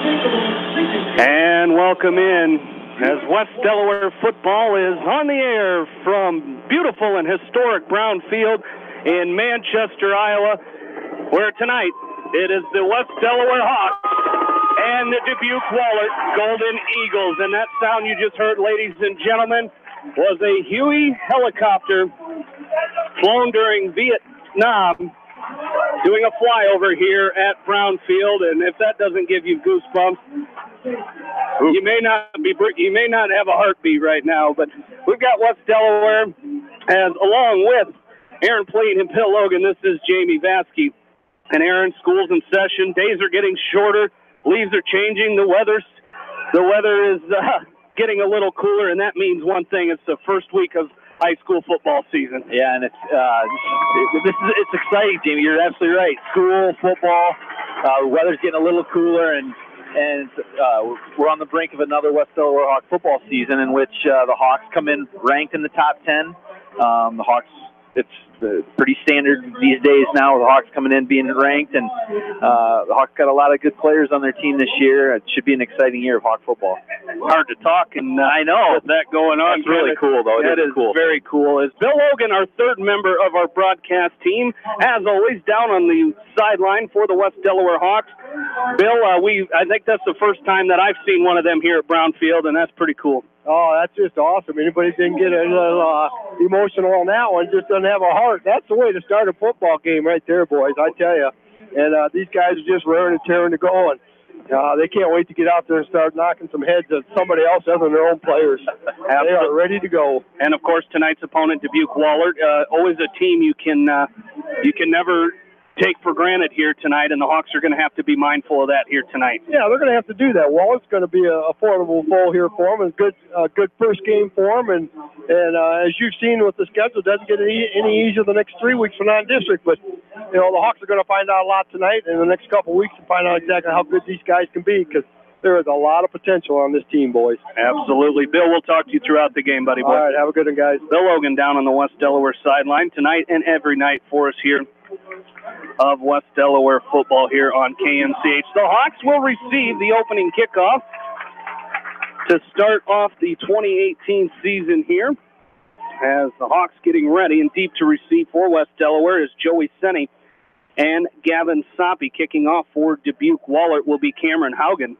And welcome in as West Delaware football is on the air from beautiful and historic Brown Field in Manchester, Iowa, where tonight it is the West Delaware Hawks and the Dubuque Wahlert Golden Eagles. And that sound you just heard, ladies and gentlemen, was a Huey helicopter flown during Vietnam, doing a flyover here at Brown Field. And if that doesn't give you goosebumps, you may not have a heartbeat right now. But we've got West Delaware, as along with Aaron Pleat and Bill Logan. This is Jamie Vasky. And Aaron, school's in session. Days are getting shorter. Leaves are changing. The weather is getting a little cooler, and that means one thing: it's the first week of high school football season. Yeah, and it's exciting, Jamie. You're absolutely right. School, football, the weather's getting a little cooler, and we're on the brink of another West Delaware Hawk football season in which the Hawks come in ranked in the top 10. The Hawks, it's pretty standard these days now, the Hawks coming in being ranked, and the Hawks got a lot of good players on their team this year. It should be an exciting year of Hawk football. Hard to talk, and I know with that going on. That's really cool, though. That is cool. Very cool. As Bill Logan, our third member of our broadcast team, as always, down on the sideline for the West Delaware Hawks. Bill, I think that's the first time that I've seen one of them here at Brown Field, and that's pretty cool. Oh, that's just awesome. Anybody didn't get a little emotional on that one, just doesn't have a heart. That's the way to start a football game right there, boys, I tell you. And these guys are just raring and tearing to go, and they can't wait to get out there and start knocking some heads at somebody else other than their own players. They are ready to go. And, of course, tonight's opponent, Dubuque Wahlert, always a team you can never take for granted here tonight, and the Hawks are going to have to be mindful of that here tonight. Yeah, they're going to have to do that. Wallert's going to be a affordable foe here for them, and good first game for them. And as you've seen with the schedule, it doesn't get any easier the next 3 weeks for non-district. But, the Hawks are going to find out a lot tonight and the next couple of weeks to find out exactly how good these guys can be, because there is a lot of potential on this team, boys. Absolutely. Bill, we'll talk to you throughout the game, buddy. All right, have a good one, guys. Bill Logan down on the West Delaware sideline tonight and every night for us here of West Delaware football here on KMCH. The Hawks will receive the opening kickoff to start off the 2018 season here. As the Hawks getting ready, and deep to receive for West Delaware is Joey Senni and Gavin Soppy. Kicking off for Dubuque Wahlert will be Cameron Haugen.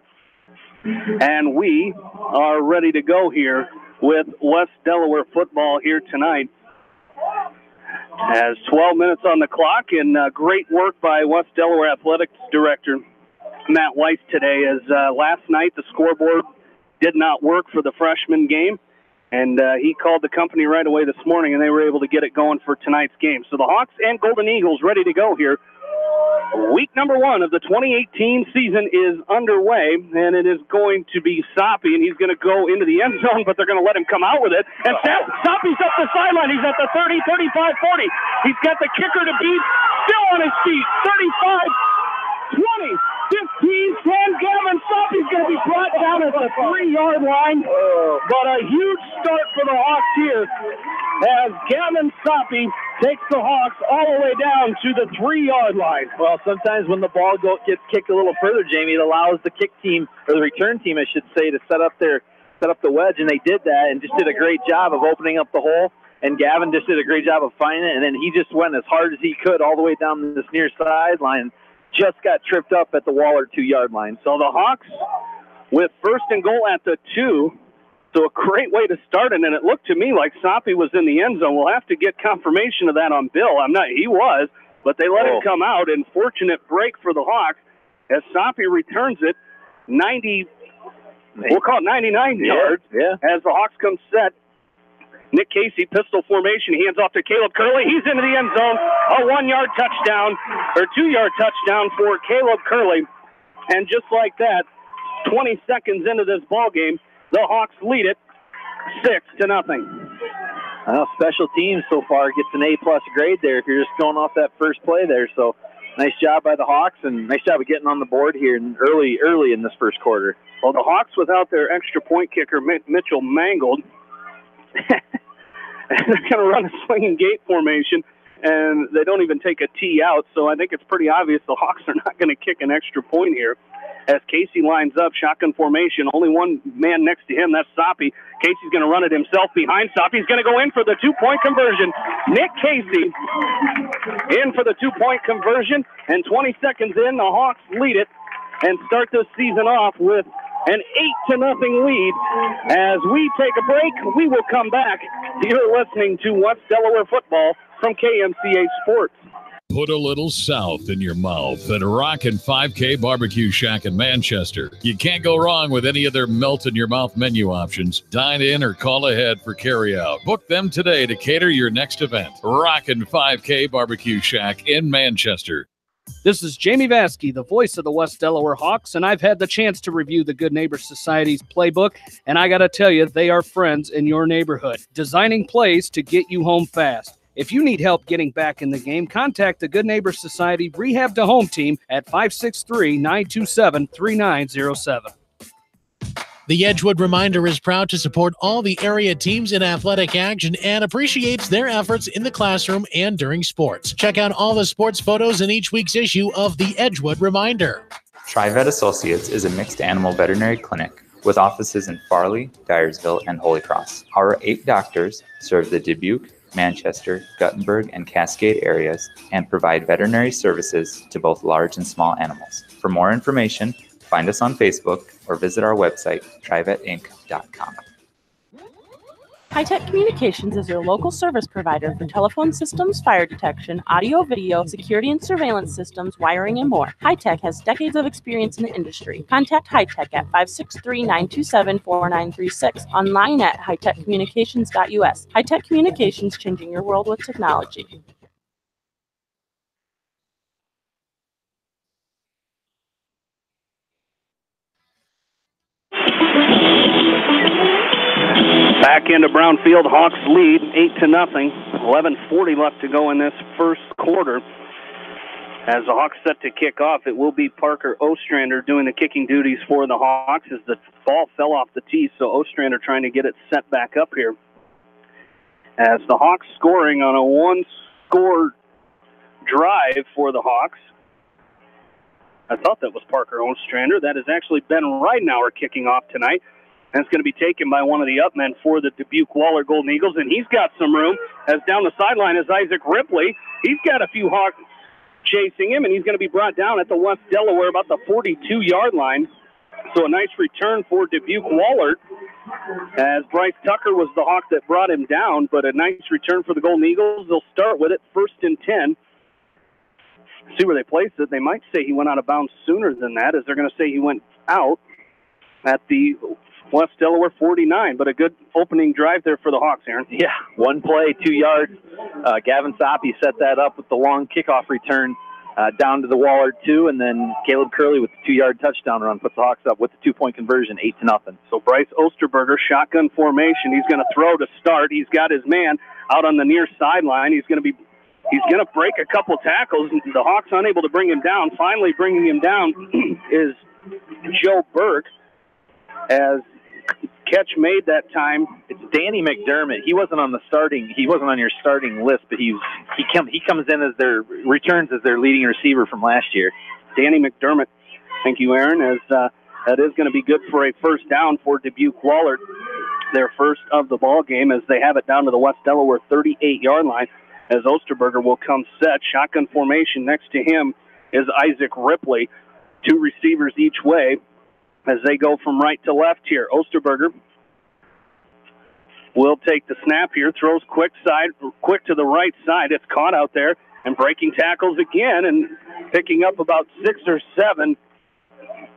And we are ready to go here with West Delaware football here tonight. As 12 minutes on the clock, and great work by West Delaware Athletics Director Matt Weiss today, as last night the scoreboard did not work for the freshman game, and he called the company right away this morning, and they were able to get it going for tonight's game. So the Hawks and Golden Eagles ready to go here. Week number 1 of the 2018 season is underway, and it is going to be Soppy, and he's going to go into the end zone, but they're going to let him come out with it. And Soppy's up the sideline. He's at the 30, 35, 40. He's got the kicker to beat, still on his feet. 35, 20, 15, 10. Gavin Soppy's going to be brought down at the 3-yard line. But a huge start for the Hawks here, as Gavin Soppy takes the Hawks all the way down to the 3-yard line. Well, sometimes when the ball gets kicked a little further, Jamie, it allows the kick team, or the return team, I should say, to set up the wedge, and they did that and just did a great job of opening up the hole. And Gavin just did a great job of finding it, and then he just went as hard as he could all the way down this near sideline. Just got tripped up at the Wahlert 2-yard line. So the Hawks with first and goal at the 2. So a great way to start it, and it looked to me like Soppy was in the end zone. We'll have to get confirmation of that on Bill. He was, but they let him come out, and fortunate break for the Hawks as Soppy returns it 99 yards as the Hawks come set. Nick Casey, pistol formation, hands off to Caleb Curley. He's into the end zone. A 1-yard touchdown, or 2-yard touchdown for Caleb Curley. And just like that, 20 seconds into this ball game, the Hawks lead it 6-0. Well, special teams so far gets an A+ grade there if you're just going off that first play there. So nice job by the Hawks, and nice job of getting on the board here early in this first quarter. Well, the Hawks without their extra point kicker, Mitchell Mangold, they're going to run a swinging gate formation, and they don't even take a tee out, so I think it's pretty obvious the Hawks are not going to kick an extra point here. as Casey lines up, shotgun formation. Only one man next to him, that's Soppe. Casey's going to run it himself behind Soppe. He's going to go in for the two-point conversion. Nick Casey in for the two-point conversion, and 20 seconds in, the Hawks lead it and start this season off with an 8-0 lead. As we take a break, we will come back. You're listening to West Delaware football from KMCA Sports. Put a little South in your mouth at Rockin' 5K Barbecue Shack in Manchester. You can't go wrong with any of their melt-in-your-mouth menu options. Dine in or call ahead for carry-out. Book them today to cater your next event. Rockin' 5K Barbecue Shack in Manchester. This is Jamie Vaskey, the voice of the West Delaware Hawks, and I've had the chance to review the Good Neighbor Society's playbook, and I got to tell you, they are friends in your neighborhood, designing plays to get you home fast. If you need help getting back in the game, contact the Good Neighbor Society Rehab to Home team at 563-927-3907. The Edgewood Reminder is proud to support all the area teams in athletic action and appreciates their efforts in the classroom and during sports. Check out all the sports photos in each week's issue of the Edgewood Reminder. TriVet Associates is a mixed animal veterinary clinic with offices in Farley, Dyersville, and Holy Cross. Our 8 doctors serve the Dubuque, Manchester, Guttenberg, and Cascade areas and provide veterinary services to both large and small animals. For more information, find us on Facebook or visit our website, trivetinc.com. High-Tech Communications is your local service provider for telephone systems, fire detection, audio, video, security and surveillance systems, wiring, and more. High-Tech has decades of experience in the industry. Contact High-Tech at 563-927-4936, online at hightechcommunications.us. High-Tech Communications, changing your world with technology. Back into Brownfield, Hawks lead 8-0. 11:40 left to go in this first quarter. As the Hawks set to kick off, it will be Parker Ostrander doing the kicking duties for the Hawks as the ball fell off the tee, so Ostrander trying to get it set back up here. As the Hawks scoring on a one-score drive for the Hawks. I thought that was Parker Ostrander. That is actually Ben Ridenauer kicking off tonight. And it's going to be taken by one of the up men for the Dubuque Wahlert Golden Eagles, and he's got some room. As down the sideline is Isaac Ripley. He's got a few Hawks chasing him, and he's going to be brought down at the West Delaware, about the 42-yard line. So a nice return for Dubuque Wahlert, as Bryce Tucker was the Hawk that brought him down, but a nice return for the Golden Eagles. They'll start with it, 1st and 10. See where they place it. They might say he went out of bounds sooner than that, as they're going to say he went out at the West Delaware 49, but a good opening drive there for the Hawks, Aaron. Yeah, one play, 2 yards. Gavin Soppe set that up with the long kickoff return down to the Wahlert 2, and then Caleb Curley with the 2-yard touchdown run puts the Hawks up with the 2-point conversion, 8-0. So Bryce Osterberger, shotgun formation. He's going to throw to start. He's got his man out on the near sideline. He's going to break a couple tackles. The Hawks unable to bring him down. Finally bringing him down is Joe Burke, as catch made that time. It's Danny McDermott. He wasn't on your starting list, but he comes in as returns as their leading receiver from last year. Danny McDermott. Thank you, Aaron, as that is going to be good for a first down for Dubuque Wahlert, their first of the ball game, as they have it down to the West Delaware 38-yard line, as Osterberger will come set. Shotgun formation. Next to him is Isaac Ripley. 2 receivers each way as they go from right to left here. Osterberger will take the snap here, throws quick to the right side. It's caught out there, and breaking tackles again, and picking up about 6 or 7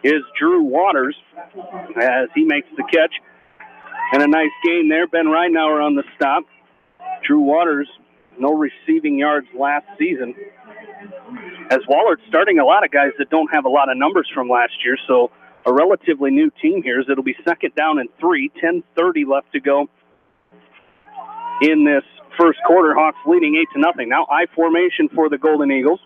is Drew Waters as he makes the catch. And a nice gain there. Ben Ridenauer on the stop. Drew Waters, no receiving yards last season, as Wallert's starting a lot of guys that don't have a lot of numbers from last year, so a relatively new team here. It'll be 2nd down and 3, 10:30 left to go in this first quarter. Hawks leading 8-0. Now I formation for the Golden Eagles.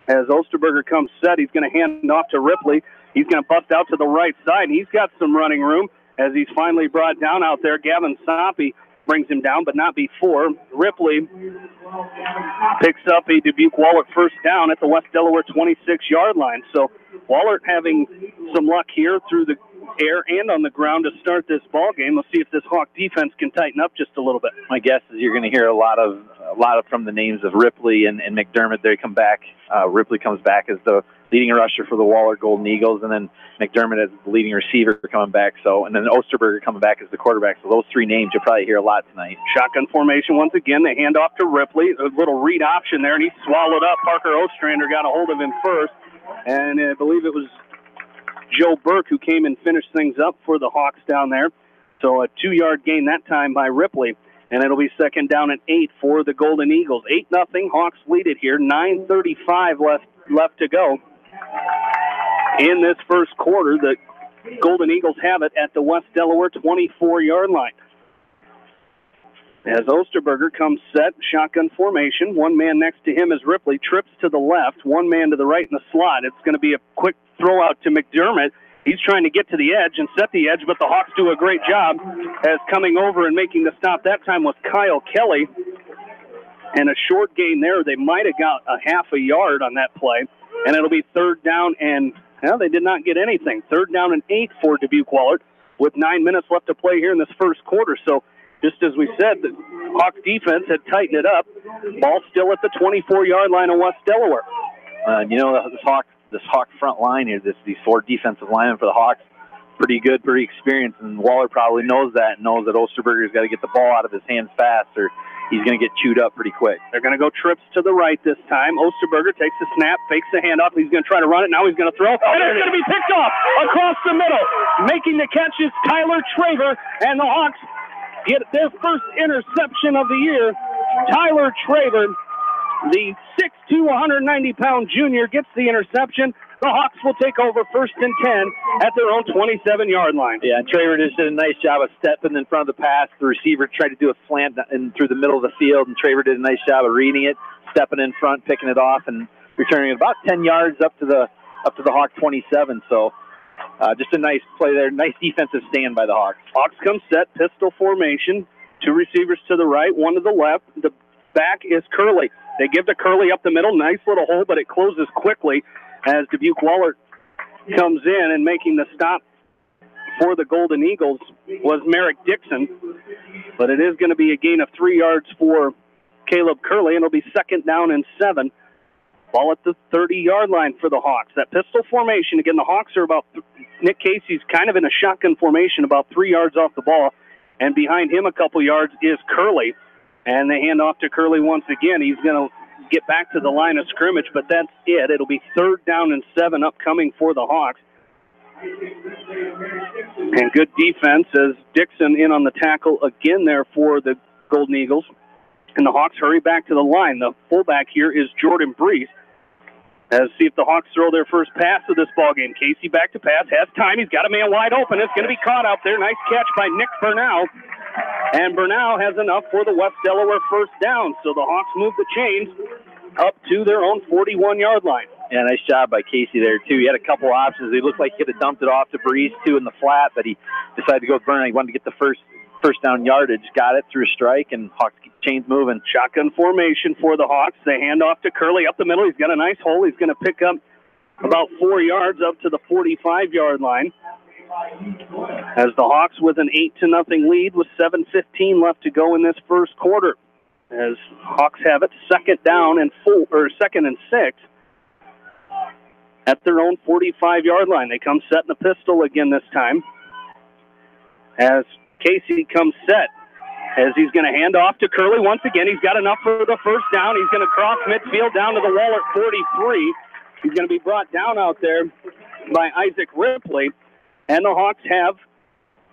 As Osterberger comes set, he's going to hand off to Ripley. He's going to bust out to the right side. He's got some running room as he's finally brought down out there. Gavin Soppe brings him down, but not before. Ripley picks up a Dubuque Wahlert first down at the West Delaware 26-yard line. So Wahlert having some luck here through the air and on the ground to start this ball game. We'll see if this Hawk defense can tighten up just a little bit. My guess is you're going to hear a lot of from the names of Ripley and McDermott. They come back. Ripley comes back as the leading rusher for the Wahlert Golden Eagles, and then McDermott as the leading receiver coming back. So, and then Osterberger coming back as the quarterback. So those three names you'll probably hear a lot tonight. Shotgun formation once again. They hand off to Ripley. A little read option there, and he swallowed up. Parker Ostrander got a hold of him first, and I believe it was Joe Burke who came and finished things up for the Hawks down there. So a 2-yard gain that time by Ripley, and it'll be second down and 8 for the Golden Eagles. 8-0. Hawks lead it here. 9:35 left to go in this first quarter. The Golden Eagles have it at the West Delaware 24-yard line. As Osterberger comes set, shotgun formation. One man next to him is Ripley, trips to the left, one man to the right in the slot. It's going to be a quick throw out to McDermott. He's trying to get to the edge and set the edge, but the Hawks do a great job as coming over and making the stop that time was Kyle Kelly. And a short gain there. They might have got a half a yard on that play, and it'll be third down, and well, they did not get anything. Third down and 8 for Dubuque Wahlert with 9 minutes left to play here in this first quarter. So just as we said, the Hawks defense had tightened it up. Ball still at the 24-yard line of West Delaware. This Hawk front line here, these 4 defensive linemen for the Hawks, pretty good, pretty experienced, and Wahlert probably knows that Osterberger's got to get the ball out of his hands fast or he's going to get chewed up pretty quick. They're going to go trips to the right this time. Osterberger takes the snap, fakes the handoff. He's going to try to run it. Now he's going to throw. And it's going to be picked off across the middle. Making the catch is Tyler Traver, and the Hawks get their first interception of the year. Tyler Traver, the 6'2", 190-pound junior, gets the interception. The Hawks will take over first and 10 at their own 27-yard line. Yeah, and Traver just did a nice job of stepping in front of the pass. The receiver tried to do a slant through the middle of the field, and Traver did a nice job of reading it, stepping in front, picking it off, and returning it about 10 yards up to the Hawk 27. So just a nice play there. Nice defensive stand by the Hawks. Hawks come set, pistol formation. 2 receivers to the right, 1 to the left. The back is Curley. They give to Curley up the middle. Nice little hole, but it closes quickly as Dubuque Wahlert comes in, and making the stop for the Golden Eagles was Merrick Dixon. But it is going to be a gain of 3 yards for Caleb Curley, and it'll be second down and 7. Ball at the 30-yard line for the Hawks. That pistol formation, again, the Hawks are about, Nick Casey's kind of in a shotgun formation about 3 yards off the ball, and behind him a couple yards is Curley. And they hand off to Curley once again. He's going to get back to the line of scrimmage, but that's it. It'll be third down and 7 upcoming for the Hawks. And good defense as Dixon in on the tackle again there for the Golden Eagles. And the Hawks hurry back to the line. The fullback here is Jordan Brees. Let's see if the Hawks throw their first pass of this ballgame. Casey back to pass, has time. He's got a man wide open. It's going to be caught out there. Nice catch by Nick Bernal. And Bernal has enough for the West Delaware first down. So the Hawks move the chains up to their own 41-yard line. Yeah, nice job by Casey there, too. He had a couple options. He looked like he could have dumped it off to Brees, too, in the flat, but he decided to go with Bernal. He wanted to get the first down yardage. Got it through a strike, and Hawks keep chains moving. Shotgun formation for the Hawks. They hand off to Curley up the middle. He's got a nice hole. He's going to pick up about 4 yards up to the 45-yard line. As the Hawks with an 8-0 lead with 7:15 left to go in this first quarter. As Hawks have it second and 6 at their own 45-yard line. They come set in the pistol again this time. As Casey comes set, as he's going to hand off to Curley once again. He's got enough for the first down. He's going to cross midfield down to the Wahlert 43. He's going to be brought down out there by Isaac Ripley. And the Hawks have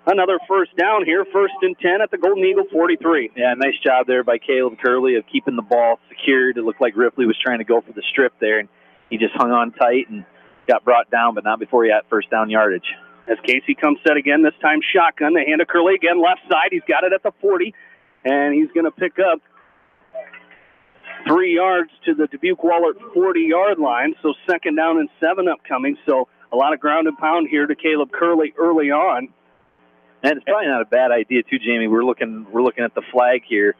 another first down here, first and 10 at the Golden Eagle 43. Yeah, nice job there by Caleb Curley of keeping the ball secured. It looked like Ripley was trying to go for the strip there, and he just hung on tight and got brought down, but not before he had first down yardage. As Casey comes set again, this time shotgun. They hand to Curley again, left side. He's got it at the 40, and he's going to pick up 3 yards to the Dubuque Wahlert 40-yard line, so second down and 7 upcoming. So a lot of ground and pound here to Caleb Curley early on. And it's probably not a bad idea too, Jamie. We're looking at the flag here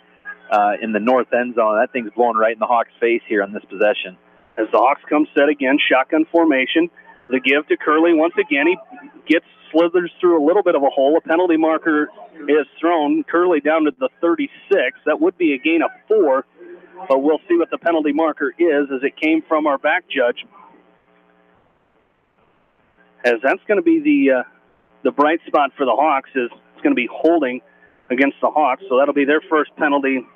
in the north end zone. That thing's blowing right in the Hawks' face here on this possession. As the Hawks come set again, shotgun formation. The give to Curley once again. He slithers through a little bit of a hole. A penalty marker is thrown. Curley down to the 36. That would be a gain of 4, but we'll see what the penalty marker is as it came from our back judge. As that's going to be the bright spot for the Hawks is it's going to be holding against the Hawks, so that'll be their first penalty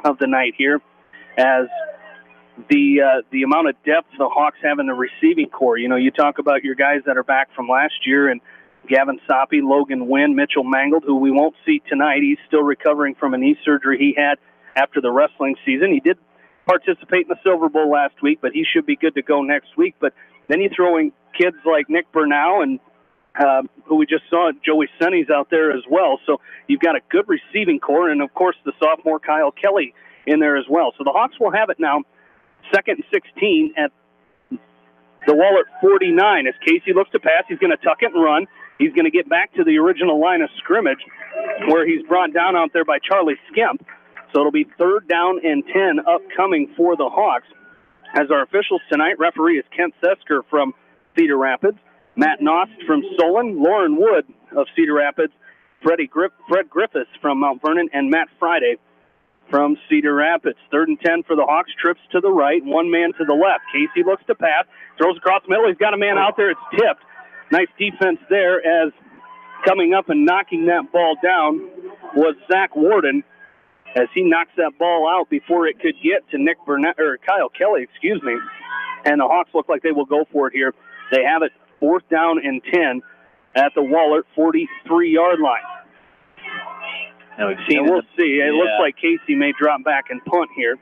of the night here. As the amount of depth the Hawks have in the receiving core, you talk about your guys that are back from last year, and Gavin Soppe, Logan Wynn, Mitchell Mangold, who we won't see tonight. He's still recovering from a knee surgery he had after the wrestling season. He did participate in the Silver Bowl last week, but he should be good to go next week. But then you throw in kids like Nick Bernau and who we just saw, Joey Sunny's out there as well. So you've got a good receiving core, and, of course, the sophomore Kyle Kelly in there as well. So the Hawks will have it now, 2nd and 16 at the Wahlert 49. As Casey looks to pass, he's going to tuck it and run. He's going to get back to the original line of scrimmage where he's brought down out there by Charlie Skemp. So it'll be 3rd down and 10 upcoming for the Hawks. As our officials tonight, referee is Kent Sesker from Cedar Rapids, Matt Nost from Solon, Lauren Wood of Cedar Rapids, Fred Griffiths from Mount Vernon, and Matt Friday from Cedar Rapids. 3rd and 10 for the Hawks, trips to the right, one man to the left. Casey looks to pass, throws across the middle. He's got a man out there. It's tipped. Nice defense there, as coming up and knocking that ball down was Zach Warden, as he knocks that ball out before it could get to Kyle Kelly, and the Hawks look like they will go for it here. They have it 4th down and 10 at the Wahlert 43-yard line. We'll see. It looks like Casey may drop back and punt here,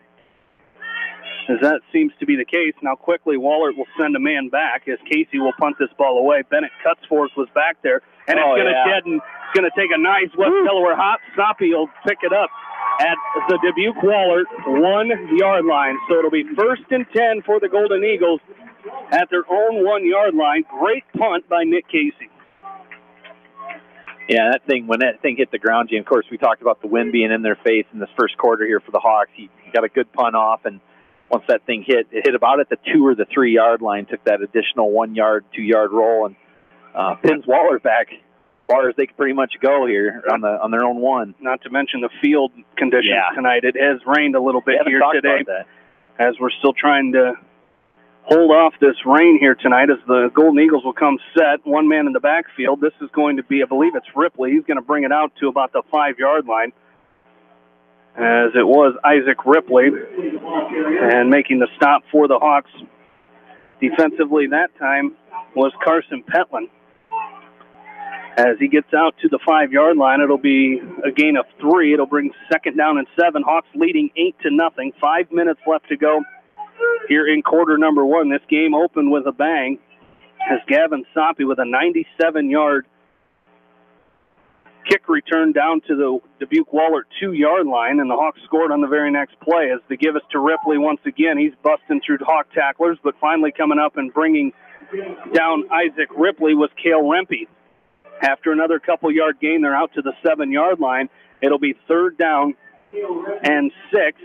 as that seems to be the case. Now quickly, Wahlert will send a man back as Casey will punt this ball away. Bennett Cutsforth was back there, and it's going to deaden. It's going to take a nice West Delaware hop. Soppe will pick it up at the Dubuque Wahlert 1-yard line. So it'll be 1st and 10 for the Golden Eagles at their own 1-yard line. Great punt by Nick Casey. Yeah, when that thing hit the ground, Jim, of course, we talked about the wind being in their face in this first quarter here for the Hawks. He got a good punt off, and once that thing hit, it hit about at the 2 or the 3-yard line, took that additional 1-yard, 2-yard roll, and pins Wahlert back as far as they could pretty much go here on their own 1. Not to mention the field conditions tonight. It has rained a little bit here today, as we're still trying to hold off this rain here tonight, as the Golden Eagles will come set. One man in the backfield. This is going to be, I believe it's Ripley. He's going to bring it out to about the 5-yard line, as it was Isaac Ripley, and making the stop for the Hawks defensively that time was Carson Petlin. As he gets out to the 5-yard line, it'll be a gain of 3. It'll bring 2nd down and 7. Hawks leading 8-0. 5 minutes left to go here in quarter number 1. This game opened with a bang, as Gavin Soppe with a 97-yard kick return down to the Dubuque Wahlert 2-yard line, and the Hawks scored on the very next play. As they give us to Ripley once again. He's busting through Hawk tacklers, but finally coming up and bringing down Isaac Ripley was Cale Rempe. After another couple-yard gain, they're out to the 7-yard line. It'll be 3rd down and 6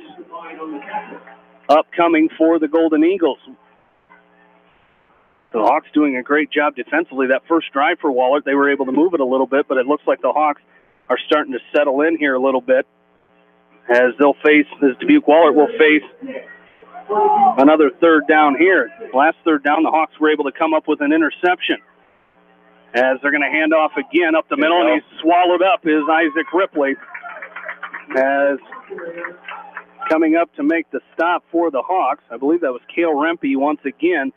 upcoming for the Golden Eagles. The Hawks doing a great job defensively. That first drive for Wahlert, they were able to move it a little bit, but it looks like the Hawks are starting to settle in here a little bit, as Dubuque Wahlert will face another 3rd down here. Last 3rd down, the Hawks were able to come up with an interception, as they're going to hand off again up the middle, and he's swallowed up is Isaac Ripley, as coming up to make the stop for the Hawks. I believe that was Cale Rempe once again,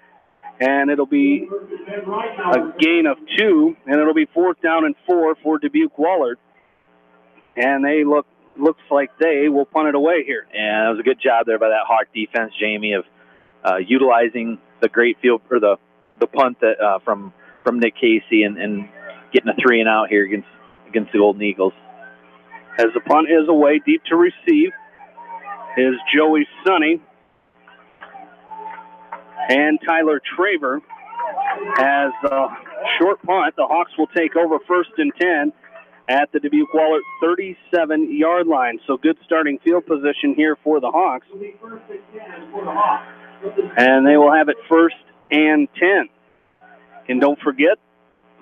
and it'll be a gain of 2, and it'll be 4th down and 4 for Dubuque Wahlert. And they looks like they will punt it away here. And it was a good job there by that Hawk defense, Jamie, of utilizing the great field for the punt that from Nick Casey and getting a 3-and-out here against the Golden Eagles. As the punt is away, deep to receive is Joey Sunny and Tyler Traver. As a short punt, the Hawks will take over 1st and 10 at the Dubuque Wahlert 37-yard line. So good starting field position here for the Hawks. And they will have it 1st and 10. And don't forget,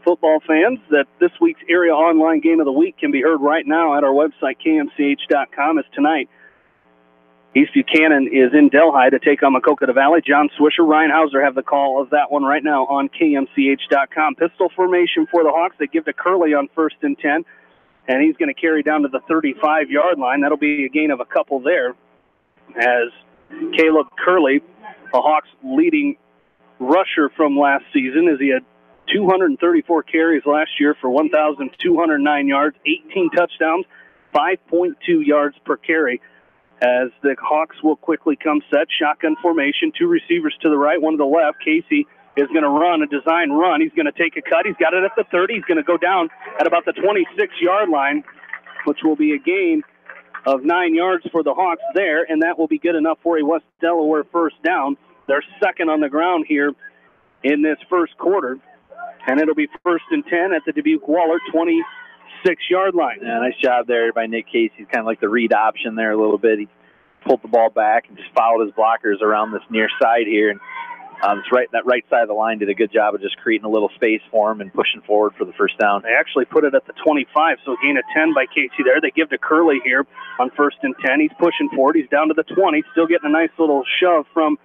football fans, that this week's area online game of the week can be heard right now at our website, kmch.com, as tonight East Buchanan is in Delhi to take on Maquoketa Valley. John Swisher, Ryan Hauser have the call of that one right now on kmch.com. Pistol formation for the Hawks. They give to Curley on 1st and 10, and he's going to carry down to the 35-yard line. That'll be a gain of a couple there as Caleb Curley, the Hawks' leading rusher from last season, as he had 234 carries last year for 1,209 yards, 18 touchdowns, 5.2 yards per carry. As the Hawks will quickly come set, shotgun formation, 2 receivers to the right, 1 to the left. Casey is going to run a design run. He's going to take a cut. He's got it at the 30. He's going to go down at about the 26-yard line, which will be a gain of 9 yards for the Hawks there, and that will be good enough for a West Delaware first down. They're second on the ground here in this first quarter, and it'll be 1st and 10 at the Dubuque Wahlert 26-yard line. Yeah, nice job there by Nick Casey. He's kind of like the read option there a little bit. He pulled the ball back and just followed his blockers around this near side here. And that right side of the line did a good job of just creating a little space for him and pushing forward for the first down. They actually put it at the 25, so gain of 10 by Casey there. They give to Curley here on 1st and 10. He's pushing forward. He's down to the 20. Still getting a nice little shove from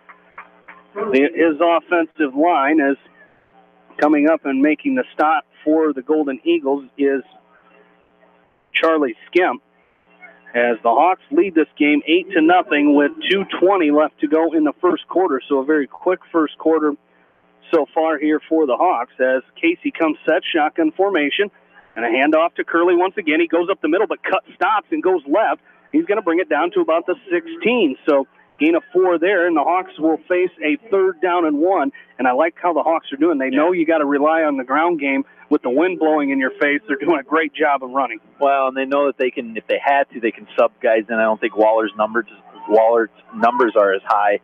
his offensive line, as coming up and making the stop for the Golden Eagles is Charlie Skemp, as the Hawks lead this game 8-0 with 2:20 left to go in the first quarter. So a very quick first quarter so far here for the Hawks, as Casey comes set, shotgun formation, and a handoff to Curley once again. He goes up the middle, but stops and goes left. He's going to bring it down to about the 16. So gain of 4 there, and the Hawks will face a 3rd down and 1. And I like how the Hawks are doing. They know you got to rely on the ground game. With the wind blowing in your face, they're doing a great job of running. Well, and they know that they can, if they had to, they can sub guys in. I don't think Wallert's numbers are as high.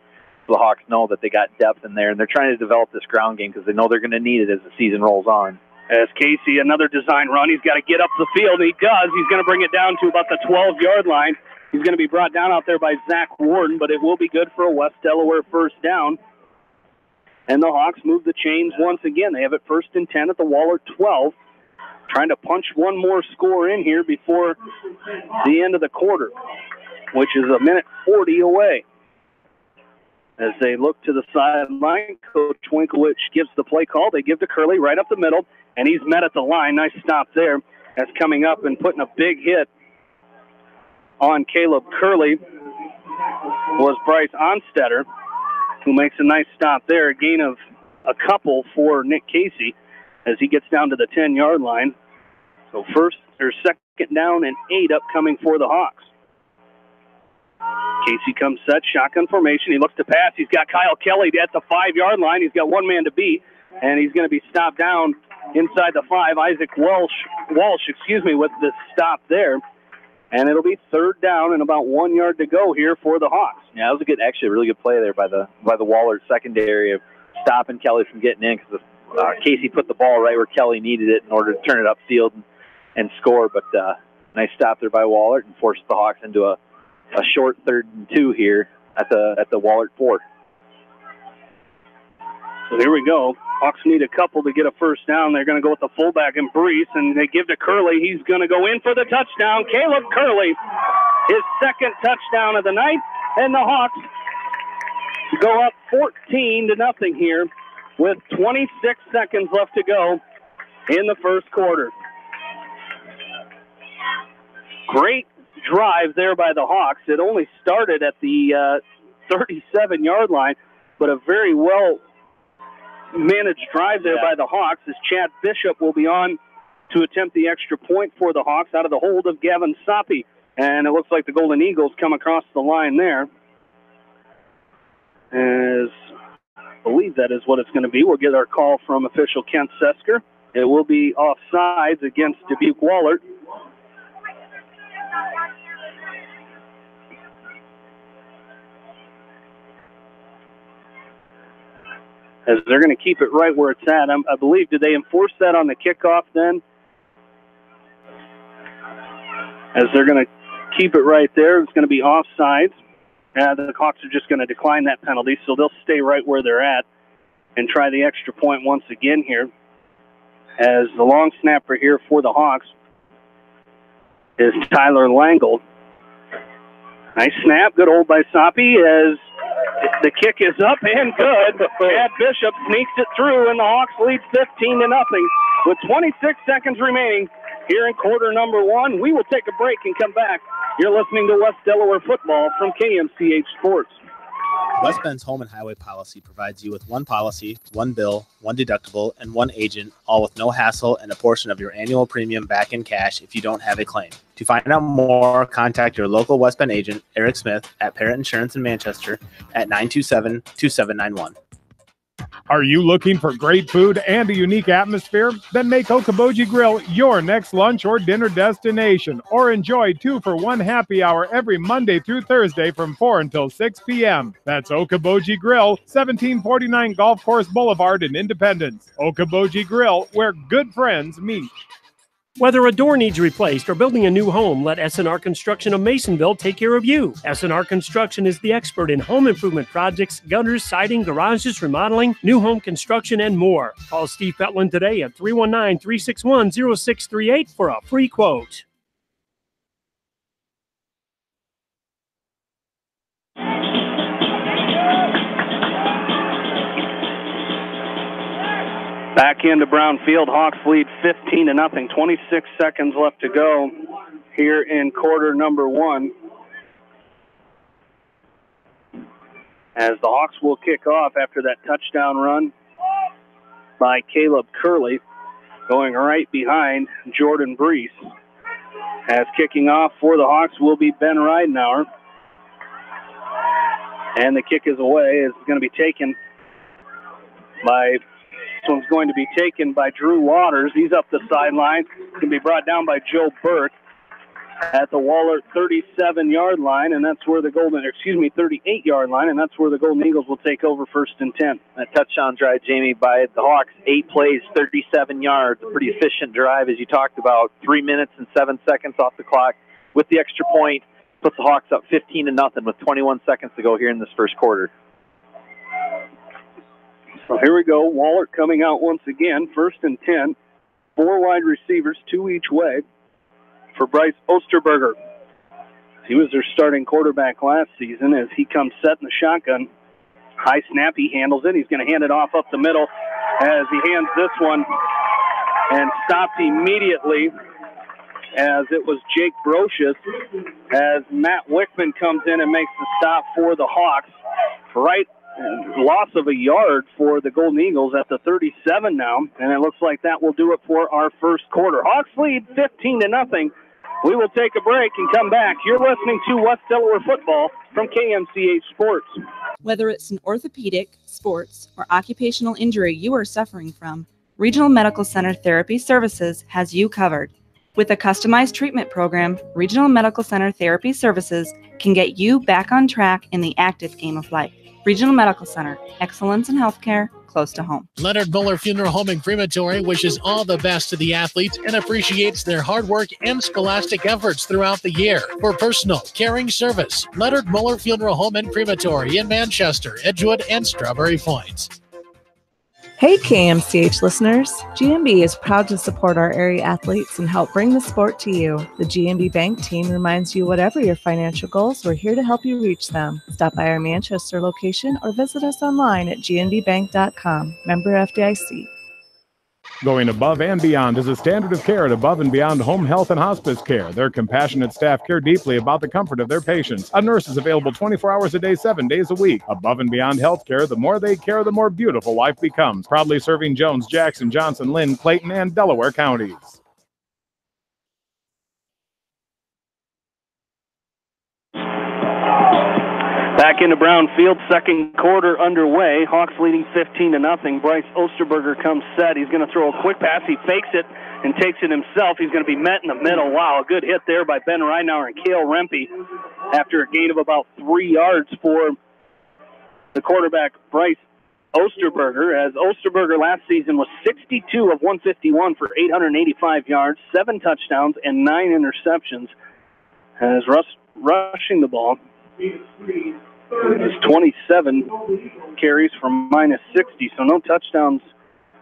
The Hawks know that they got depth in there, and they're trying to develop this ground game because they know they're going to need it as the season rolls on. As Casey, another design run, he's got to get up the field. He does. He's going to bring it down to about the 12-yard line. He's going to be brought down out there by Zach Warden, but it will be good for a West Delaware first down. And the Hawks move the chains once again. They have it 1st and 10 at the Wahlert 12. Trying to punch one more score in here before the end of the quarter, which is a minute 40 away. As they look to the sideline, Coach Winkowich gives the play call. They give to Curley right up the middle, and he's met at the line. Nice stop there. As coming up and putting a big hit on Caleb Curley was Bryce Onstetter, who makes a nice stop there. A gain of a couple for Nick Casey as he gets down to the 10-yard line. So 2nd down and 8 upcoming for the Hawks. Casey comes set, shotgun formation. He looks to pass. He's got Kyle Kelly at the 5-yard line. He's got one man to beat, and he's going to be stopped down inside the 5. Isaac Walsh, with the stop there. And it'll be 3rd down and about 1 yard to go here for the Hawks. Yeah, that was a really good play there by the Wahlert secondary of stopping Kelly from getting in, because Casey put the ball right where Kelly needed it in order to turn it upfield and score. But nice stop there by Wahlert and forced the Hawks into a short 3rd and 2 here at the Wahlert 4. So here we go. Hawks need a couple to get a first down. They're going to go with the fullback and Brees, and they give to Curley. He's going to go in for the touchdown. Caleb Curley, his 2nd touchdown of the night, and the Hawks go up 14-0 here with 26 seconds left to go in the first quarter. Great drive there by the Hawks. It only started at the 37-yard line, but a very well managed drive there by the Hawks, as Chad Bishop will be on to attempt the extra point for the Hawks out of the hold of Gavin Soppe. And it looks like the Golden Eagles come across the line there. As I believe that is what it's going to be. We'll get our call from official Kent Sesker. It will be offsides against Dubuque Wahlert. As they're going to keep it right where it's at. I believe, did they enforce that on the kickoff then? as they're going to keep it right there. It's going to be offsides. The Hawks are just going to decline that penalty, so they'll stay right where they're at and try the extra point once again here. As the long snapper here for the Hawks is Tyler Langle. Nice snap, good hold by Soppe as the kick is up and good. Chad Bishop sneaks it through, and the Hawks lead 15-0 with 26 seconds remaining here in quarter number one. We will take a break and come back. You're listening to West Delaware football from KMCH Sports. West Bend's home and highway policy provides you with one policy, one bill, one deductible, and one agent, all with no hassle and a portion of your annual premium back in cash if you don't have a claim. To find out more, contact your local West Bend agent, Eric Smith, at Parrott Insurance in Manchester at 927-2791. Are you looking for great food and a unique atmosphere? Then make Okoboji Grill your next lunch or dinner destination, or enjoy 2-for-1 happy hour every Monday through Thursday from 4 until 6 p.m. That's Okoboji Grill, 1749 Golf Course Boulevard in Independence. Okoboji Grill, where good friends meet. Whether a door needs replaced or building a new home, let S&R Construction of Masonville take care of you. S&R Construction is the expert in home improvement projects, gutters, siding, garages, remodeling, new home construction, and more. Call Steve Fetland today at 319-361-0638 for a free quote. Back into Brown Field, Hawks lead 15-0. 26 seconds left to go here in quarter number one. As the Hawks will kick off after that touchdown run by Caleb Curley, going right behind Jordan Brees. As kicking off for the Hawks will be Ben Ridenauer. And the kick is away. It's going to be taken by... This one's going to be taken by Drew Waters. He's up the sideline. It's going to be brought down by Joe Burke at the Wahlert 37-yard line, and that's where the 38-yard line, and that's where the Golden Eagles will take over 1st and 10. That touchdown drive, Jamie, by the Hawks, 8 plays, 37 yards, a pretty efficient drive, as you talked about. 3 minutes and 7 seconds off the clock with the extra point. Puts the Hawks up 15-0 with 21 seconds to go here in this first quarter. So here we go. Wahlert coming out once again. 1st and 10. 4 wide receivers, 2 each way for Bryce Osterberger. He was their starting quarterback last season as he comes set in the shotgun. High snap, he handles it. He's going to hand it off up the middle as he hands this one and stopped immediately as it was Jake Brocious as Matt Wickman comes in and makes the stop for the Hawks. Right. Loss of a yard for the Golden Eagles at the 37 now, and it looks like that will do it for our first quarter. Hawks lead 15-0. We will take a break and come back. You're listening to West Delaware football from KMCH Sports. Whether it's an orthopedic, sports, or occupational injury you are suffering from, Regional Medical Center Therapy Services has you covered. With a customized treatment program, Regional Medical Center Therapy Services can get you back on track in the active game of life. Regional Medical Center, excellence in healthcare, close to home. Leonard Muller Funeral Home and Crematory wishes all the best to the athletes and appreciates their hard work and scholastic efforts throughout the year. For personal, caring service, Leonard Muller Funeral Home and Crematory in Manchester, Edgewood, and Strawberry Points. Hey KMCH listeners, GMB is proud to support our area athletes and help bring the sport to you. The GMB Bank team reminds you whatever your financial goals, we're here to help you reach them. Stop by our Manchester location or visit us online at gnbbank.com. Member FDIC. Going above and beyond is a standard of care at Above and Beyond Home Health and Hospice Care. Their compassionate staff care deeply about the comfort of their patients. A nurse is available 24 hours a day, 7 days a week. Above and Beyond Healthcare, the more they care, the more beautiful life becomes. Proudly serving Jones, Jackson, Johnson, Lynn, Clayton, and Delaware counties. Back into Brown Field, second quarter underway. Hawks leading 15-0. Bryce Osterberger comes set. He's going to throw a quick pass. He fakes it and takes it himself. He's going to be met in the middle. Wow, a good hit there by Ben Ridenauer and Cale Rempe after a gain of about 3 yards for the quarterback, Bryce Osterberger, as Osterberger last season was 62 of 151 for 885 yards, 7 touchdowns, and 9 interceptions. as rushing the ball is 27 carries for minus 60, so no touchdowns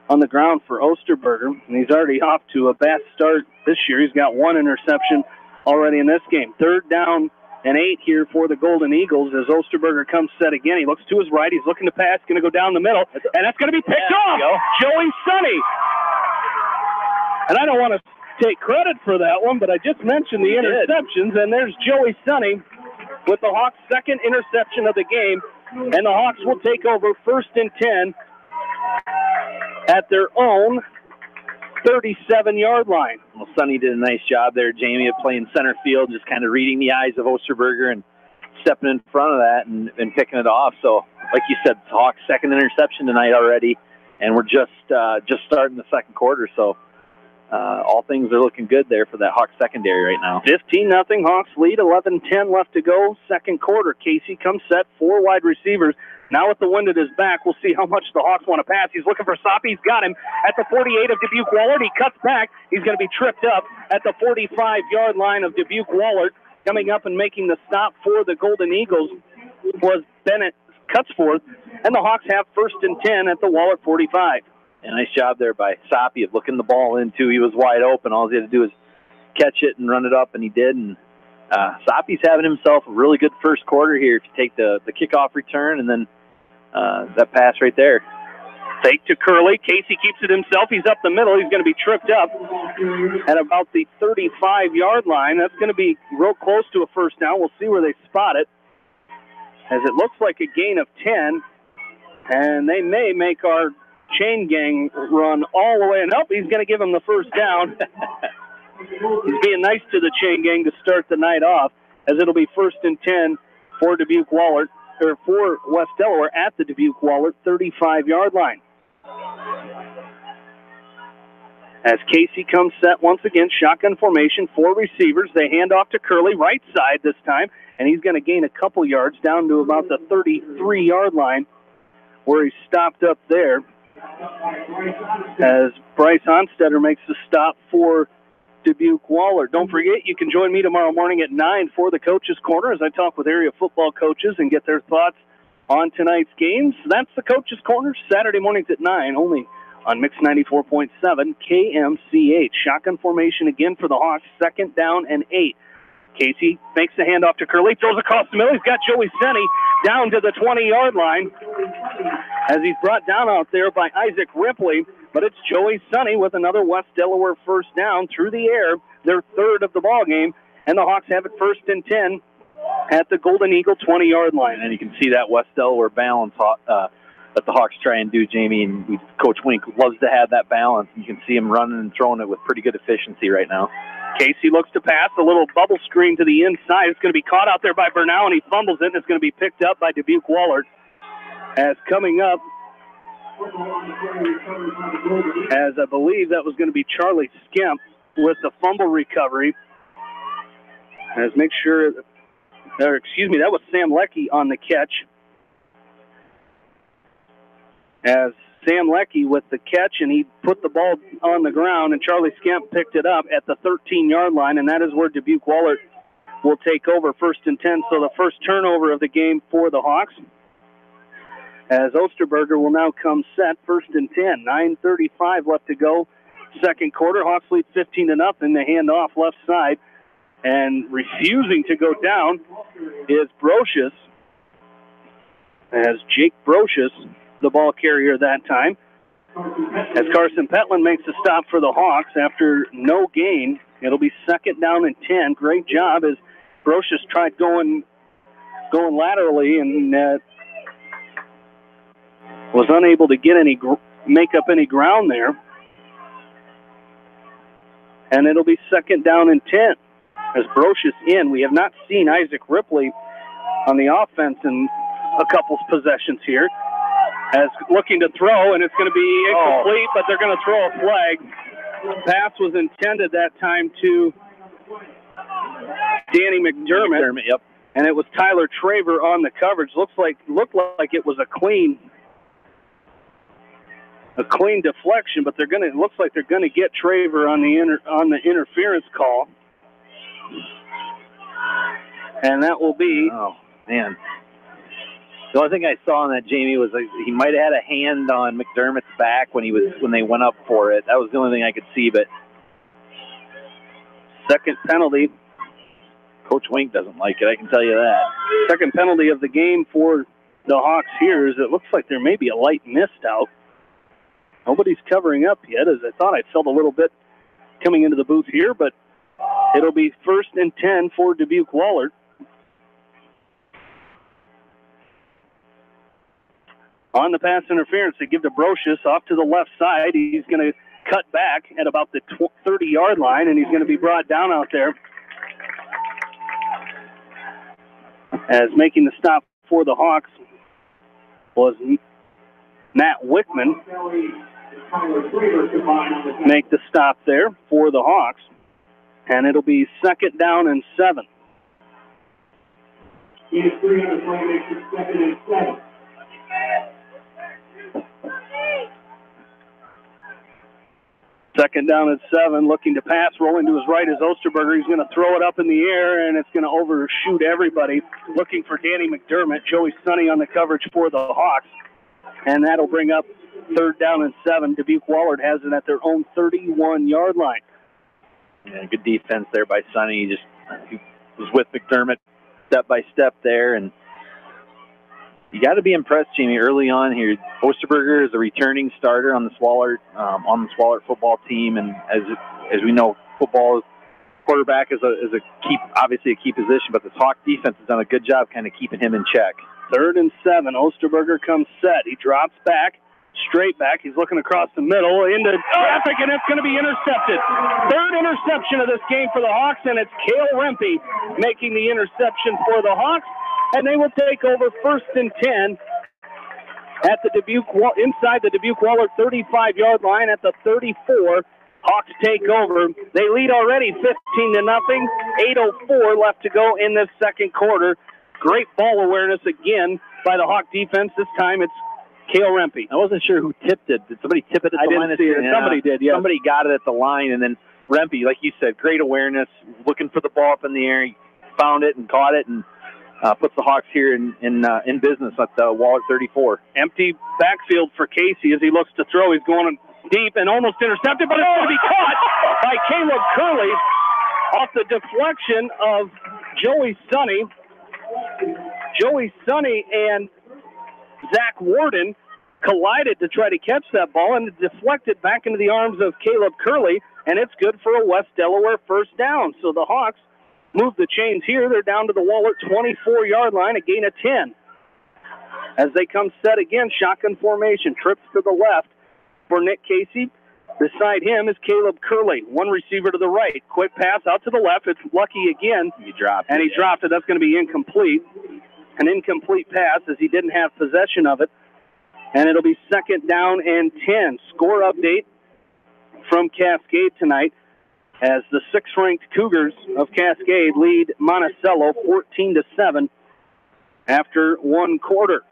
on the ground for Osterberger, and he's already off to a bad start this year. He's got 1 interception already in this game. 3rd down and 8 here for the Golden Eagles as Osterberger comes set again. He looks to his right. He's looking to pass, going to go down the middle, and that's going to be picked off. Joey Sonny. And I don't want to take credit for that one, but I just mentioned the interceptions, and there's Joey Sonny with the Hawks' 2nd interception of the game, and the Hawks will take over 1st and 10 at their own 37-yard line. Well, Sonny did a nice job there, Jamie, of playing center field, just kind of reading the eyes of Osterberger and stepping in front of that and picking it off. So, like you said, Hawks' 2nd interception tonight already, and we're just starting the 2nd quarter. So, all things are looking good there for that Hawks secondary right now. 15-0 Hawks lead, 11:10 left to go, 2nd quarter. Casey comes set, 4 wide receivers. Now with the wind at his back, we'll see how much the Hawks want to pass. He's looking for Soppe. He's got him at the 48 of Dubuque Wahlert. He cuts back. He's going to be tripped up at the 45-yard line of Dubuque Wahlert. Coming up and making the stop for the Golden Eagles was Bennett Cutsforth, and the Hawks have 1st and 10 at the Wahlert 45. A nice job there by Soppe of looking the ball into. He was wide open. All he had to do was catch it and run it up, and he did. And Soppe's having himself a really good 1st quarter here if you take the kickoff return and then that pass right there. Fake to Curley. Casey keeps it himself. He's up the middle. He's going to be tripped up at about the 35-yard line. That's going to be real close to a 1st down. We'll see where they spot it, as it looks like a gain of 10, and they may make our chain gang run all the way. And nope, he's going to give him the 1st down. He's being nice to the chain gang to start the night off, as it'll be 1st and 10 for Dubuque Wahlert, or for West Delaware at the Dubuque Wahlert 35-yard line. As Casey comes set once again, shotgun formation, 4 receivers. They hand off to Curley, right side this time, and he's going to gain a couple yards down to about the 33-yard line, where he stopped up there, as Bryce Onstetter makes the stop for Dubuque Wahlert. Don't forget, you can join me tomorrow morning at 9 for the Coaches Corner as I talk with area football coaches and get their thoughts on tonight's games. That's the Coaches Corner, Saturday mornings at 9, only on Mix 94.7 KMCH. Shotgun formation again for the Hawks, 2nd down and 8. Casey makes the handoff to Curley, throws across the middle. He's got Joey Senni down to the 20-yard line as he's brought down out there by Isaac Ripley. But it's Joey Sonny with another West Delaware 1st down through the air, their 3rd of the ball game, and the Hawks have it 1st and 10 at the Golden Eagle 20-yard line. And you can see that West Delaware balance that the Hawks try and do, Jamie, and Coach Wink loves to have that balance. You can see him running and throwing it with pretty good efficiency right now. Casey looks to pass, a little bubble screen to the inside. It's going to be caught out there by Bernal, and he fumbles it, and it's going to be picked up by Dubuque Wahlert. As coming up, as I believe that was going to be Charlie Skemp with the fumble recovery. As make sure, or excuse me, that was Sam Leckie on the catch. As Sam Leckie with the catch, and he put the ball on the ground, and Charlie Skemp picked it up at the 13-yard line, and that is where Dubuque Wahlert will take over 1st and 10. So the first turnover of the game for the Hawks, as Osterberger will now come set 1st and 10. 9:35 left to go, 2nd quarter. Hawks lead 15-0. They hand off left side, and refusing to go down is Brocious, as Jake Brocious, the ball carrier that time, as Carson Petland makes a stop for the Hawks after no gain. It'll be 2nd down and 10. Great job as Brocious tried going laterally and was unable to get make up any ground there. And it'll be 2nd down and 10 as Brocious in. We have not seen Isaac Ripley on the offense in a couple possessions here, as looking to throw, and it's going to be incomplete, but they're going to throw a flag. Pass was intended that time to Danny McDermott. Yep. And it was Tyler Traver on the coverage. Looked like it was a clean deflection, but it looks like they're going to get Traver on the interference call. And that will be... Oh, man. The only thing I saw on that, Jamie, was he might have had a hand on McDermott's back when they went up for it. That was the only thing I could see, but... Second penalty. Coach Wink doesn't like it, I can tell you that. Second penalty of the game for the Hawks here is it looks like there may be a light mist out. Nobody's covering up yet, as I thought I felt a little bit coming into the booth here, but it'll be 1st and 10 for Dubuque Wahlert. On the pass interference, they give to Brocious off to the left side. He's going to cut back at about the 30-yard line, and he's going to be brought down out there. As making the stop for the Hawks was Matt Wickman. Make the stop there for the Hawks, and it'll be 2nd down and 7. He is 3 on the play, makes it 2nd and 7. Second down and 7, looking to pass, rolling to his right is Osterberger. He's going to throw it up in the air, and it's going to overshoot everybody. Looking for Danny McDermott. Joey Sonny on the coverage for the Hawks. And that'll bring up 3rd down and 7. Dubuque Wahlert has it at their own 31-yard line. Yeah, good defense there by Sonny. He was with McDermott step by step there, and you got to be impressed, Jamie, early on here. Osterberger is a returning starter on the Wahlert football team, and as we know, football quarterback is obviously a key position, but the Hawk defense has done a good job kind of keeping him in check. 3rd and 7. Osterberger comes set. He drops back, straight back. He's looking across the middle into traffic, and it's going to be intercepted. 3rd interception of this game for the Hawks, and it's Cale Rempe making the interception for the Hawks. And they will take over 1st and 10 at the inside the Dubuque Wahlert 35-yard line at the 34. Hawks take over. They lead already 15-0. 8:04 left to go in this second quarter. Great ball awareness again by the Hawk defense. This time it's Cale Rempe. I wasn't sure who tipped it. Did somebody tip it at the line? I didn't see it. Yeah. Somebody did, yeah. Somebody got it at the line, and then Rempe, like you said, great awareness, looking for the ball up in the air. He found it and caught it, and puts the Hawks here in business at Wahlert 34. Empty backfield for Casey as he looks to throw. He's going deep and almost intercepted, but it's going to be caught by Caleb Curley off the deflection of Joey Sonny. Joey Sonny and Zach Warden collided to try to catch that ball, and it deflected back into the arms of Caleb Curley, and it's good for a West Delaware 1st down. So the Hawks move the chains here. They're down to the Wahlert 24-yard line, a gain of 10. As they come set again, shotgun formation, trips to the left for Nick Casey. Beside him is Caleb Curley, one receiver to the right. Quick pass out to the left. It's Lucky again. He dropped it. And he dropped it. That's going to be incomplete. An incomplete pass as he didn't have possession of it. And it'll be 2nd down and 10. Score update from Cascade tonight, as the 6th-ranked Cougars of Cascade lead Monticello 14-7 after 1 quarter.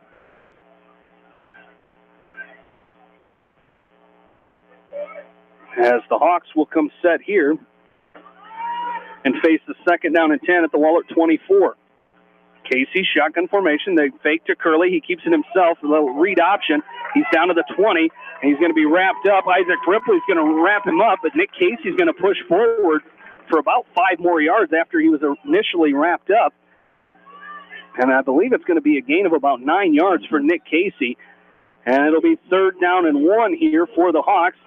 As the Hawks will come set here and face the 2nd down and 10 at the Wahlert 24. Casey, shotgun formation. They fake to Curley. He keeps it himself. A little read option. He's down to the 20, and he's going to be wrapped up. Isaac Ripley's going to wrap him up, but Nick Casey's going to push forward for about 5 more yards after he was initially wrapped up. And I believe it's going to be a gain of about 9 yards for Nick Casey. And it'll be 3rd down and 1 here for the Hawks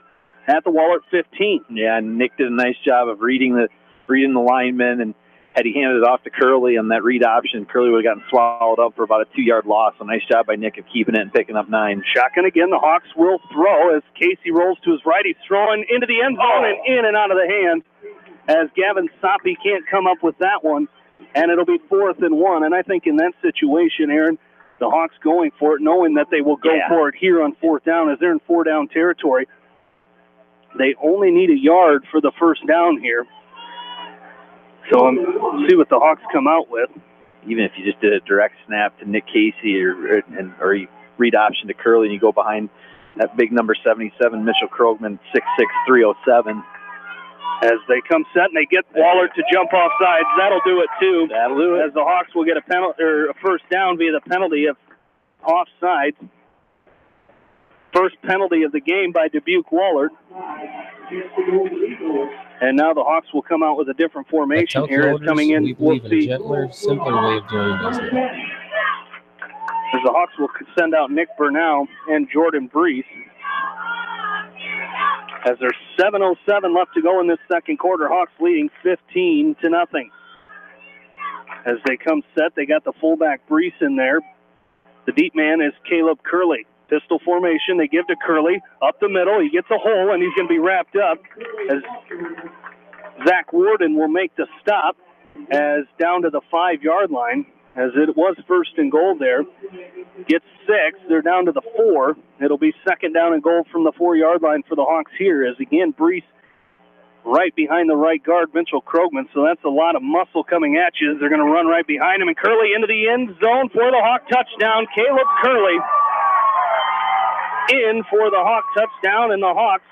at the Wahlert 15. Yeah, Nick did a nice job of reading the linemen, and had he handed it off to Curley on that read option, Curley would have gotten swallowed up for about a 2-yard loss. So nice job by Nick of keeping it and picking up 9. Shotgun again. The Hawks will throw as Casey rolls to his right. He's throwing into the end zone and in and out of the hands as Gavin Soppe can't come up with that one. And it'll be 4th and 1. And I think in that situation, Aaron, the Hawks going for it, knowing that they will go for it here on 4th down as they're in 4-down territory. They only need a yard for the 1st down here. So we'll see what the Hawks come out with. Even if you just did a direct snap to Nick Casey or you read option to Curley and you go behind that big number 77, Mitchell Krogman, 6'6", 307. As they come set and they get Wahlert to jump off sides. That'll do it, too. That'll do it. As the Hawks will get a penalty or a first down via the penalty of offsides. First penalty of the game by Dubuque Wahlert. And now the Hawks will come out with a different formation here. As coming in, we believe in a gentler, simpler way of doing business. As the Hawks will send out Nick Burnell and Jordan Brees. As there's 7:07 left to go in this second quarter, Hawks leading 15-0. As they come set, they got the fullback Brees in there. The deep man is Caleb Curley. Pistol formation, they give to Curley. Up the middle, he gets a hole, and he's going to be wrapped up. As Zach Warden will make the stop as down to the 5-yard line, as it was first and goal there. Gets 6. They're down to the 4. It'll be second down and goal from the 4-yard line for the Hawks here, as again, Brees right behind the right guard, Mitchell Krogman. So that's a lot of muscle coming at you. They're going to run right behind him, and Curley into the end zone for the Hawk touchdown. Caleb Curley in for the Hawk touchdown, and the Hawks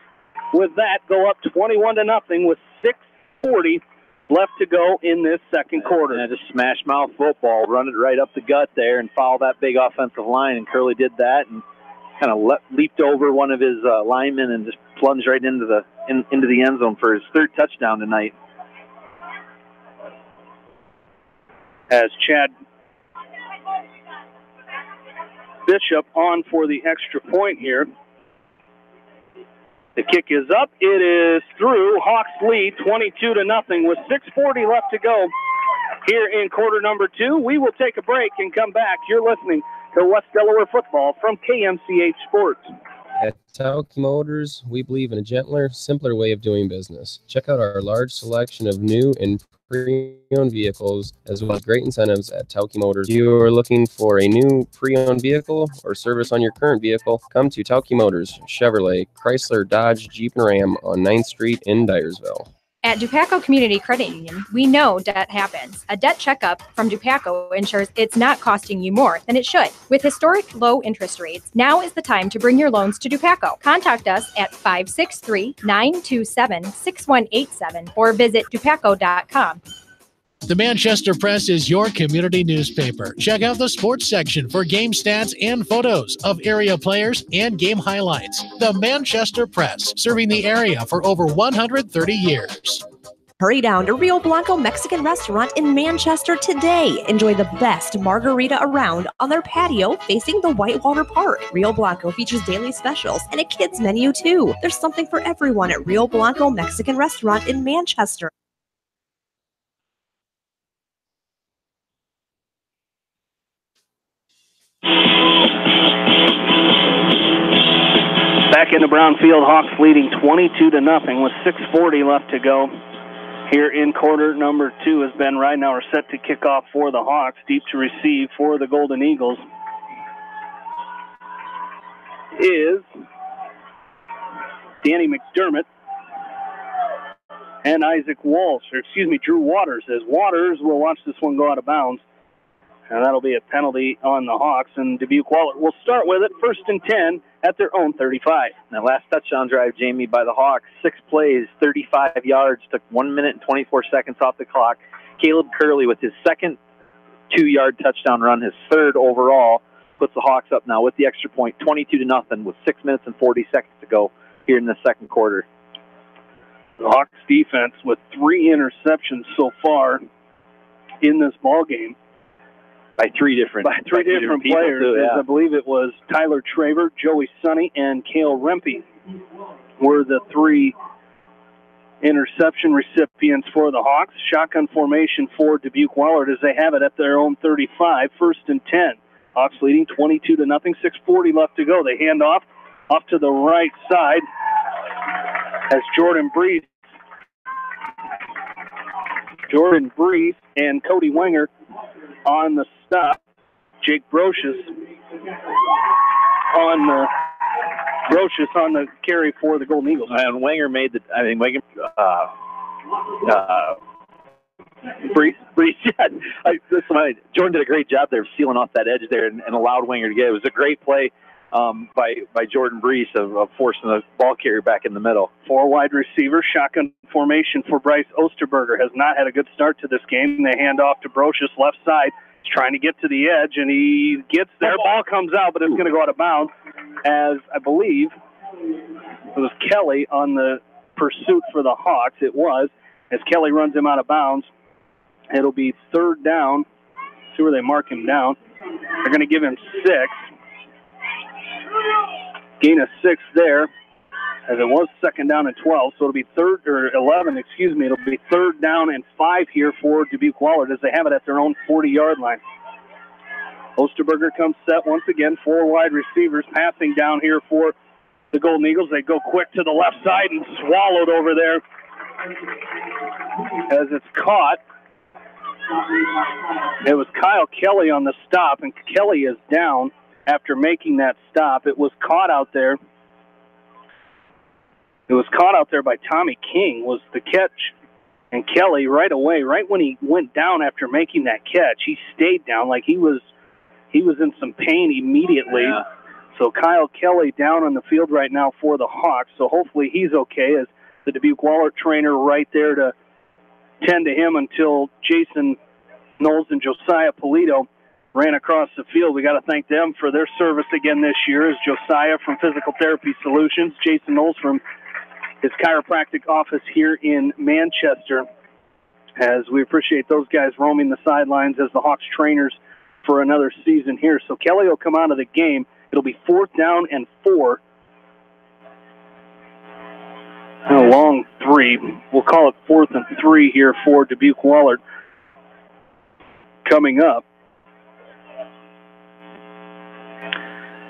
with that go up 21-0 with 6:40 left to go in this second quarter. And just smash mouth football, run it right up the gut there and follow that big offensive line, and Curley did that and kind of leaped over one of his linemen and just plunged right into the end zone for his third touchdown tonight. As Chad Bishop on for the extra point here. The kick is up. It is through. Hawks lead 22-0 with 6:40 left to go here in quarter number 2. We will take a break and come back. You're listening to West Delaware football from KMCH Sports. At Tauke Motors, we believe in a gentler, simpler way of doing business. Check out our large selection of new and pre-owned vehicles, as well as great incentives at Tauke Motors. If you are looking for a new pre-owned vehicle or service on your current vehicle, come to Tauke Motors, Chevrolet, Chrysler, Dodge, Jeep, and Ram on 9th Street in Dyersville. At Dubuque Community Credit Union, we know debt happens. A debt checkup from Dubuque ensures it's not costing you more than it should. With historic low interest rates, now is the time to bring your loans to Dubuque. Contact us at 563-927-6187 or visit dubuque.com. The Manchester Press is your community newspaper. Check out the sports section for game stats and photos of area players and game highlights. The Manchester Press, serving the area for over 130 years. Hurry down to Rio Blanco Mexican Restaurant in Manchester today. Enjoy the best margarita around on their patio facing the Whitewater Park. Rio Blanco features daily specials and a kids menu too. There's something for everyone at Rio Blanco Mexican Restaurant in Manchester. Back in the Brownfield, Hawks leading 22-0 with 6:40 left to go. Here in quarter number 2 as Ben Ridenauer set to kick off for the Hawks. Deep to receive for the Golden Eagles is Danny McDermott and Drew Waters. As Waters will watch this one go out of bounds. And that'll be a penalty on the Hawks. And Dubuque Wahlert will start with it, 1st and 10 at their own 35. Now, last touchdown drive, Jamie, by the Hawks, 6 plays, 35 yards, took 1 minute and 24 seconds off the clock. Caleb Curley with his second 2-yard touchdown run, his third overall, puts the Hawks up now with the extra point, 22-0 with 6 minutes and 40 seconds to go here in the second quarter. The Hawks defense with 3 interceptions so far in this ball game. By three different players. Too, yeah. I believe it was Tyler Traver, Joey Sonny, and Cale Rempe were the 3 interception recipients for the Hawks. Shotgun formation for Dubuque Wahlert as they have it at their own 35, 1st and 10. Hawks leading 22-0, 6:40 left to go. They hand off to the right side as Jordan Brees and Cody Wenger on the stop. Jake Brocious on the carry for the Golden Eagles. And Wenger made the. I mean, Wenger. Brees. Yeah. Jordan did a great job there of sealing off that edge there and allowed Wenger to get it. It was a great play by Jordan Brees of forcing the ball carrier back in the middle. 4 wide receivers, shotgun formation for Bryce Osterberger. Has not had a good start to this game. They hand off to Brocious left side. He's trying to get to the edge, and he gets there. Ball comes out, but it's going to go out of bounds, as I believe it was Kelly on the pursuit for the Hawks. It was, as Kelly runs him out of bounds. It'll be 3rd down. See where they mark him down. They're going to give him 6. Gain of 6 there, as it was 2nd down and 12. So it'll be 11, excuse me. It'll be 3rd down and 5 here for Dubuque Wahlert, as they have it at their own 40-yard line. Osterberger comes set once again. 4 wide receivers passing down here for the Golden Eagles. They go quick to the left side and swallowed over there as it's caught. It was Kyle Kelly on the stop, and Kelly is down after making that stop. It was caught out there. It was caught out there by Tommy King was the catch. And Kelly right away, right when he went down after making that catch, he stayed down like he was in some pain immediately. Yeah. So Kyle Kelly down on the field right now for the Hawks. So hopefully he's okay, as the Dubuque Wahlert trainer right there to tend to him until Jason Knowles and Josiah Polito ran across the field. We got to thank them for their service again this year, as Josiah from Physical Therapy Solutions, Jason Knowles from his chiropractic office here in Manchester, as we appreciate those guys roaming the sidelines as the Hawks trainers for another season here. So Kelly will come out of the game. It'll be 4th down and 4. And a long 3. We'll call it 4th and 3 here for Dubuque Wahlert coming up.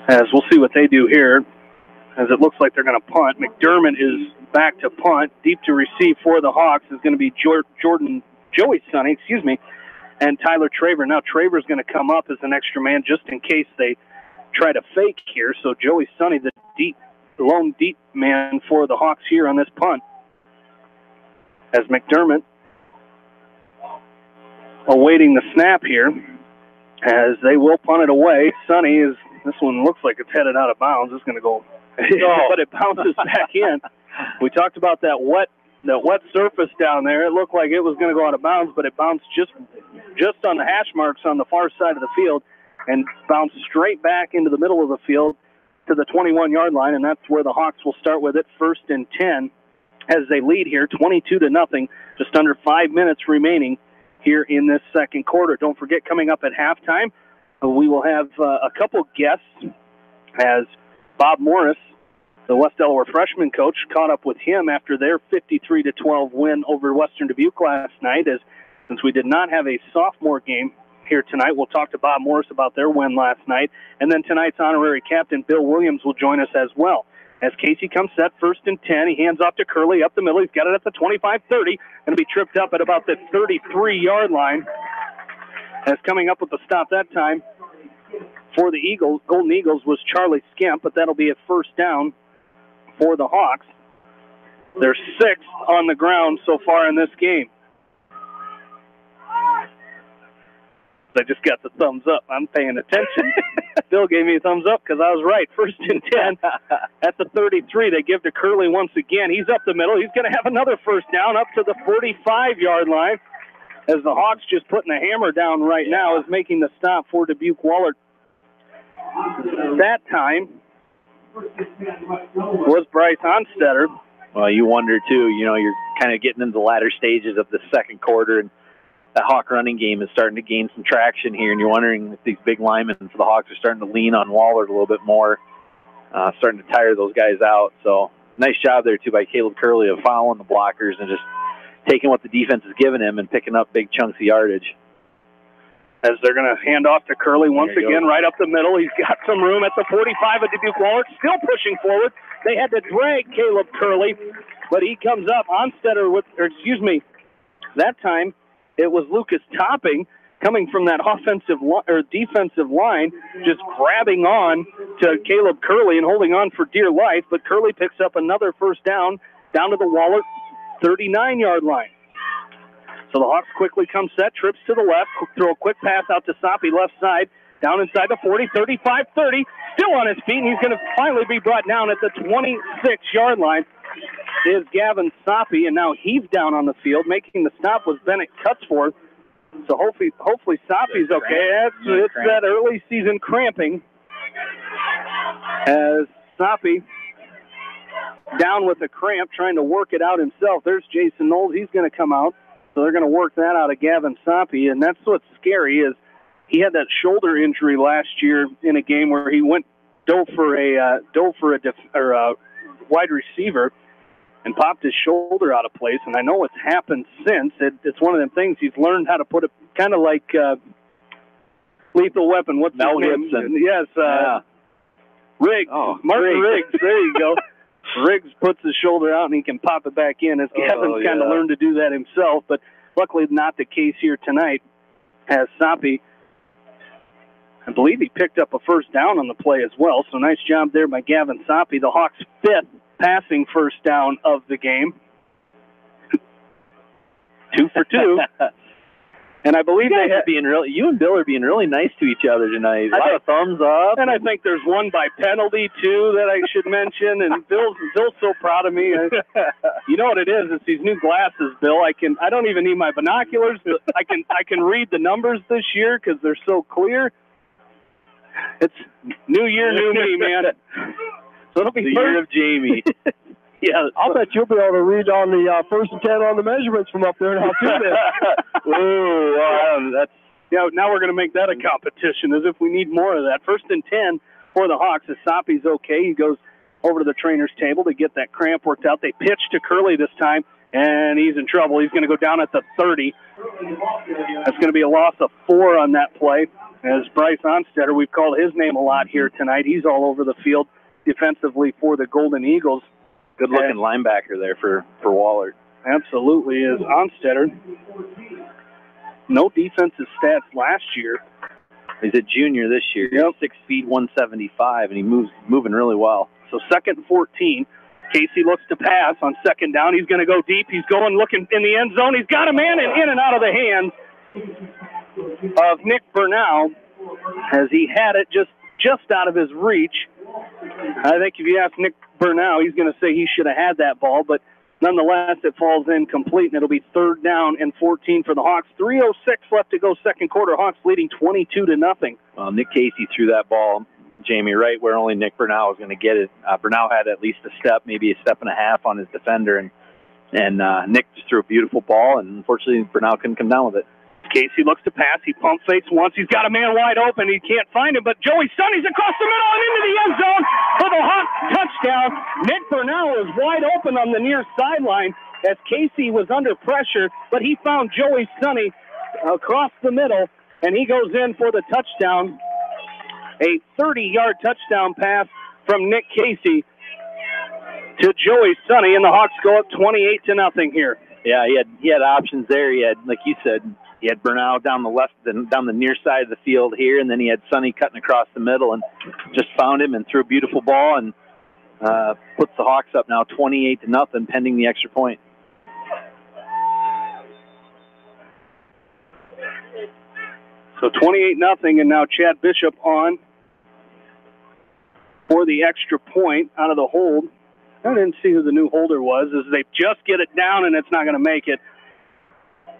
As we'll see what they do here, as it looks like they're going to punt. McDermott is back to punt. Deep to receive for the Hawks is going to be Joey Sonny, and Tyler Traver. Now Traver's going to come up as an extra man just in case they try to fake here. So Joey Sonny, the lone deep man for the Hawks here on this punt. As McDermott awaiting the snap here, as they will punt it away. Sonny is, this one looks like it's headed out of bounds. It's going to go, but it bounces back in. We talked about that wet surface down there. It looked like it was going to go out of bounds, but it bounced just on the hash marks on the far side of the field and bounced straight back into the middle of the field to the 21-yard line, and that's where the Hawks will start with it, 1st and 10, as they lead here 22-0, just under 5 minutes remaining here in this second quarter. Don't forget, coming up at halftime, we will have a couple guests, as Bob Morris, the West Delaware freshman coach, caught up with him after their 53-12 win over Western Dubuque last night. Since we did not have a sophomore game here tonight, we'll talk to Bob Morris about their win last night. And then tonight's honorary captain, Bill Williams, will join us as well. As Casey comes set, 1st and 10, he hands off to Curley up the middle. He's got it at the 25-30. Going to be tripped up at about the 33-yard line. As coming up with the stop that time for the Golden Eagles was Charlie Skemp, but that'll be a 1st down for the Hawks. They're 6th on the ground so far in this game. I just got the thumbs up. I'm paying attention. Bill gave me a thumbs up because I was right. 1st and 10 at the 33. They give to Curley once again. He's up the middle. He's going to have another 1st down up to the 45-yard line, as the Hawks just putting the hammer down right now is making the stop for Dubuque Wahlert. That time was Bryce Onstetter. Well, you wonder, too, you're kind of getting into the latter stages of the second quarter, and that Hawk running game is starting to gain some traction here, and you're wondering if these big linemen for the Hawks are starting to lean on Wahlert a little bit more, starting to tire those guys out. So nice job there, too, by Caleb Curley of following the blockers and just taking what the defense is giving him and picking up big chunks of yardage. As they're going to hand off to Curley once again, right up the middle. He's got some room at the 45 of Dubuque Wahlert, still pushing forward. They had to drag Caleb Curley, but he comes up. Onstetter that time it was Lucas Topping coming from that defensive line, just grabbing on to Caleb Curley and holding on for dear life, but Curley picks up another 1st down to the Wahlert 39-yard line. So the Hawks quickly come set, trips to the left, throw a quick pass out to Soppe left side. down inside the 40, 35, 30, still on his feet, and he's going to finally be brought down at the 26-yard line. Is Gavin Soppy, and now he's down on the field. Making the stop was Bennett Cutsforth. So hopefully Soppy's okay. It's that early season cramping. As Soppy down with a cramp, trying to work it out himself. There's Jason Knowles. He's going to come out. So they're going to work that out of Gavin Soppy, and that's what's scary is he had that shoulder injury last year in a game where he dove for a wide receiver and popped his shoulder out of place. And I know it's happened since. It's one of them things he's learned how to put it kind of like Lethal Weapon. What's Mel his name? Gibson. Yes, Riggs. Oh, Martin Riggs. There you go. Riggs puts his shoulder out and he can pop it back in. As Gavin's kind of learned to do that himself, but luckily not the case here tonight. As Soppy, I believe he picked up a first down on the play as well. So nice job there by Gavin Soppy, the Hawks' 5th passing first down of the game. 2 for 2. And I believe you and Bill are being really nice to each other tonight. A lot of thumbs up. And I think there's one by penalty too that I should mention. And Bill's so proud of me. You know what it is? It's these new glasses, Bill. I don't even need my binoculars. But I can read the numbers this year because they're so clear. It's new year, new me, man. So it'll be the year of Jamie. Yeah, I'll bet you'll be able to read on the 1st and 10 on the measurements from up there and how to this. Now we're going to make that a competition as if we need more of that. 1st and 10 for the Hawks. As Soppy's okay, he goes over to the trainer's table to get that cramp worked out. They pitch to Curley this time, and he's in trouble. He's going to go down at the 30. That's going to be a loss of 4 on that play. As Bryce Onstetter, we've called his name a lot here tonight. He's all over the field defensively for the Golden Eagles. Good-looking linebacker there for Wahlert. Absolutely is Onstetter. No defensive stats last year. He's a junior this year. Yep. 6 feet, 175, and he's moving really well. So 2nd and 14. Casey looks to pass on 2nd down. He's going to go deep. He's going looking in the end zone. He's got a man and in and out of the hands of Nick Bernal as he had it just out of his reach. I think if you ask Nick Bernal, he's going to say he should have had that ball, but nonetheless, it falls in complete, and it'll be 3rd down and 14 for the Hawks. 3:06 left to go, 2nd quarter. Hawks leading 22-0. Well, Nick Casey threw that ball, Jamie, right where only Nick Bernal was going to get it. Bernal had at least a step, maybe a step and a half on his defender, and Nick just threw a beautiful ball, and unfortunately, Bernal couldn't come down with it. Casey looks to pass. He pump fakes once. He's got a man wide open. He can't find him, but Joey Sonny's across the middle and into the end zone for the Hawks touchdown. Nick Bernal was wide open on the near sideline as Casey was under pressure, but he found Joey Sonny across the middle, and he goes in for the touchdown. A 30-yard touchdown pass from Nick Casey to Joey Sonny, and the Hawks go up 28-0 here. Yeah, he had options there. He had, like you said, he had Bernal down the near side of the field here, and then he had Sonny cutting across the middle and just found him and threw a beautiful ball and puts the Hawks up now 28-0 pending the extra point. So 28-0, and now Chad Bishop on for the extra point out of the hold. I didn't see who the new holder was, as they just get it down and it's not going to make it.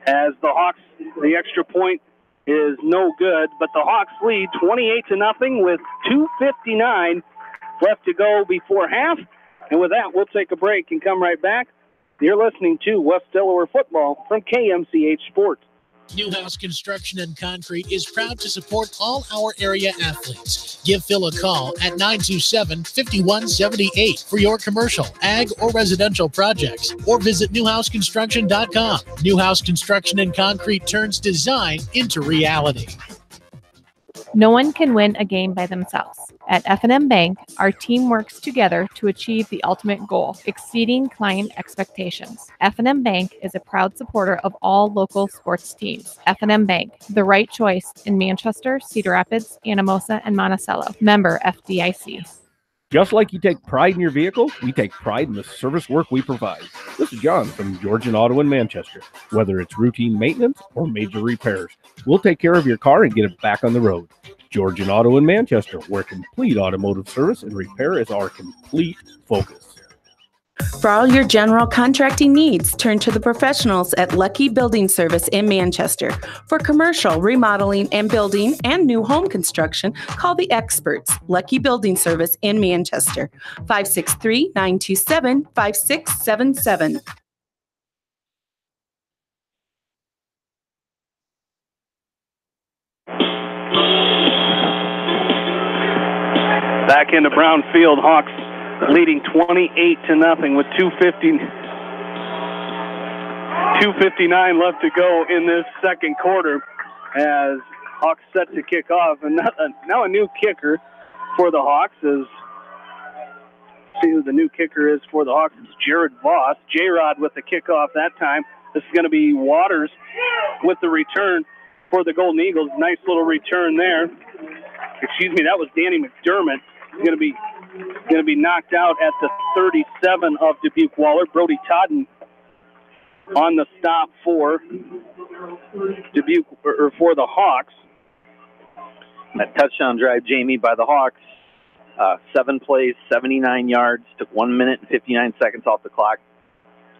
As the Hawks, the extra point is no good, but the Hawks lead 28-0 with 2:59 left to go before half. And with that, we'll take a break and come right back. You're listening to West Delaware Football from KMCH Sports. Newhouse Construction and Concrete is proud to support all our area athletes. Give Phil a call at 927-5178 for your commercial, ag, or residential projects, or visit newhouseconstruction.com. Newhouse Construction and Concrete turns design into reality. No one can win a game by themselves. At F&M Bank, our team works together to achieve the ultimate goal, exceeding client expectations. F&M Bank is a proud supporter of all local sports teams. F&M Bank, the right choice in Manchester, Cedar Rapids, Anamosa, and Monticello. Member FDIC. Just like you take pride in your vehicle, we take pride in the service work we provide. This is John from Georgian Auto in Manchester. Whether it's routine maintenance or major repairs, we'll take care of your car and get it back on the road. Georgian Auto in Manchester, where complete automotive service and repair is our complete focus. For all your general contracting needs, turn to the professionals at Lucky Building Service in Manchester. For commercial, remodeling, and building and new home construction, call the experts, Lucky Building Service in Manchester, 563-927-5677. Back into Brownfield, Hawks leading 28-0 with 2:59 left to go in this second quarter as Hawks set to kick off. And now a new kicker for the Hawks is, see who the new kicker is for the Hawks. It's Jared Voss. J-Rod with the kickoff that time. This is going to be Waters with the return for the Golden Eagles. Nice little return there. Excuse me, that was Danny McDermott. He's going to be knocked out at the 37 of Dubuque Wahlert. Brody Todden on the stop for Dubuque, or for the Hawks. That touchdown drive, Jamie, by the Hawks, 7 plays, 79 yards, took 1 minute and 59 seconds off the clock.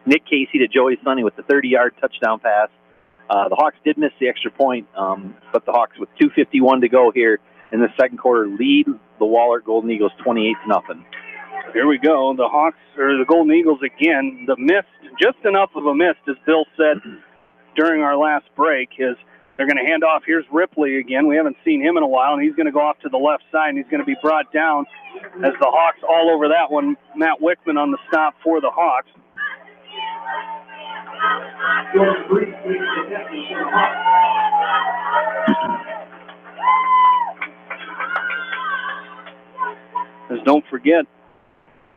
Nick Casey to Joey Sonny with the 30-yard touchdown pass. The Hawks did miss the extra point, but the Hawks, with 2:51 to go here in the second quarter, lead the Wahlert Golden Eagles 28-0. Here we go. The Hawks, or the Golden Eagles again. The miss, just enough of a miss, as Bill said during our last break, is they're going to hand off. Here's Ripley again. We haven't seen him in a while, and he's going to go off to the left side, and he's going to be brought down as the Hawks all over that one. Matt Wickman on the stop for the Hawks. Just don't forget,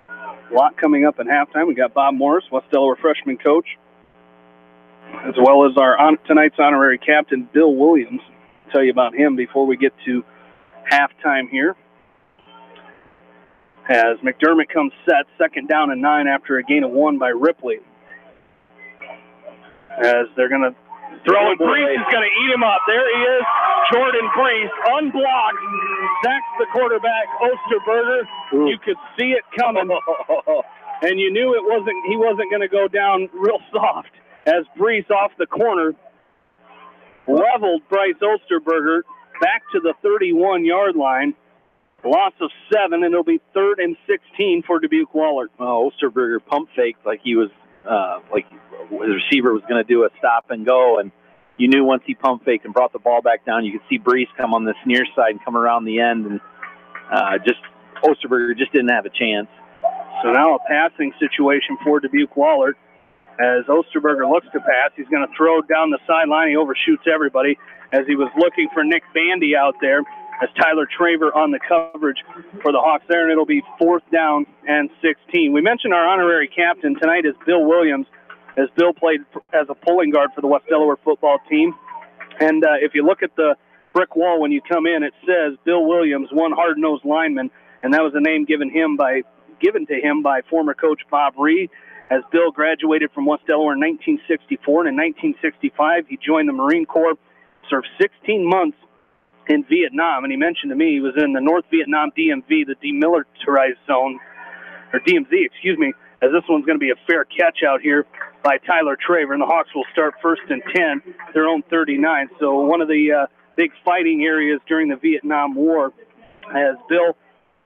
a lot coming up at halftime. We got Bob Morris, West Delaware freshman coach, as well as our tonight's honorary captain, Bill Williams. I'll tell you about him before we get to halftime here. As McDermott comes set, 2nd down and 9 after a gain of 1 by Ripley. As they're going to throw it, Brees is going to eat him up. There he is, Jordan Brees, unblocked, sacks the quarterback, Osterberger. Ooh. You could see it coming, and you knew he wasn't going to go down real soft, as Brees off the corner leveled Bryce Osterberger back to the 31-yard line. Loss of 7, and it'll be 3rd and 16 for Dubuque Wahlert. Osterberger pump faked like he was like the receiver was going to do a stop and go, and you knew once he pump faked and brought the ball back down, you could see Brees come on this near side and come around the end, and just Osterberger just didn't have a chance. So now a passing situation for Dubuque Wahlert. As Osterberger looks to pass, he's going to throw down the sideline. He overshoots everybody as he was looking for Nick Bandy out there, as Tyler Traver on the coverage for the Hawks there, and it'll be 4th down and 16. We mentioned our honorary captain tonight is Bill Williams, as Bill played as a pulling guard for the West Delaware football team. And if you look at the brick wall when you come in, it says Bill Williams, one hard-nosed lineman, and that was a name given to him by former coach Bob Reed. As Bill graduated from West Delaware in 1964, and in 1965 he joined the Marine Corps, served 16 months in Vietnam, and he mentioned to me he was in the North Vietnam DMV, the demilitarized zone, or DMZ, excuse me, as this one's going to be a fair catch out here by Tyler Traver, and the Hawks will start 1st and 10, their own 39. So one of the big fighting areas during the Vietnam War, as Bill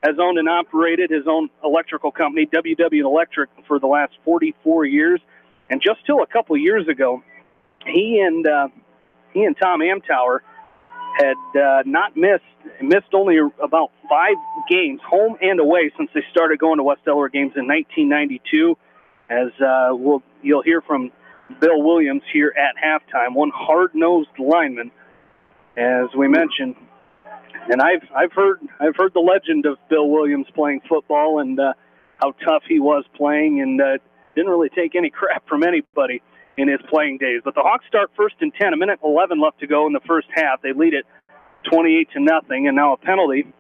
has owned and operated his own electrical company, WW Electric, for the last 44 years, and just till a couple years ago, he and Tom Amtower had not missed only about 5 games, home and away, since they started going to West Delaware games in 1992. As you'll hear from Bill Williams here at halftime, one hard-nosed lineman, as we mentioned. And I've heard the legend of Bill Williams playing football and how tough he was playing, and didn't really take any crap from anybody in his playing days. But the Hawks start 1st and 10, 1:11 left to go in the first half. They lead it 28-0, and now a penalty.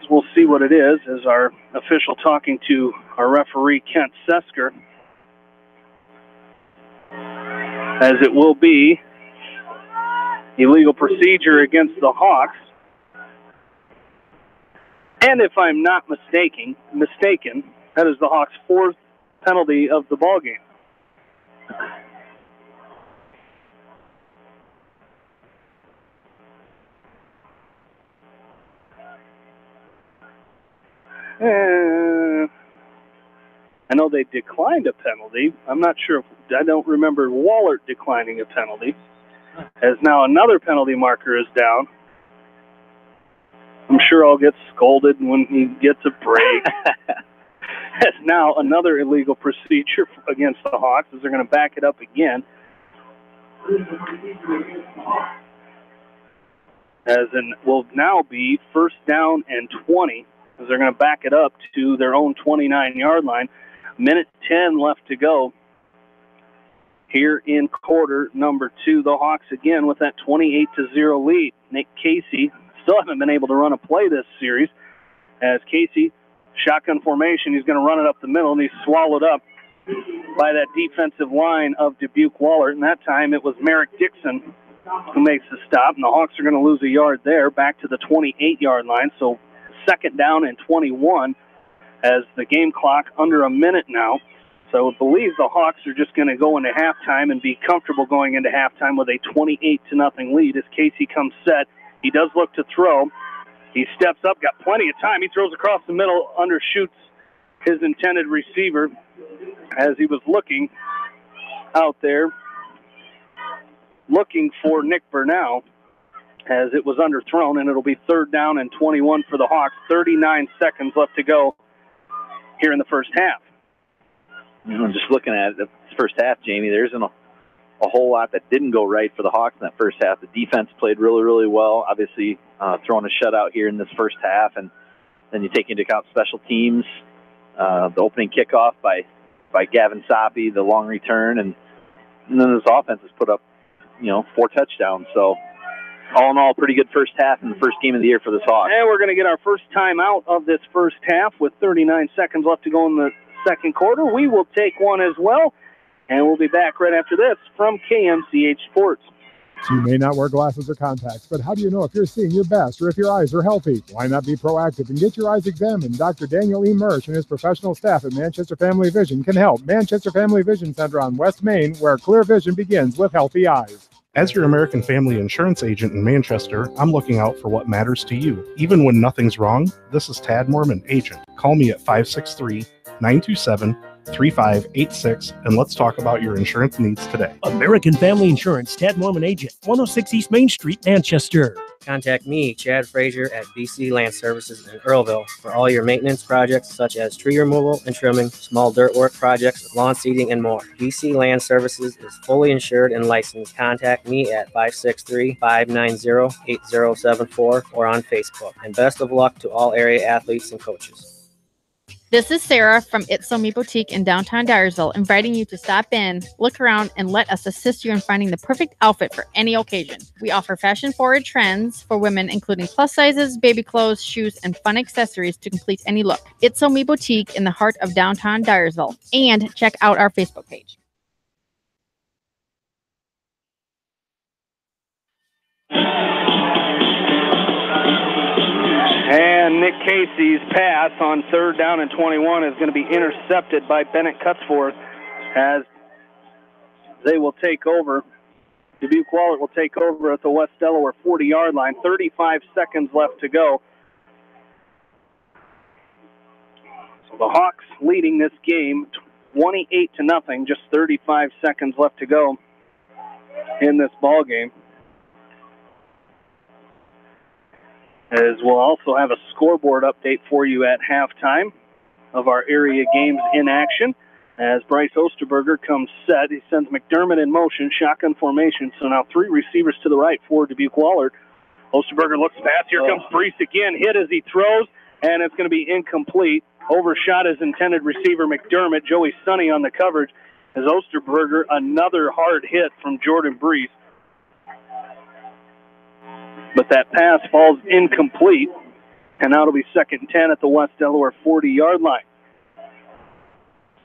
We'll see what it is, as our official talking to our referee, Kent Sesker, as it will be illegal procedure against the Hawks. And if I'm not mistaken, that is the Hawks' 4th penalty of the ballgame. I know they declined a penalty. I'm not sure. I don't remember Wahlert declining a penalty. As now another penalty marker is down. I'm sure I'll get scolded when he gets a break. As now another illegal procedure against the Hawks as they're going to back it up again. As in will now be 1st down and 20 as they're going to back it up to their own 29-yard line. Minute 10 left to go here in quarter number 2. The Hawks again with that 28-0 lead. Nick Casey still haven't been able to run a play this series. As Casey, shotgun formation, he's going to run it up the middle, and he's swallowed up by that defensive line of Dubuque Wahlert. And that time it was Merrick Dixon who makes the stop, and the Hawks are going to lose a yard there back to the 28-yard line. So 2nd down and 21 as the game clock under a minute now. So I believe the Hawks are just going to go into halftime and be comfortable going into halftime with a 28-0 lead as Casey comes set. He does look to throw. He steps up, got plenty of time. He throws across the middle, undershoots his intended receiver as he was looking out there, looking for Nick Burnell as it was underthrown, and it'll be 3rd down and 21 for the Hawks. 39 seconds left to go here in the first half. You know, just looking at the first half, Jamie, there isn't a whole lot that didn't go right for the Hawks in that first half. The defense played really, really well. Obviously, throwing a shutout here in this first half, and then you take into account special teams, the opening kickoff by Gavin Soppe, the long return, and then this offense has put up, 4 touchdowns. So all in all, pretty good first half in the first game of the year for the Hawks. And we're going to get our first time out of this first half with 39 seconds left to go in the second quarter. We will take one as well, and we'll be back right after this from KMCH Sports. So you may not wear glasses or contacts, but how do you know if you're seeing your best or if your eyes are healthy? Why not be proactive and get your eyes examined? Dr. Daniel E. Mersch and his professional staff at Manchester Family Vision can help. Manchester Family Vision Center on West Main, where clear vision begins with healthy eyes. As your American Family Insurance agent in Manchester, I'm looking out for what matters to you. Even when nothing's wrong, this is Tad Mormon, agent. Call me at 563-927-3586, and let's talk about your insurance needs today. American Family Insurance, Tad Mormon Agent, 106 East Main Street, Manchester. Contact me, Chad Frazier, at BC Land Services in Earlville for all your maintenance projects such as tree removal and trimming, small dirt work projects, lawn seeding, and more. BC Land Services is fully insured and licensed. Contact me at 563-590-8074 or on Facebook. And best of luck to all area athletes and coaches. This is Sarah from It's So Me Boutique in downtown Dyersville, inviting you to stop in, look around, and let us assist you in finding the perfect outfit for any occasion. We offer fashion-forward trends for women, including plus sizes, baby clothes, shoes, and fun accessories to complete any look. It's So Me Boutique in the heart of downtown Dyersville. And check out our Facebook page. And Nick Casey's pass on 3rd down and 21 is going to be intercepted by Bennett Cutsforth as they will take over. Dubuque Wahlert will take over at the West Delaware 40-yard line. 35 seconds left to go. So the Hawks leading this game 28-0, just 35 seconds left to go in this ball game. As we'll also have a scoreboard update for you at halftime of our area games in action. As Bryce Osterberger comes set, he sends McDermott in motion, shotgun formation. So now 3 receivers to the right for Dubuque Wahlert. Osterberger looks past. Here comes Brees again, hit as he throws, and it's going to be incomplete. Overshot his intended receiver, McDermott. Joey Sonny on the coverage. As Osterberger, another hard hit from Jordan Brees. But that pass falls incomplete, and now it'll be 2nd and 10 at the West Delaware 40-yard line.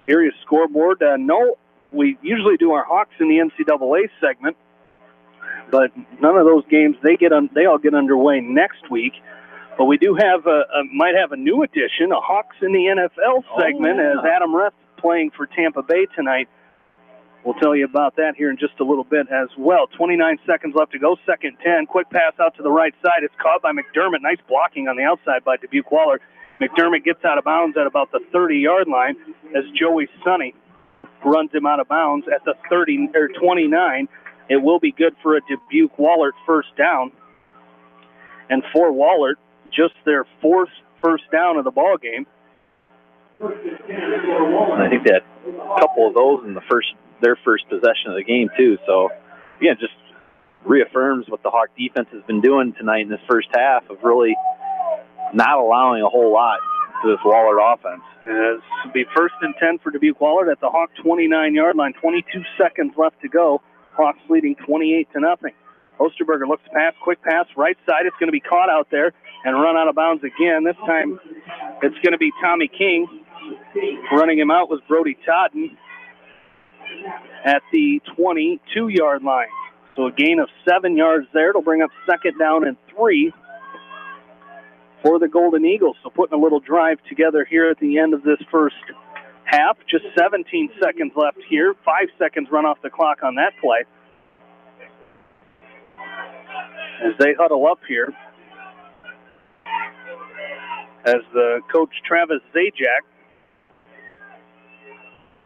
Area scoreboard. No, we usually do our Hawks in the NCAA segment. but none of those games, they all get underway next week. But we do have might have a new addition, a Hawks in the NFL segment, as Adam Rest playing for Tampa Bay tonight. We'll tell you about that here in just a little bit as well. 29 seconds left to go, second 10. Quick pass out to the right side. It's caught by McDermott. Nice blocking on the outside by Dubuque Wahlert. McDermott gets out of bounds at about the 30-yard line as Joey Sonny runs him out of bounds at the 29. It will be good for a Dubuque Wahlert first down. And for Wahlert, just their fourth first down of the ball game. I think that a couple of those in their first possession of the game too. So again, just reaffirms what the Hawk defense has been doing tonight in this first half of really not allowing a whole lot to this Wahlert offense. This will be first and 10 for Dubuque Wahlert at the Hawk 29-yard line. 22 seconds left to go. Hawks leading 28-0. Osterberger looks to pass, quick pass, right side. It's going to be caught out there and run out of bounds again. This time it's going to be Tommy King. Running him out was Brody Totten at the 22-yard line. So a gain of 7 yards there. It'll bring up second down and 3 for the Golden Eagles. So putting a little drive together here at the end of this first half. Just 17 seconds left here. 5 seconds run off the clock on that play. As they huddle up here, as the coach Travis Zajac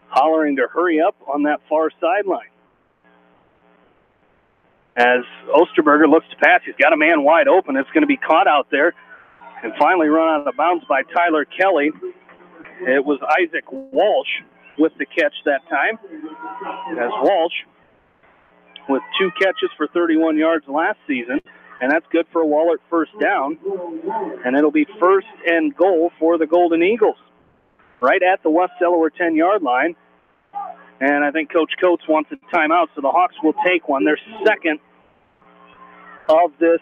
hollering to hurry up on that far sideline. As Osterberger looks to pass, he's got a man wide open. It's going to be caught out there and finally run out of bounds by Tyler Kelly. It was Isaac Walsh with the catch that time, as Walsh with 2 catches for 31 yards last season, and that's good for a Wahlert first down, and it'll be first and goal for the Golden Eagles right at the West Delaware 10-yard line. And I think Coach Coates wants a timeout, so the Hawks will take one. Their second of this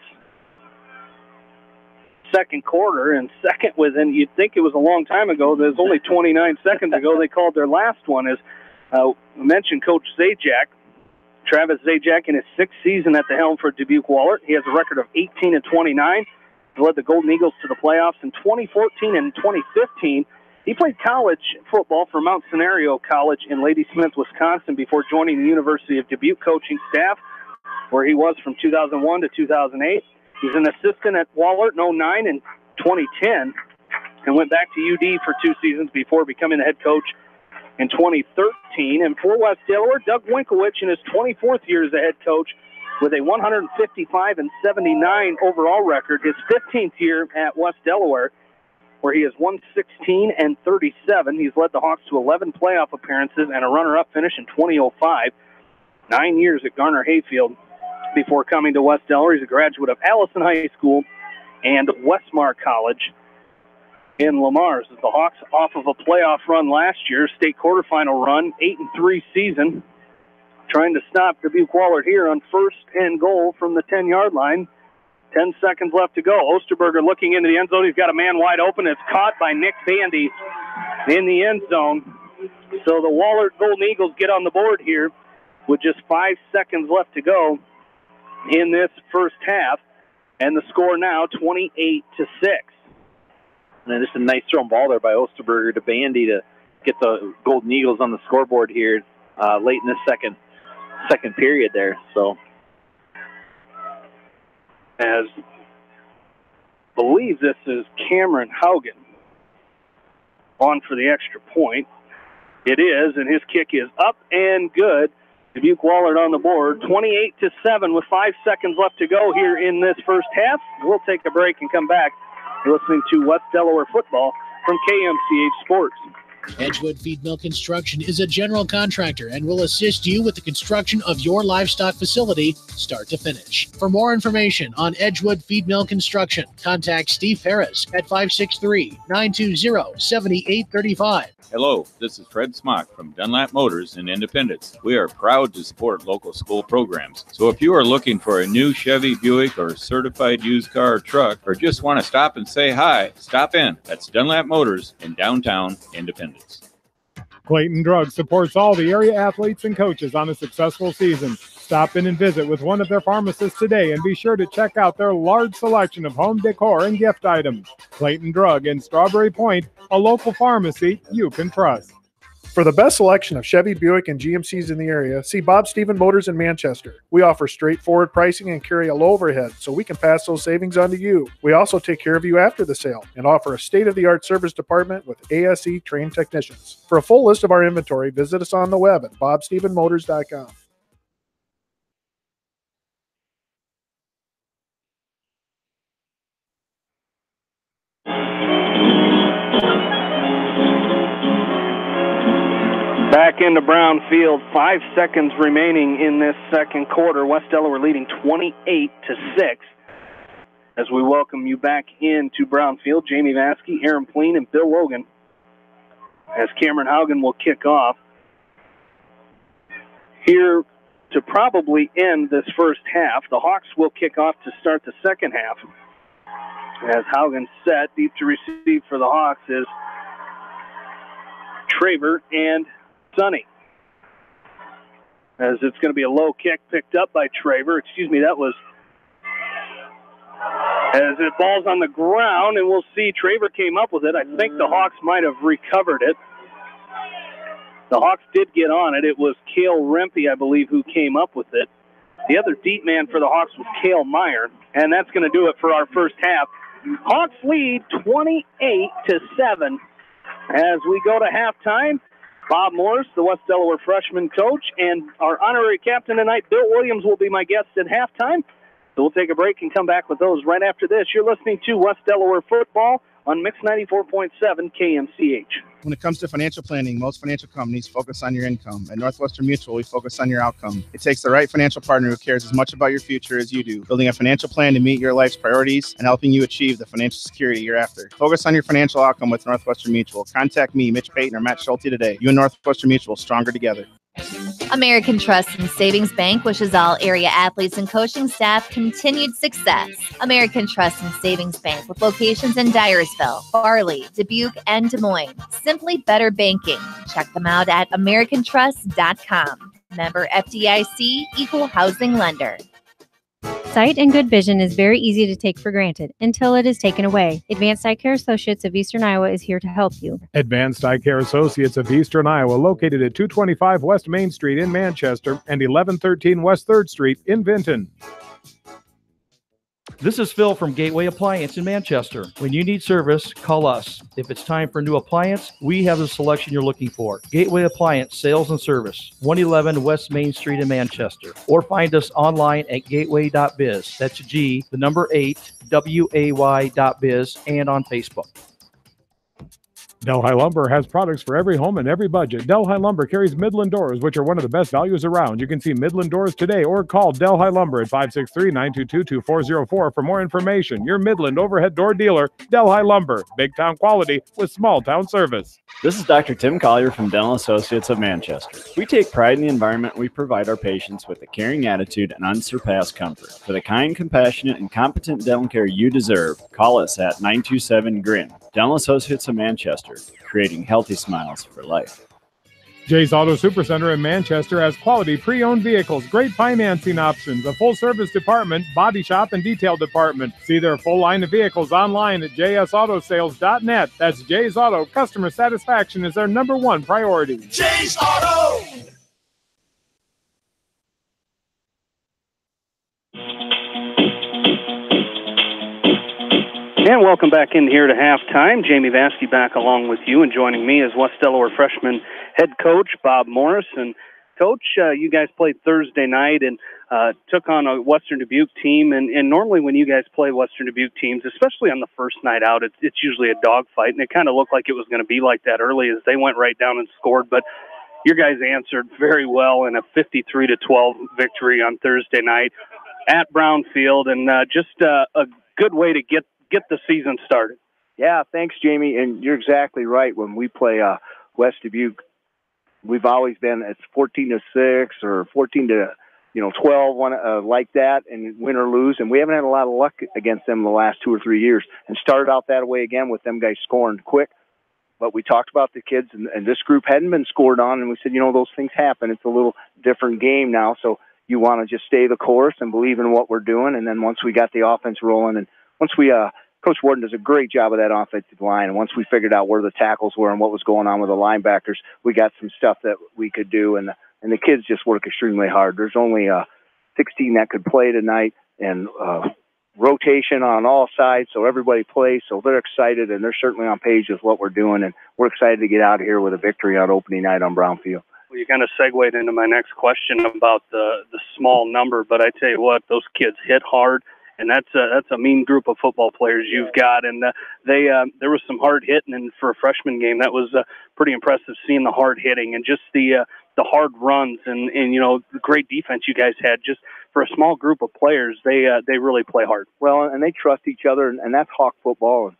second quarter, and second within, you'd think it was a long time ago. There's only 29 seconds ago they called their last one. As mentioned, Coach Zajac, Travis Zajac, in his 6th season at the helm for Dubuque Wahlert. He has a record of 18-29. He led the Golden Eagles to the playoffs in 2014 and 2015. He played college football for Mount Scenario College in Ladysmith, Wisconsin, before joining the University of Dubuque coaching staff, where he was from 2001 to 2008. He's an assistant at Wahlert in 2009 and 2010, and went back to UD for 2 seasons before becoming the head coach in 2013. And for West Delaware, Doug Winkowicz in his 24th year as a head coach with a 155-79 overall record. His 15th year at West Delaware, where he has won 16-37. He's led the Hawks to 11 playoff appearances and a runner-up finish in 2005. 9 years at Garner Hayfield before coming to West Delaware. He's a graduate of Allison High School and Westmar College in Lamar. The Hawks off of a playoff run last year, state quarterfinal run, 8-3 season, trying to stop Dubuque Wahlert here on first and goal from the 10-yard line. 10 seconds left to go. Osterberger looking into the end zone. He's got a man wide open. It's caught by Nick Bandy in the end zone. So the Wahlert Golden Eagles get on the board here with just 5 seconds left to go in this first half. And the score now 28-6. And just a nice thrown ball there by Osterberger to Bandy to get the Golden Eagles on the scoreboard here late in this second period there. So, as believe this is Cameron Haugen on for the extra point. It is, and his kick is up and good. Dubuque Wahlert on the board, 28-7 with 5 seconds left to go here in this first half. We'll take a break and come back. You're listening to West Delaware football from KMCH Sports. Edgewood Feed Mill Construction is a general contractor and will assist you with the construction of your livestock facility start to finish. For more information on Edgewood Feed Mill Construction, contact Steve Harris at 563-920-7835. Hello, this is Fred Smock from Dunlap Motors in Independence. We are proud to support local school programs. So if you are looking for a new Chevy, Buick, or certified used car or truck, or just want to stop and say hi, stop in. That's Dunlap Motors in downtown Independence. Clayton Drug supports all the area athletes and coaches on a successful season. Stop in and visit with one of their pharmacists today and be sure to check out their large selection of home decor and gift items. Clayton Drug in Strawberry Point, a local pharmacy you can trust. For the best selection of Chevy, Buick, and GMCs in the area, see Bob Stephen Motors in Manchester. We offer straightforward pricing and carry a low overhead, so we can pass those savings on to you. We also take care of you after the sale and offer a state-of-the-art service department with ASE trained technicians. For a full list of our inventory, visit us on the web at bobstephenmotors.com. Back into Brown Field, 5 seconds remaining in this second quarter. West Delaware leading 28-6. As we welcome you back into Brown Field, Jamie Vaskey, Aaron Pleen, and Bill Logan. As Cameron Haugen will kick off. Here to probably end this first half, the Hawks will kick off to start the second half. As Haugen's set, deep to receive for the Hawks is Traver and Sonny. As it's going to be a low kick picked up by Traver. That was as it falls on the ground, and we'll see Traver came up with it. I think the Hawks might have recovered it. The Hawks did get on it. It was Cale Rempe, I believe, who came up with it. The other deep man for the Hawks was Cale Meyer, and that's going to do it for our first half. Hawks lead 28-7 as we go to halftime. Bob Morris, the West Delaware freshman coach, and our honorary captain tonight, Bill Williams, will be my guest at halftime. So we'll take a break and come back with those right after this. You're listening to West Delaware Football on Mix 94.7 KMCH. When it comes to financial planning, most financial companies focus on your income. At Northwestern Mutual, we focus on your outcome. It takes the right financial partner who cares as much about your future as you do, building a financial plan to meet your life's priorities and helping you achieve the financial security you're after. Focus on your financial outcome with Northwestern Mutual. Contact me, Mitch Payton, or Matt Schulte today. You and Northwestern Mutual, stronger together. American Trust and Savings Bank wishes all area athletes and coaching staff continued success. American Trust and Savings Bank with locations in Dyersville, Farley, Dubuque, and Des Moines. Simply better banking. Check them out at americantrust.com. Member FDIC, equal housing lender. Sight and good vision is very easy to take for granted until it is taken away. Advanced Eye Care Associates of Eastern Iowa is here to help you. Advanced Eye Care Associates of Eastern Iowa, located at 225 West Main Street in Manchester and 1113 West 3rd Street in Vinton. This is Phil from Gateway Appliance in Manchester. When you need service, call us. If it's time for a new appliance, we have the selection you're looking for. Gateway Appliance Sales and Service, 111 West Main Street in Manchester. Or find us online at gateway.biz. That's G, the number 8, WAY.biz, and on Facebook. Delhi Lumber has products for every home and every budget. Delhi Lumber carries Midland doors, which are one of the best values around. You can see Midland doors today or call Delhi Lumber at 563-922-2404 for more information. Your Midland overhead door dealer, Delhi Lumber. Big town quality with small town service. This is Dr. Tim Collier from Dental Associates of Manchester. We take pride in the environment we provide our patients with a caring attitude and unsurpassed comfort. For the kind, compassionate, and competent dental care you deserve, call us at 927-GRIN. Dental Associates of Manchester, creating healthy smiles for life. Jay's Auto Supercenter in Manchester has quality pre-owned vehicles, great financing options, a full-service department, body shop, and detail department. See their full line of vehicles online at jsautosales.net. That's Jay's Auto. Customer satisfaction is their #1 priority. Jay's Auto! And welcome back in here to halftime. Jamie Vaskey back along with you, and joining me is West Delaware freshman head coach Bob Morris. And Coach, you guys played Thursday night and took on a Western Dubuque team. And normally when you guys play Western Dubuque teams, especially on the first night out, it's usually a dogfight. And it kind of looked like it was going to be like that early as they went right down and scored. But your guys answered very well in a 53-12 victory on Thursday night at Brownfield, and just a good way to get the season started. Yeah, thanks, Jamie. And you're exactly right. When we play West Dubuque, we've always been it's 14-6 or 14-12, like that, and win or lose. And we haven't had a lot of luck against them the last 2 or 3 years. And started out that way again with them guys scoring quick. But we talked about the kids, and this group hadn't been scored on, and we said, those things happen. It's a little different game now. So you want to just stay the course and believe in what we're doing. And then once we got the offense rolling, and once we Coach Warden does a great job of that offensive line. And once we figured out where the tackles were and what was going on with the linebackers, we got some stuff that we could do. And the kids just work extremely hard. There's only 16 that could play tonight, and rotation on all sides, so everybody plays. So they're excited, and they're certainly on page with what we're doing. And we're excited to get out of here with a victory on opening night on Brown Field. Well, you kind of segued into my next question about the small number, but I tell you what, those kids hit hard. And that's a mean group of football players you've got, and there was some hard hitting, and for a freshman game, that was pretty impressive. Seeing the hard hitting and just the hard runs, and the great defense you guys had. Just for a small group of players, they really play hard. Well, and they trust each other, and that's Hawk football.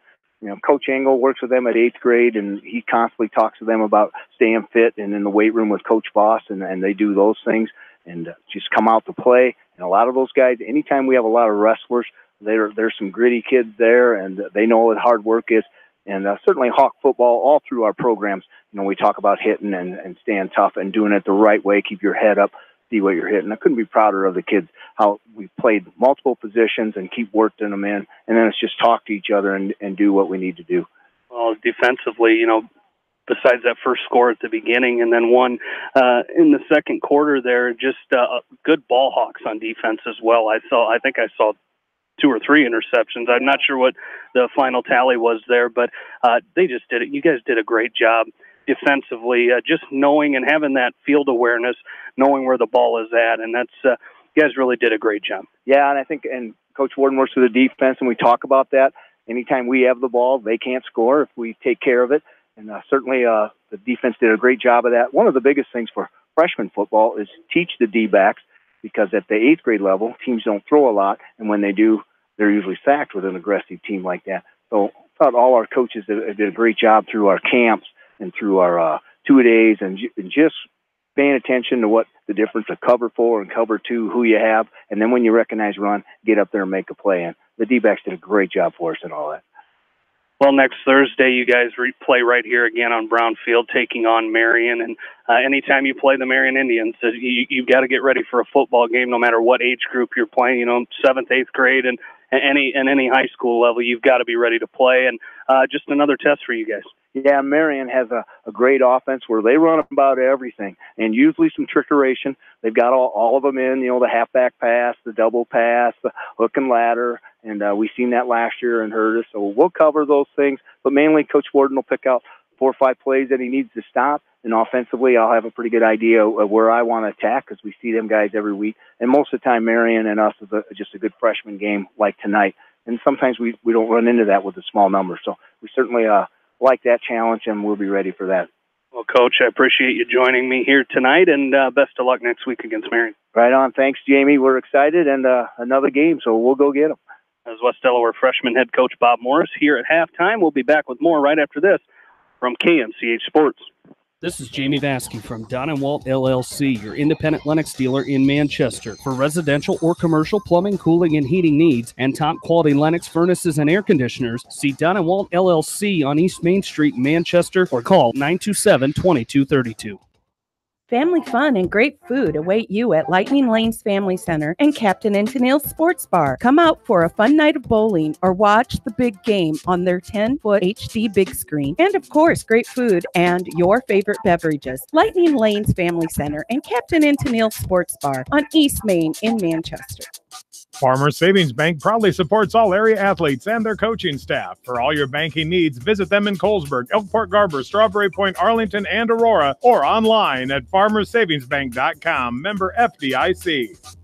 And Coach Engel works with them at 8th grade, and he constantly talks to them about staying fit, and in the weight room with Coach Voss, and they do those things and just come out to play. And a lot of those guys, anytime we have a lot of wrestlers, there's some gritty kids there, and they know what hard work is. And certainly Hawk football, all through our programs, we talk about hitting and staying tough and doing it the right way. Keep your head up, see what you're hitting. I couldn't be prouder of the kids, how we played multiple positions and keep working them in. And then it's just talk to each other and do what we need to do. Well, defensively, besides that first score at the beginning and then one in the second quarter there, just good ball hawks on defense as well. I think I saw 2 or 3 interceptions. I'm not sure what the final tally was there, but they just did it. You guys did a great job defensively, just knowing and having that field awareness, knowing where the ball is at, and that's you guys really did a great job. Yeah, and I think Coach Warden works with the defense, and we talk about that. Anytime we have the ball, they can't score if we take care of it. And certainly the defense did a great job of that. One of the biggest things for freshman football is teach the D-backs, because at the 8th grade level, teams don't throw a lot, and when they do, they're usually sacked with an aggressive team like that. So I thought all our coaches did a great job through our camps and through our 2-a-days and just paying attention to what the difference of cover 4 and cover 2, who you have, and then when you recognize run, get up there and make a play. And the D-backs did a great job for us and all that. Well, next Thursday, you guys play right here again on Brown Field, taking on Marion. And anytime you play the Marion Indians, you've got to get ready for a football game, no matter what age group you're playing. 7th, 8th grade, and any high school level, you've got to be ready to play. And just another test for you guys. Yeah, Marion has a great offense where they run about everything, and usually some trickeration. They've got all of them in, the halfback pass, the double pass, the hook and ladder, and we've seen that last year and hurt us. So we'll cover those things, but mainly Coach Warden will pick out 4 or 5 plays that he needs to stop, and offensively I'll have a pretty good idea of where I want to attack, because we see them guys every week. And most of the time Marion and us is just a good freshman game like tonight, and sometimes we don't run into that with a small number. So we certainly like that challenge, and we'll be ready for that. Well, Coach, I appreciate you joining me here tonight, and best of luck next week against Marion. Right on. Thanks, Jamie. We're excited, and another game, so we'll go get them. As West Delaware freshman head coach Bob Morris here at halftime. We'll be back with more right after this from KMCH Sports. This is Jamie Vasky from Don & Walt LLC, your independent Lennox dealer in Manchester. For residential or commercial plumbing, cooling, and heating needs, and top-quality Lennox furnaces and air conditioners, see Don & Walt LLC on East Main Street, Manchester, or call 927-2232. Family fun and great food await you at Lightning Lanes Family Center and Captain and Tennille's Sports Bar. Come out for a fun night of bowling or watch the big game on their 10-foot HD big screen. And of course, great food and your favorite beverages. Lightning Lanes Family Center and Captain and Tennille's Sports Bar on East Main in Manchester. Farmers Savings Bank proudly supports all area athletes and their coaching staff. For all your banking needs, visit them in Colesburg, Elkport Garber, Strawberry Point, Arlington, and Aurora, or online at farmersavingsbank.com. Member FDIC.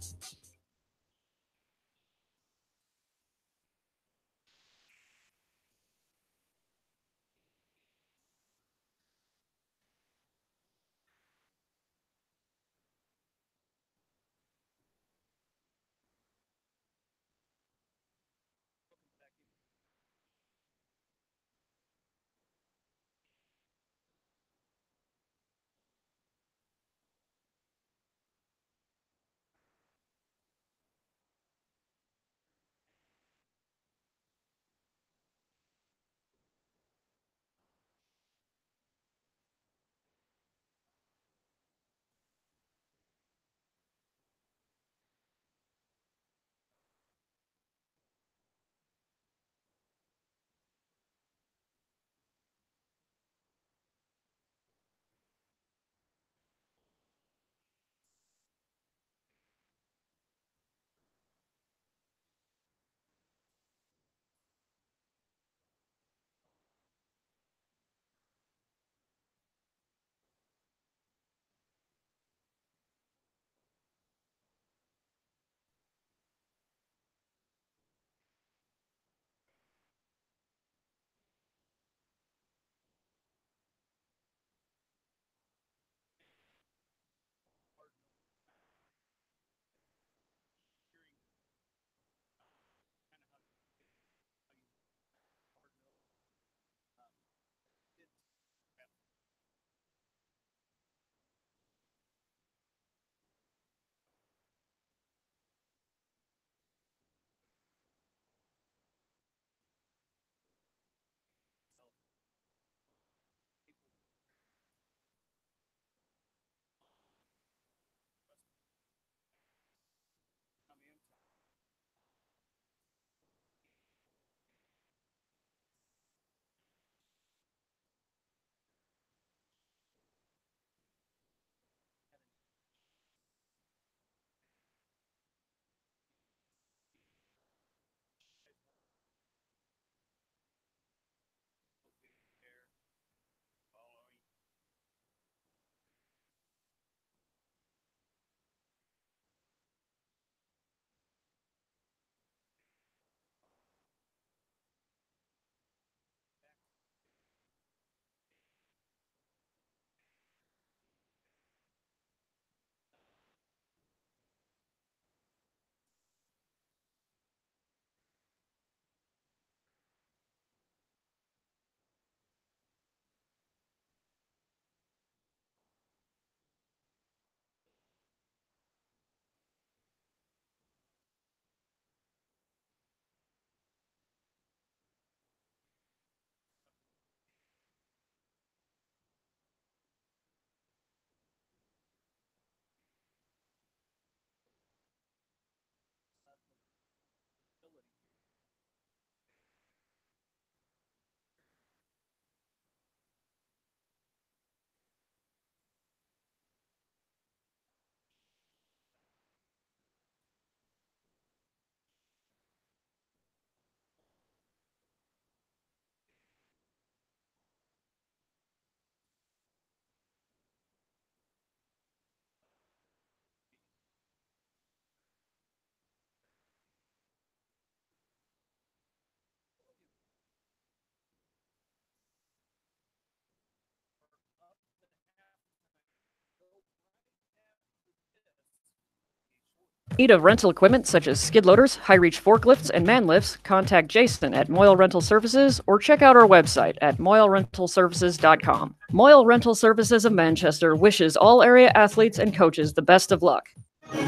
Need of rental equipment such as skid loaders, high-reach forklifts, and man lifts? Contact Jason at Moyle Rental Services or check out our website at moylerentalservices.com. Moyle Rental Services of Manchester wishes all area athletes and coaches the best of luck.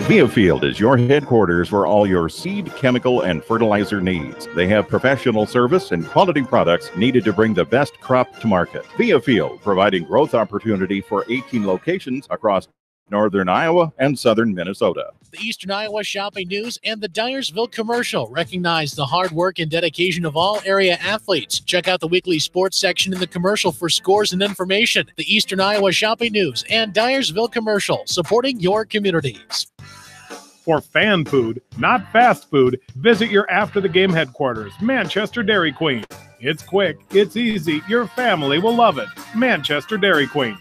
Viafield is your headquarters for all your seed, chemical, and fertilizer needs. They have professional service and quality products needed to bring the best crop to market. Viafield, providing growth opportunity for 18 locations across northern Iowa and southern Minnesota. The Eastern Iowa Shopping News and the Dyersville Commercial recognize the hard work and dedication of all area athletes. Check out the weekly sports section in the commercial for scores and information. The Eastern Iowa Shopping News and Dyersville Commercial, supporting your communities. For fan food, not fast food, visit your after-the-game headquarters, Manchester Dairy Queen. It's quick, it's easy, your family will love it. Manchester Dairy Queen.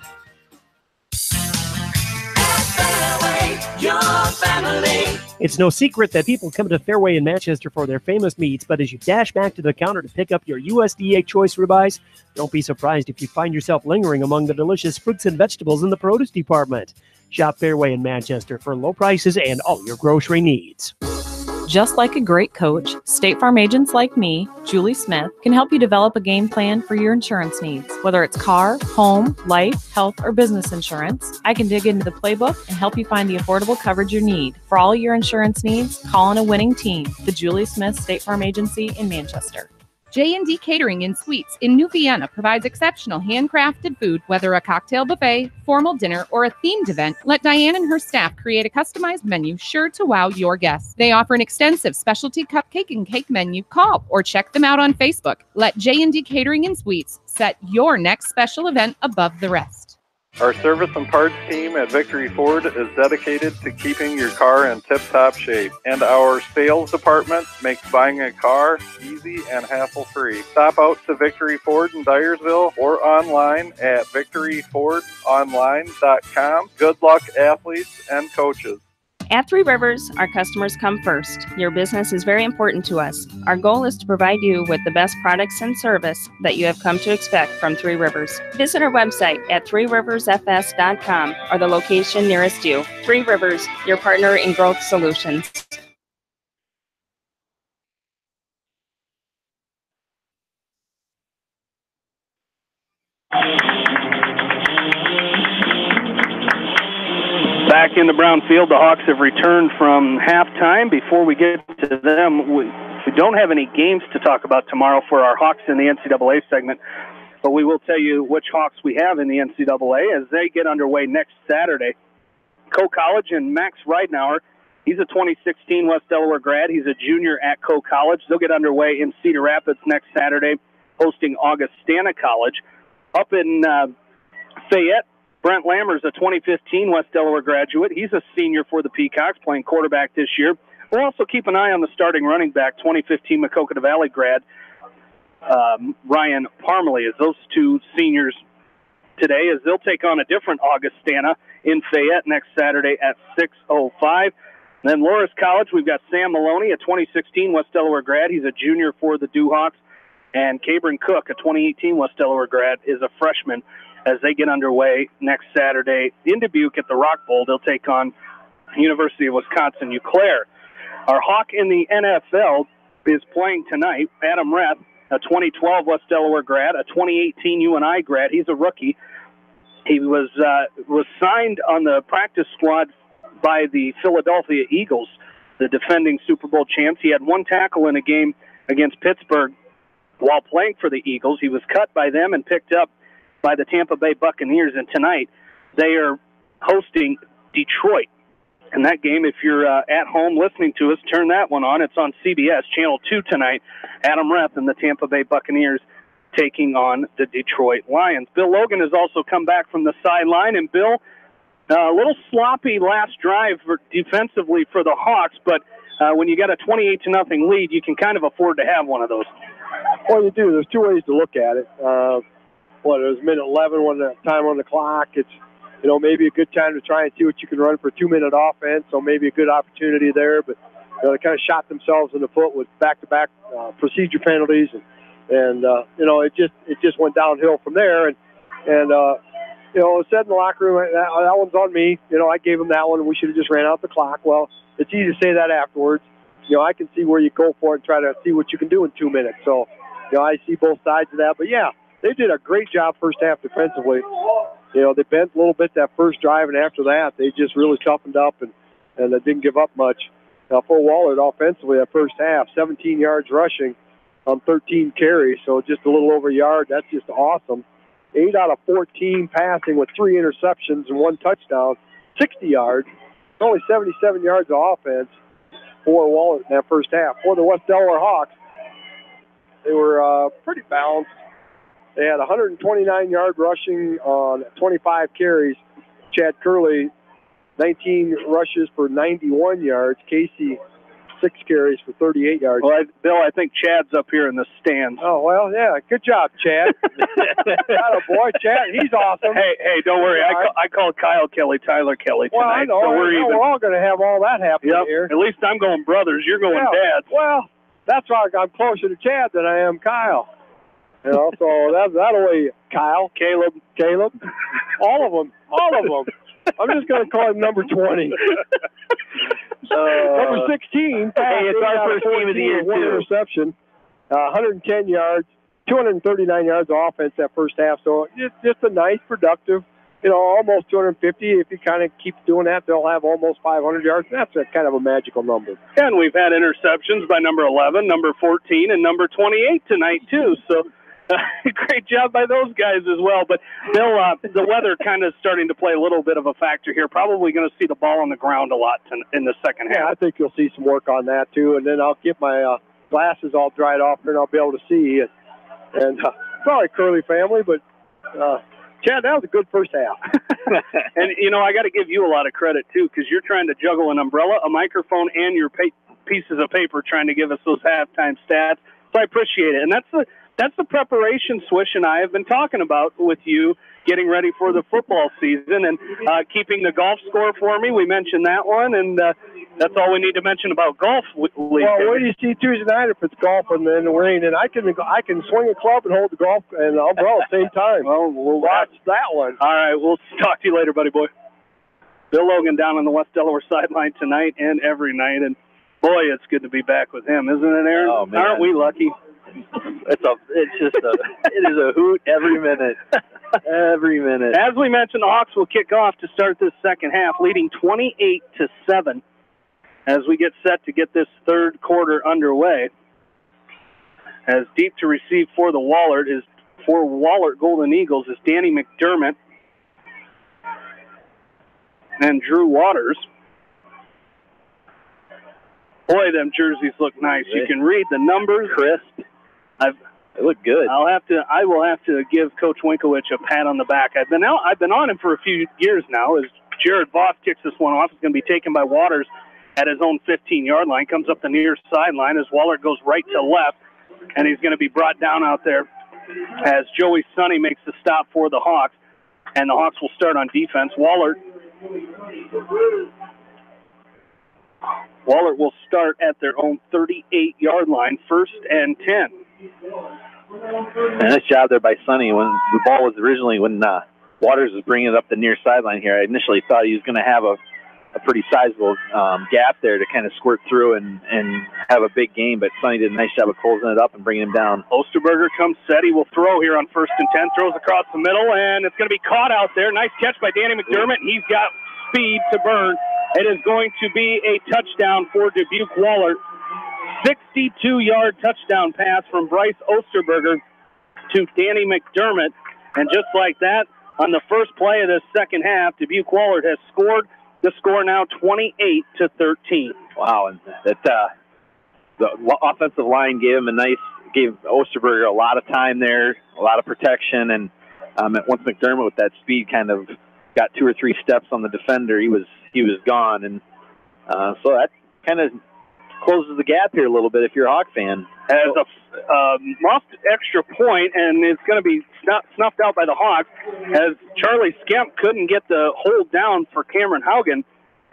Your family. It's no secret that people come to Fairway in Manchester for their famous meats, but as you dash back to the counter to pick up your USDA choice ribeyes, don't be surprised if you find yourself lingering among the delicious fruits and vegetables in the produce department. Shop Fairway in Manchester for low prices and all your grocery needs. Just like a great coach, State Farm agents like me, Julie Smith, can help you develop a game plan for your insurance needs. Whether it's car, home, life, health, or business insurance, I can dig into the playbook and help you find the affordable coverage you need. For all your insurance needs, call on a winning team. The Julie Smith State Farm Agency in Manchester. J&D Catering and Suites in New Vienna provides exceptional handcrafted food, whether a cocktail buffet, formal dinner, or a themed event. Let Diane and her staff create a customized menu sure to wow your guests. They offer an extensive specialty cupcake and cake menu. Call or check them out on Facebook. Let J&D Catering and Suites set your next special event above the rest. Our service and parts team at Victory Ford is dedicated to keeping your car in tip-top shape, and our sales department makes buying a car easy and hassle-free. Stop out to Victory Ford in Dyersville or online at victoryfordonline.com. Good luck, athletes and coaches. At Three Rivers, our customers come first. Your business is very important to us. Our goal is to provide you with the best products and service that you have come to expect from Three Rivers. Visit our website at threeriversfs.com or the location nearest you. Three Rivers, your partner in growth solutions. Back in the brown field, the Hawks have returned from halftime. Before we get to them, we don't have any games to talk about tomorrow for our Hawks in the NCAA segment, but we will tell you which Hawks we have in the NCAA as they get underway next Saturday. Coe College and Max Ridenour, he's a 2016 West Delaware grad. He's a junior at Coe College. They'll get underway in Cedar Rapids next Saturday, hosting Augustana College. Up in Fayette, Brent Lammers, a 2015 West Delaware graduate. He's a senior for the Peacocks, playing quarterback this year. We'll also keep an eye on the starting running back, 2015 Maquoketa Valley grad, Ryan Parmalee, as those two seniors today, as they'll take on a different Augustana in Fayette next Saturday at 6:05. Then Loras College, we've got Sam Maloney, a 2016 West Delaware grad. He's a junior for the Dewhawks. And Cabron Cook, a 2018 West Delaware grad, is a freshman as they get underway next Saturday in Dubuque at the Rock Bowl. They'll take on University of Wisconsin-Eau Claire. Our Hawk in the NFL is playing tonight. Adam Reth, a 2012 West Delaware grad, a 2018 UNI grad. He's a rookie. He was signed on the practice squad by the Philadelphia Eagles, the defending Super Bowl champs. He had one tackle in a game against Pittsburgh while playing for the Eagles. He was cut by them and picked up by the Tampa Bay Buccaneers, and tonight they are hosting Detroit. And that game, if you're at home listening to us, turn that one on. It's on CBS, Channel 2 tonight. Adam Reth and the Tampa Bay Buccaneers taking on the Detroit Lions. Bill Logan has also come back from the sideline, and Bill, a little sloppy last drive defensively for the Hawks, but when you got a 28-0 lead, you can kind of afford to have one of those. Well, you do. There's two ways to look at it. It was minute 11 when the time on the clock. It's, maybe a good time to try and see what you can run for a 2-minute offense, so maybe a good opportunity there. But they kind of shot themselves in the foot with back-to-back procedure penalties, and it just went downhill from there. And it said in the locker room, that one's on me. I gave them that one, and we should have just ran out the clock. Well, it's easy to say that afterwards. You know, I can see where you go for it and try to see what you can do in 2 minutes. So, you know, I see both sides of that. But, yeah, they did a great job first half defensively. You know, they bent a little bit that first drive, and after that, they just really toughened up and they didn't give up much. Now, for Wahlert offensively, that first half, 17 yards rushing on 13 carries, so just a little over a yard. That's just awesome. 8 out of 14 passing with 3 interceptions and 1 touchdown, 60 yards. Only 77 yards of offense for Wahlert in that first half. For the West Delaware Hawks, they were pretty balanced. They had 129-yard rushing on 25 carries. Chad Curley, 19 rushes for 91 yards. Casey, 6 carries for 38 yards. Well, Bill, I think Chad's up here in the stands. Oh, well, yeah. Good job, Chad. Boy, Chad, he's awesome. Hey, don't worry. I called Kyle Kelly, Tyler Kelly tonight. Well, I know. So we're all going to have all that happen here. At least I'm going brothers. You're going dads. Well, that's why I'm closer to Chad than I am Kyle. You know, so that'll way Kyle, Caleb, all of them. I'm just going to call him number 20. Number 16. Hey, it's our first game of the year, one too. interception, 110 yards, 239 yards of offense that first half. So just a nice, productive, you know, almost 250. If you kind of keep doing that, they'll have almost 500 yards. That's kind of a magical number. And we've had interceptions by number 11, number 14, and number 28 tonight, too. So great job by those guys as well. But, Bill, the weather kind of starting to play a little bit of a factor here. Probably going to see the ball on the ground a lot in the second half. Yeah, I think you'll see some work on that, too. And then I'll get my glasses all dried off here, and I'll be able to see. And sorry, Curly family, but Chad, that was a good first half. And, you know, I got to give you a lot of credit, too, because you're trying to juggle an umbrella, a microphone, and your pieces of paper trying to give us those halftime stats. So I appreciate it. And that's the preparation Swish and I have been talking about with you, getting ready for the football season and keeping the golf score for me. We mentioned that one, and that's all we need to mention about golf. Well, what do you see Tuesday night if it's golf and then the rain? And I can swing a club and hold the golf and umbrella at the same time. Well, we'll watch that one. All right, we'll talk to you later, buddy boy. Bill Logan down on the West Delaware sideline tonight and every night, and boy, it's good to be back with him, isn't it, Aaron? Oh, man. Aren't we lucky? It is a hoot every minute. Every minute. As we mentioned, the Hawks will kick off to start this second half, leading 28-7 as we get set to get this third quarter underway. As deep to receive for the Wahlert Golden Eagles is Danny McDermott and Drew Waters. Boy, them jerseys look nice. You can read the numbers. Crisp. They look good. I will have to give Coach Winkowicz a pat on the back. I've been on him for a few years now. As Jared Voss kicks this one off, it's going to be taken by Waters at his own 15-yard line. Comes up the near sideline as Wahlert goes right to left, and he's going to be brought down out there as Joey Sonny makes the stop for the Hawks, and the Hawks will start on defense. Wahlert will start at their own 38-yard line, 1st and 10. Nice job there by Sonny. When the ball was originally, when Waters was bringing it up the near sideline here, I initially thought he was going to have a pretty sizable gap there to kind of squirt through and have a big game, but Sonny did a nice job of closing it up and bringing him down. Osterberger comes set. He will throw here on 1st and 10, throws across the middle, and it's going to be caught out there. Nice catch by Danny McDermott. He's got speed to burn. It is going to be a touchdown for Dubuque Wahlert. 62-yard touchdown pass from Bryce Osterberger to Danny McDermott. And just like that, on the first play of this second half, Dubuque Wahlert has scored. The score now 28-13. Wow, and the offensive line gave Osterberger a lot of time there, a lot of protection, and once McDermott with that speed kind of got 2 or 3 steps on the defender, he was gone, and so that kind of closes the gap here a little bit if you're a Hawk fan. As a lost extra point, and it's going to be snuffed out by the Hawks as Charlie Skemp couldn't get the hold down for Cameron Haugen,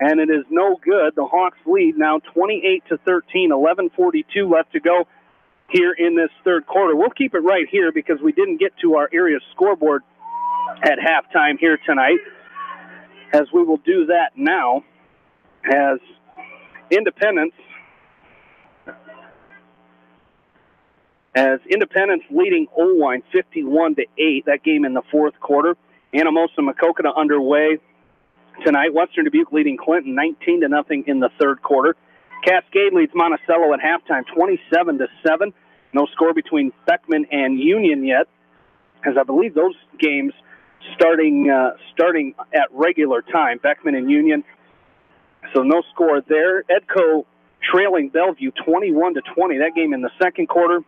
and it is no good. The Hawks lead now 28-13, 11:42 left to go here in this third quarter. We'll keep it right here because we didn't get to our area scoreboard at halftime here tonight, as we will do that now as Independence. As Independence leading Olwine 51-8, that game in the fourth quarter. Anamosa Makokata underway tonight. Western Dubuque leading Clinton 19-0 in the third quarter. Cascade leads Monticello at halftime 27-7. No score between Beckman and Union yet, as I believe those games starting at regular time. Beckman and Union, so no score there. Edco trailing Bellevue 21-20. That game in the second quarter.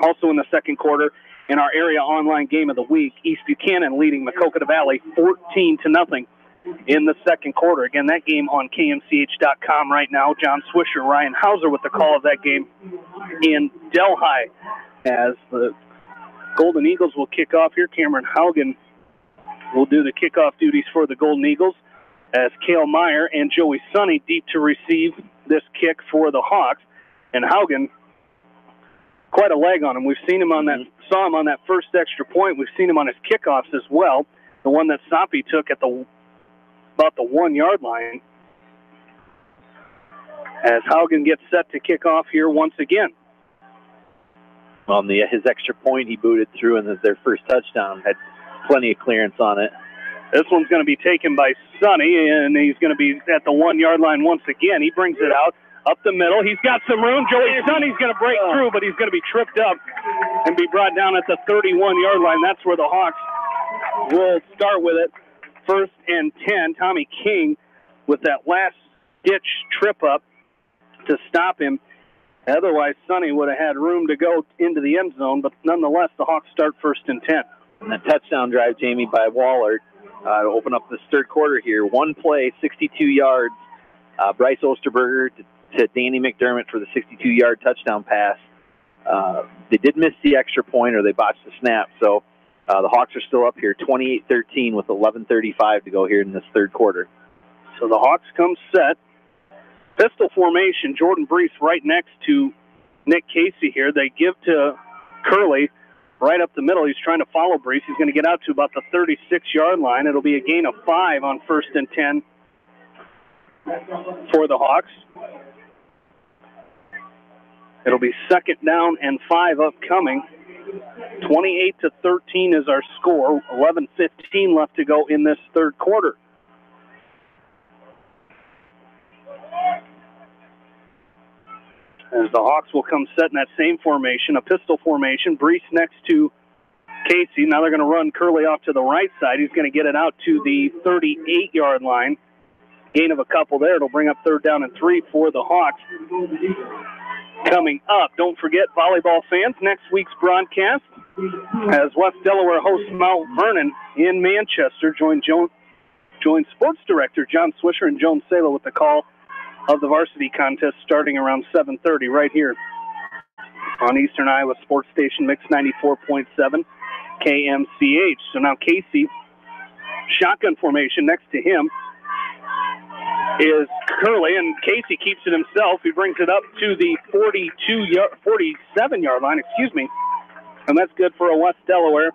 Also in the second quarter, in our area online game of the week, East Buchanan leading Makokata Valley 14-0 in the second quarter. Again, that game on KMCH.com right now. John Swisher, Ryan Hauser with the call of that game in Delhi, as the Golden Eagles will kick off here. Cameron Haugen will do the kickoff duties for the Golden Eagles, as Cale Meyer and Joey Sonny deep to receive this kick for the Hawks. And Haugen, quite a leg on him. We've seen him on that, saw him on that first extra point. We've seen him on his kickoffs as well. The one that Soppy took at about the 1 yard line. As Haugen gets set to kick off here once again. On his extra point, he booted through, and their first touchdown had plenty of clearance on it. This one's going to be taken by Sonny, and he's going to be at the 1 yard line once again. He brings it out. Up the middle. He's got some room. Joey Sonny's going to break through, but he's going to be tripped up and be brought down at the 31-yard line. That's where the Hawks will start with it. 1st and 10. Tommy King with that last-ditch trip up to stop him. Otherwise, Sonny would have had room to go into the end zone, but nonetheless, the Hawks start 1st and 10. And a touchdown drive, Jamie, by Wahlert to open up this third quarter here. One play, 62 yards. Bryce Osterberger to Danny McDermott for the 62-yard touchdown pass. They did miss the extra point, or they botched the snap, so the Hawks are still up here 28-13 with 11:35 to go here in this third quarter. So the Hawks come set. Pistol formation, Jordan Brees right next to Nick Casey here. They give to Curley right up the middle. He's trying to follow Brees. He's going to get out to about the 36-yard line. It'll be a gain of 5 on 1st and 10 for the Hawks. It'll be 2nd down and 5 upcoming. 28-13 is our score. 11:15 left to go in this third quarter. As the Hawks will come set in that same formation, a pistol formation. Brees next to Casey. Now they're going to run Curley off to the right side. He's going to get it out to the 38-yard line. Gain of a couple there. It'll bring up 3rd down and 3 for the Hawks. Coming up, don't forget, volleyball fans, next week's broadcast, as West Delaware hosts Mount Vernon in Manchester. Join Sports Director John Swisher and Joan Salo with the call of the varsity contest starting around 7:30 right here on Eastern Iowa Sports Station Mix 94.7 KMCH. So now Casey, shotgun formation next to him is Curley, and Casey keeps it himself. He brings it up to the 47-yard line, and that's good for a West Delaware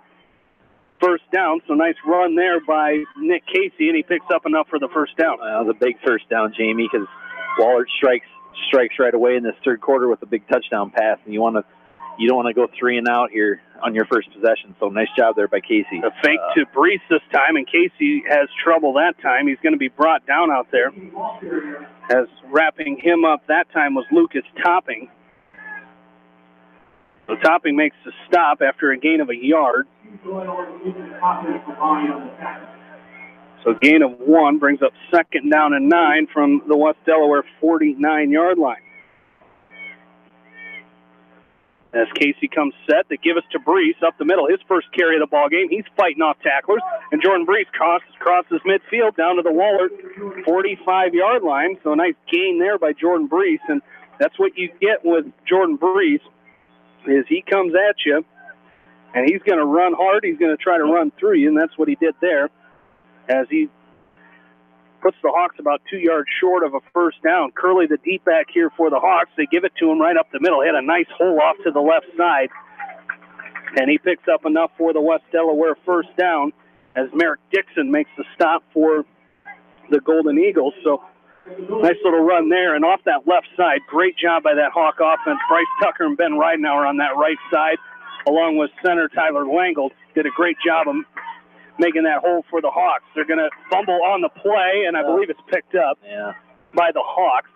1st down. So nice run there by Nick Casey, and he picks up enough for the 1st down. That was a big 1st down, Jamie, because Wahlert strikes right away in this third quarter with a big touchdown pass, and you don't want to go 3 and out here on your first possession. So nice job there by Casey. A fake to Brees this time, and Casey has trouble that time. He's going to be brought down out there. As wrapping him up that time was Lucas Topping. So Topping makes the stop after a gain of a yard. So gain of 1 brings up 2nd down and 9 from the West Delaware 49-yard line. As Casey comes set, they give us to Brees up the middle. His first carry of the ball game. He's fighting off tacklers, and Jordan Brees crosses midfield down to the Wahlert 45-yard line. So a nice gain there by Jordan Brees, and that's what you get with Jordan Brees, is he comes at you, and he's going to run hard. He's going to try to run through you, and that's what he did there, as he puts the Hawks about 2 yards short of a 1st down. Curley, the deep back here for the Hawks. They give it to him right up the middle. He had a nice hole off to the left side, and he picks up enough for the West Delaware 1st down, as Merrick Dixon makes the stop for the Golden Eagles. So Nice little run there, and off that left side, great job by that Hawk offense. Bryce Tucker and Ben Ridenauer on that right side, along with center Tyler Langle, did a great job of making that hole for the Hawks. They're going to fumble on the play, and I believe it's picked up by the Hawks.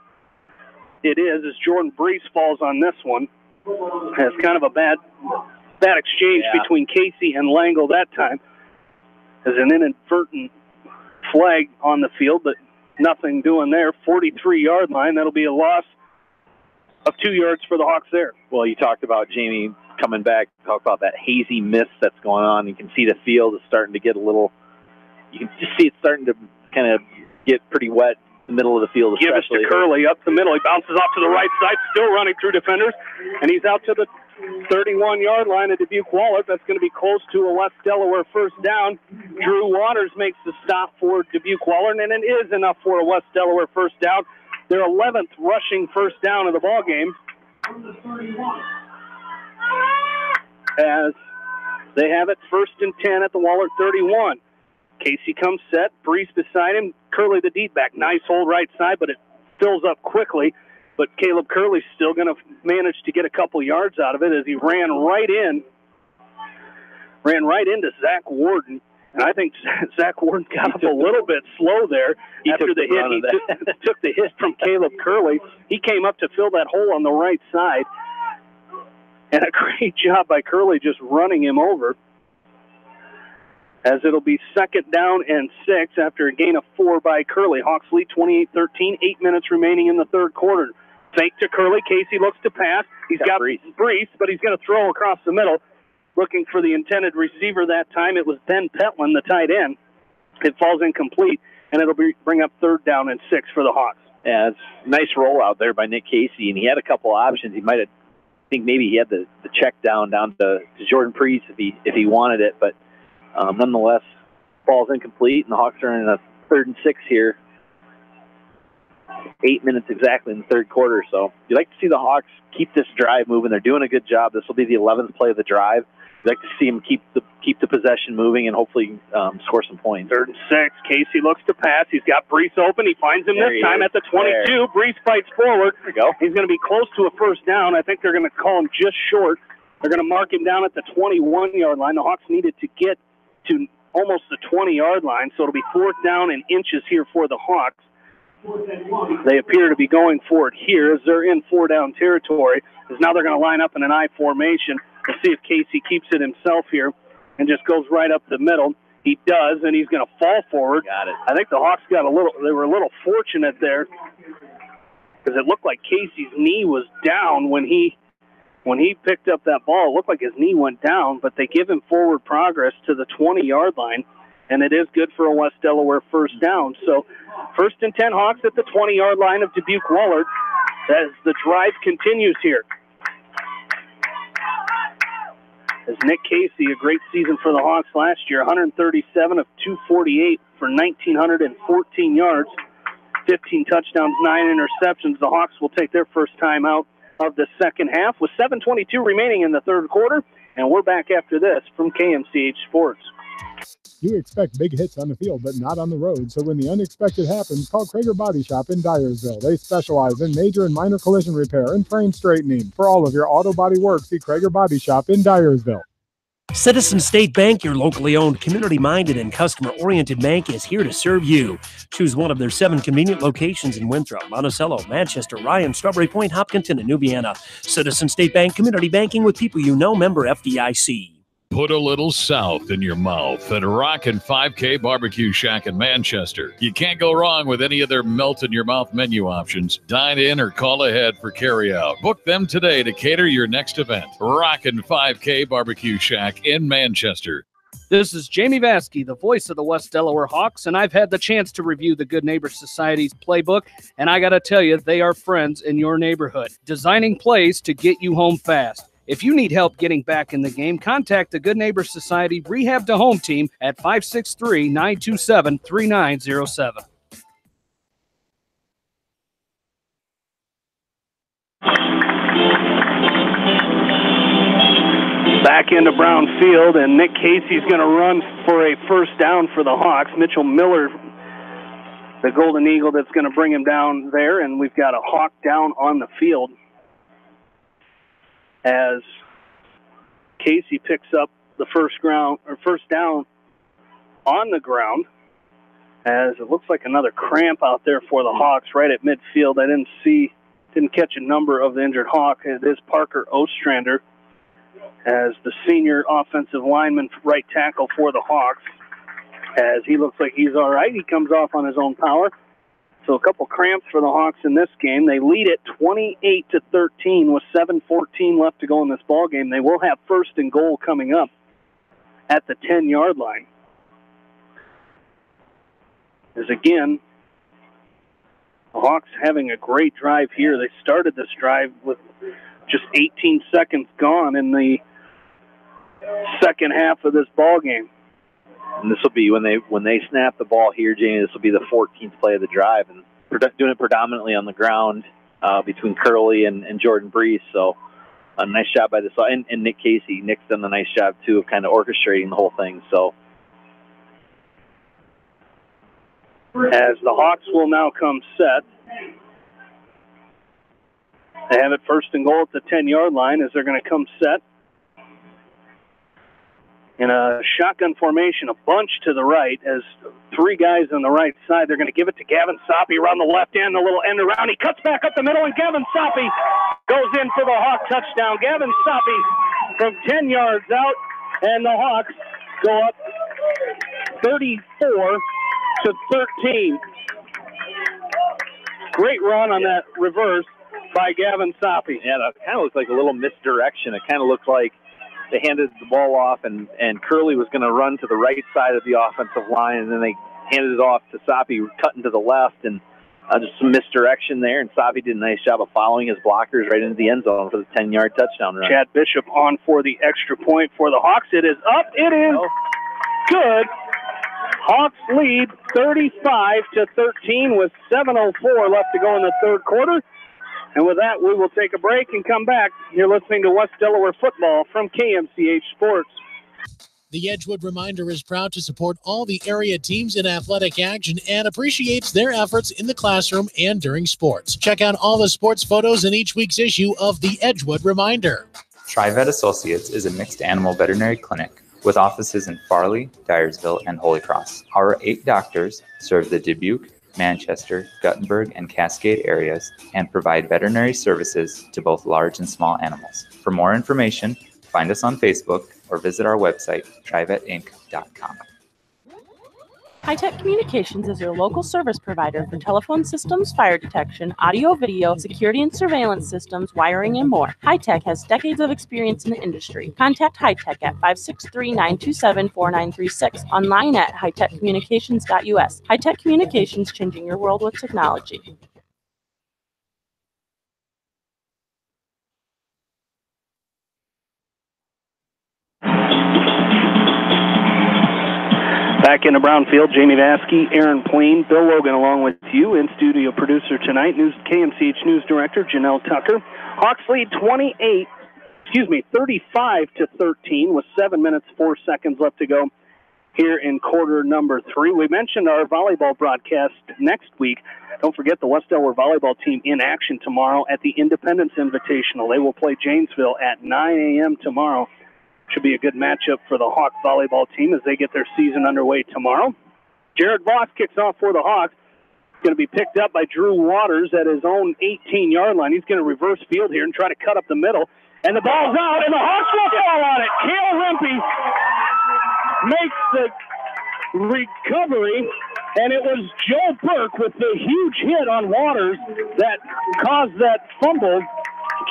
It is, as Jordan Brees falls on this one. It's kind of a bad exchange between Casey and Langle that time. There's an inadvertent flag on the field, but nothing doing there. 43-yard line. That'll be a loss of 2 yards for the Hawks there. Well, you talked about Jamie coming back, talk about that hazy mist that's going on. You can see the field is starting to get a little, you can just see it starting to kind of get pretty wet in the middle of the field. Give us to Curley up the middle. He bounces off to the right side, still running through defenders, and he's out to the 31-yard line of Dubuque Wahlert. That's going to be close to a West Delaware first down. Drew Waters makes the stop for Dubuque Wahlert, and it is enough for a West Delaware first down. Their 11th rushing first down of the ball game. As they have it 1st and 10 at the Wahlert 31. Casey comes set, Brees beside him, Curley the deep back. Nice hold right side, but it fills up quickly. But Caleb Curley's still going to manage to get a couple yards out of it as he ran right into Zach Warden. And I think Zach Warden got up a little bit slow there after the hit. He took the hit from Caleb Curley. He came up to fill that hole on the right side. And a great job by Curley just running him over. As it'll be 2nd down and 6 after a gain of 4 by Curley. Hawks lead 28-13, 8 minutes remaining in the third quarter. Fake to Curley. Casey looks to pass. He's got Brees, but he's going to throw across the middle. Looking for the intended receiver that time. It was Ben Petland, the tight end. It falls incomplete, and it'll bring up 3rd down and 6 for the Hawks. Yeah, it's a nice roll out there by Nick Casey, and he had a couple options. He might have, I think maybe he had the check down to Jordan Brees if he wanted it, but nonetheless, ball's incomplete, and the Hawks are in a 3rd and 6 here. 8 minutes exactly in the third quarter, so you'd like to see the Hawks keep this drive moving. They're doing a good job. This will be the 11th play of the drive. You'd like to see them keep the possession moving and hopefully score some points. 3rd and 6. Casey looks to pass. He's got Brees open. He finds him this time at the 22. There. Brees fights forward. There we go. He's going to be close to a first down. I think they're going to call him just short. They're going to mark him down at the 21-yard line. The Hawks needed to get to almost the 20-yard line, so it'll be 4th down and inches here for the Hawks. They appear to be going for it here as they're in 4-down territory. As now they're going to line up in an I formation. We'll see if Casey keeps it himself here and just goes right up the middle. He does, and he's going to fall forward. Got it. I think the Hawks they were a little fortunate there because it looked like Casey's knee was down when he picked up that ball. It looked like his knee went down, but they give him forward progress to the 20-yard line, and it is good for a West Delaware first down. So 1st and 10 Hawks at the 20-yard line of Dubuque Wahlert as the drive continues here. As Nick Casey, a great season for the Hawks last year, 137 of 248 for 1,914 yards, 15 touchdowns, 9 interceptions. The Hawks will take their first time out of the second half with 7:22 remaining in the third quarter, and we're back after this from KMCH Sports. You expect big hits on the field, but not on the road. So when the unexpected happens, call Krager Body Shop in Dyersville. They specialize in major and minor collision repair and frame straightening. For all of your auto body work, see Krager Body Shop in Dyersville. Citizen State Bank, your locally owned, community-minded, and customer-oriented bank, is here to serve you. Choose one of their 7 convenient locations in Winthrop, Monticello, Manchester, Ryan, Strawberry Point, Hopkinton, and Nubiana. Citizen State Bank, community banking with people you know, member FDIC. Put a little south in your mouth at Rockin' 5K Barbecue Shack in Manchester. You can't go wrong with any of their melt-in-your-mouth menu options. Dine in or call ahead for carryout. Book them today to cater your next event. Rockin' 5K Barbecue Shack in Manchester. This is Jamie Vaskey, the voice of the West Delaware Hawks, and I've had the chance to review the Good Neighbor Society's playbook, and I got to tell you, they are friends in your neighborhood, designing plays to get you home fast. If you need help getting back in the game, contact the Good Neighbor Society Rehab to Home team at 563-927-3907. Back into Brown Field, and Nick Casey's going to run for a first down for the Hawks. Mitchell Miller, the Golden Eagle that's going to bring him down there, and we've got a Hawk down on the field as Casey picks up the first down on the ground, as it looks like another cramp out there for the Hawks right at midfield. I didn't catch a number of the injured Hawk. It is Parker Ostrander as the senior offensive lineman, right tackle for the Hawks, as he looks like he's all right. He comes off on his own power. So a couple cramps for the Hawks in this game. They lead it 28-13 with 7:14 left to go in this ball game. They will have first and goal coming up at the 10-yard line. As again, the Hawks having a great drive here. They started this drive with just 18 seconds gone in the second half of this ball game. And this will be when they snap the ball here, Jamie. This will be the 14th play of the drive, and doing it predominantly on the ground between Curley and Jordan Brees. So a nice job by and Nick Casey. Nick's done a nice job too of kind of orchestrating the whole thing. So as the Hawks will now come set, they have it first and goal at the 10-yard line as they're going to come set in a shotgun formation, a bunch to the right, as three guys on the right side. They're going to give it to Gavin Soppe around the left end, a little end around. He cuts back up the middle, and Gavin Soppe goes in for the Hawk touchdown. Gavin Soppe from 10 yards out, and the Hawks go up 34-13. Great run on that reverse by Gavin Soppe. Yeah, that kind of looked like a little misdirection. It kind of looked like they handed the ball off, and Curley was going to run to the right side of the offensive line, and then they handed it off to Soppe, cutting to the left, and just some misdirection there. And Soppe did a nice job of following his blockers right into the end zone for the 10-yard touchdown run. Chad Bishop on for the extra point for the Hawks. It is up. It is good. Hawks lead 35-13 with 7:04 left to go in the third quarter. And with that, we will take a break and come back. You're listening to West Delaware football from KMCH Sports. The Edgewood Reminder is proud to support all the area teams in athletic action and appreciates their efforts in the classroom and during sports. Check out all the sports photos in each week's issue of the Edgewood Reminder. TriVet Associates is a mixed animal veterinary clinic with offices in Farley, Dyersville, and Holy Cross. Our 8 doctors serve the Dubuque, Manchester, Guttenberg, and Cascade areas and provide veterinary services to both large and small animals. For more information, find us on Facebook or visit our website, trivetinc.com. High-Tech Communications is your local service provider for telephone systems, fire detection, audio, video, security and surveillance systems, wiring, and more. High-Tech has decades of experience in the industry. Contact High-Tech at 563-927-4936, online at hightechcommunications.us. High-Tech Communications, changing your world with technology. Back into Brownfield, Jamie Vaskey, Aaron Pleen, Bill Logan along with you. In studio producer tonight, KMCH News Director Janelle Tucker. Hawks lead 35-13 with 7 minutes, 4 seconds left to go here in quarter number 3. We mentioned our volleyball broadcast next week. Don't forget the West Delaware volleyball team in action tomorrow at the Independence Invitational. They will play Janesville at 9 a.m. tomorrow. Should be a good matchup for the Hawks volleyball team as they get their season underway tomorrow. Jared Voss kicks off for the Hawks. He's going to be picked up by Drew Waters at his own 18-yard line. He's going to reverse field here and try to cut up the middle. And the ball's out, and the Hawks will fall on it. Cale Rempe makes the recovery, and it was Joe Burke with the huge hit on Waters that caused that fumble.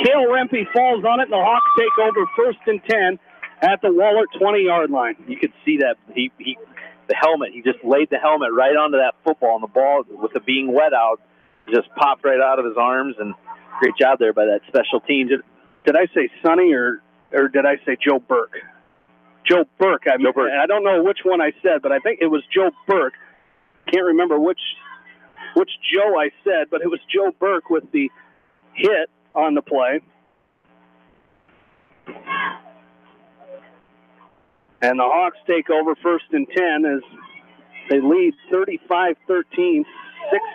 Cale Rempe falls on it, and the Hawks take over first and 10 at the Wahlert 20-yard line. You could see that the helmet, he just laid the helmet right onto that football, and the ball, with it being wet out, just popped right out of his arms, and great job there by that special team. Did I say Sonny or did I say Joe Burke? Joe Burke. Joe Burke. I don't know which one I said, but I think it was Joe Burke. Can't remember which Joe I said, but it was Joe Burke with the hit on the play. And the Hawks take over first and 10 as they lead 35-13.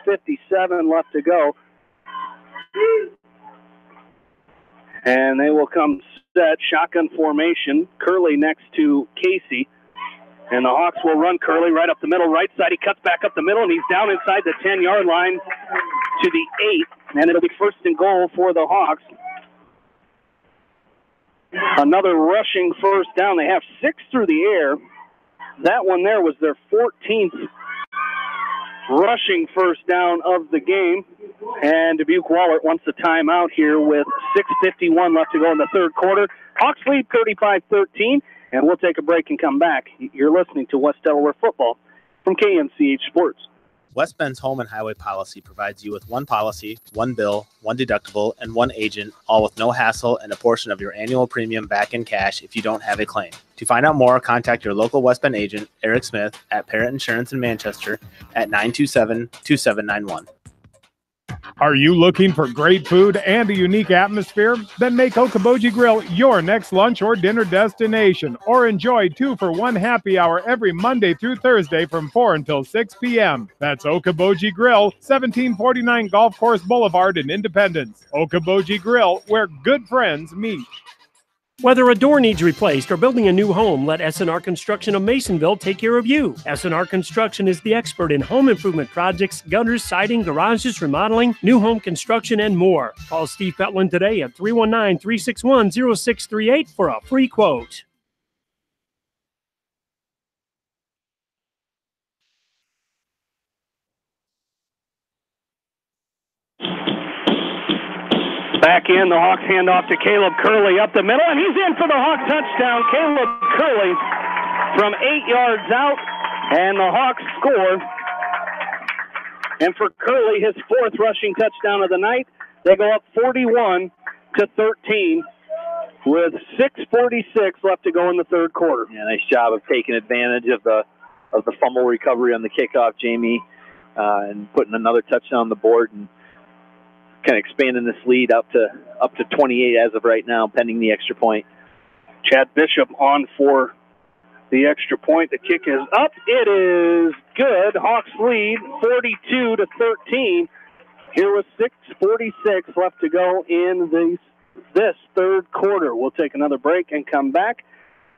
6:57 left to go. And they will come set, shotgun formation. Curley next to Casey. And the Hawks will run Curley right up the middle, right side. He cuts back up the middle, and he's down inside the 10-yard line to the 8. And it'll be first and goal for the Hawks. Another rushing first down. They have 6 through the air. That one there was their 14th rushing first down of the game. And Dubuque Wahlert wants a timeout here with 6:51 left to go in the third quarter. Hawks lead 35-13, and we'll take a break and come back. You're listening to West Delaware Football from KMCH Sports. West Bend's home and highway policy provides you with one policy, one bill, one deductible, and one agent, all with no hassle and a portion of your annual premium back in cash if you don't have a claim. To find out more, contact your local West Bend agent, Eric Smith, at Parrott Insurance in Manchester at 927-2791. Are you looking for great food and a unique atmosphere? Then make Okoboji Grill your next lunch or dinner destination, or enjoy 2-for-1 happy hour every Monday through Thursday from 4 until 6 p.m. That's Okoboji Grill, 1749 Golf Course Boulevard in Independence. Okoboji Grill, where good friends meet. Whether a door needs replaced or building a new home, let S&R Construction of Masonville take care of you. S&R Construction is the expert in home improvement projects, gutters, siding, garages, remodeling, new home construction, and more. Call Steve Fetlin today at 319-361-0638 for a free quote. Back in, the Hawks hand off to Caleb Curley up the middle, and he's in for the Hawk touchdown. Caleb Curley from 8 yards out, and the Hawks score. And for Curley, his 4th rushing touchdown of the night, they go up 41-13 with 6:46 left to go in the third quarter. Yeah, nice job of taking advantage of the fumble recovery on the kickoff, Jamie, and putting another touchdown on the board and kind of expanding this lead up to 28 as of right now, pending the extra point. Chad Bishop on for the extra point. The kick is up. It is good. Hawks lead 42-13. Here with 6:46 left to go in this third quarter. We'll take another break and come back.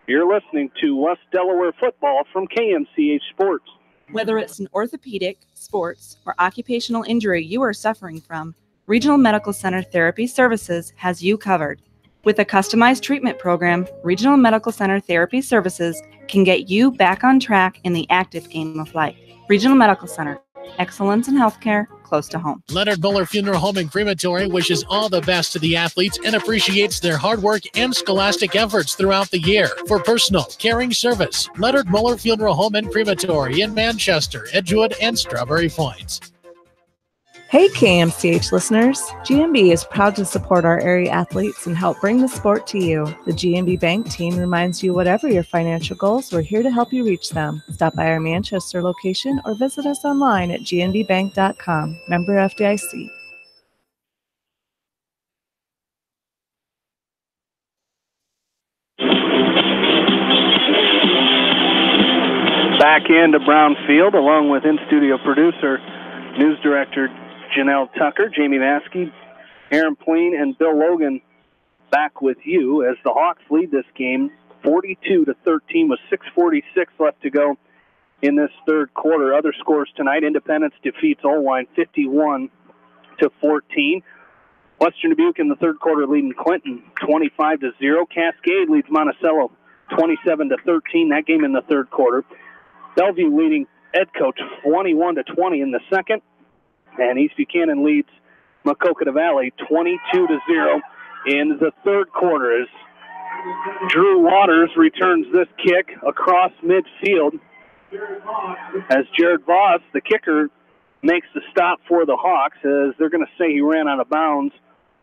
You're listening to West Delaware Football from KMCH Sports. Whether it's an orthopedic, sports, or occupational injury you are suffering from, Regional Medical Center Therapy Services has you covered. With a customized treatment program, Regional Medical Center Therapy Services can get you back on track in the active game of life. Regional Medical Center, excellence in healthcare close to home. Leonard Muller Funeral Home and Crematory wishes all the best to the athletes and appreciates their hard work and scholastic efforts throughout the year. For personal, caring service, Leonard Muller Funeral Home and Crematory in Manchester, Edgewood, and Strawberry Points. Hey KMCH listeners, GMB is proud to support our area athletes and help bring the sport to you. The GMB Bank team reminds you whatever your financial goals, we're here to help you reach them. Stop by our Manchester location or visit us online at gnbbank.com. Member FDIC. Back into Brownfield along with in-studio producer, news director Janelle Tucker, Jamie Maskey, Aaron Pleen, and Bill Logan back with you as the Hawks lead this game 42-13 with 6:46 left to go in this third quarter. Other scores tonight: Independence defeats Olwine 51-14. Western Dubuque in the third quarter leading Clinton 25-0. Cascade leads Monticello 27-13. That game in the third quarter. Bellevue leading Edco 21-20 in the second. And East Buchanan leads Maquoketa Valley 22-0 in the third quarter as Drew Waters returns this kick across midfield as Jared Voss, the kicker, makes the stop for the Hawks as they're going to say he ran out of bounds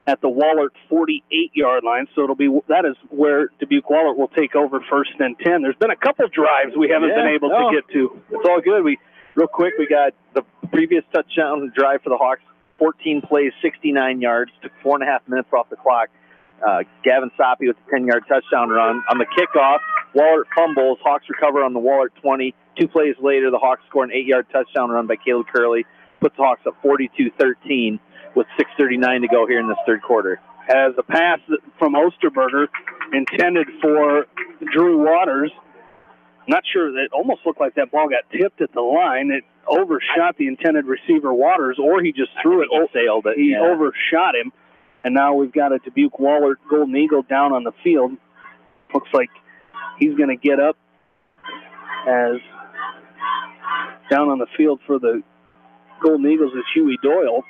at the Wahlert 48-yard line. So that is where Dubuque Wahlert will take over first and 10. There's been a couple drives we haven't been able to get to. It's all good. Real quick, we got the previous touchdown drive for the Hawks, 14 plays, 69 yards, took 4.5 minutes off the clock. Gavin Soppe with the 10-yard touchdown run. On the kickoff, Wahlert fumbles. Hawks recover on the Wahlert 20. 2 plays later, the Hawks score an 8-yard touchdown run by Caleb Curley. puts the Hawks up 42-13 with 6:39 to go here in this third quarter. As a pass from Osterberger intended for Drew Waters. Not sure, that almost looked like that ball got tipped at the line. It overshot the intended receiver Waters, or he just threw it. He sailed it. He overshot him. And now we've got a Dubuque Wahlert Golden Eagle down on the field. Looks like he's going to get up as down on the field for the Golden Eagles is Huey Doyle.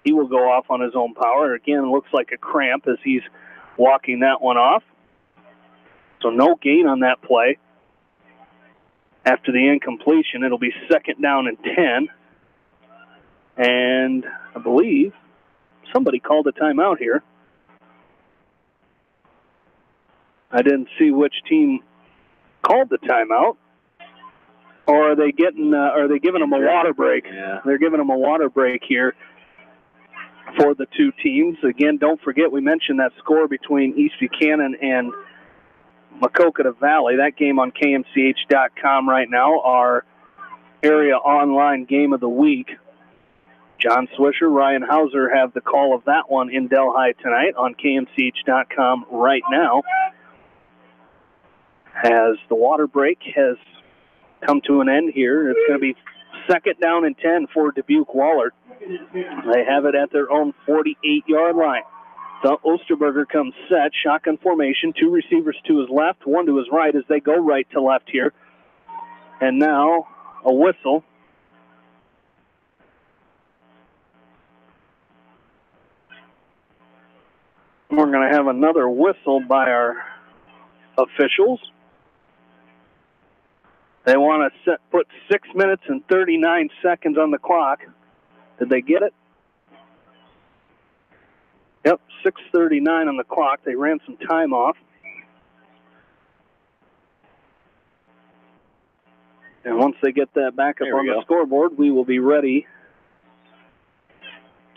He will go off on his own power. Again, looks like a cramp as he's walking that one off. So no gain on that play. After the incompletion, it'll be 2nd down and 10. And I believe somebody called a timeout here. I didn't see which team called the timeout. Or are they giving them a water break? Yeah. They're giving them a water break here for the two teams. Again, don't forget we mentioned that score between East Buchanan and Maquoketa Valley. That game on KMCH.com right now, our area online game of the week. John Swisher, Ryan Hauser have the call of that one in Delhi tonight on KMCH.com right now. As the water break has come to an end here, it's going to be 2nd down and 10 for Dubuque Wahlert. They have it at their own 48-yard line. So Osterberger comes set, shotgun formation, 2 receivers to his left, 1 to his right as they go right to left here. And now a whistle. We're going to have another whistle by our officials. They want to put 6 minutes and 39 seconds on the clock. Did they get it? Yep, 6:39 on the clock. They ran some time off. And once they get that back up on the scoreboard, we will be ready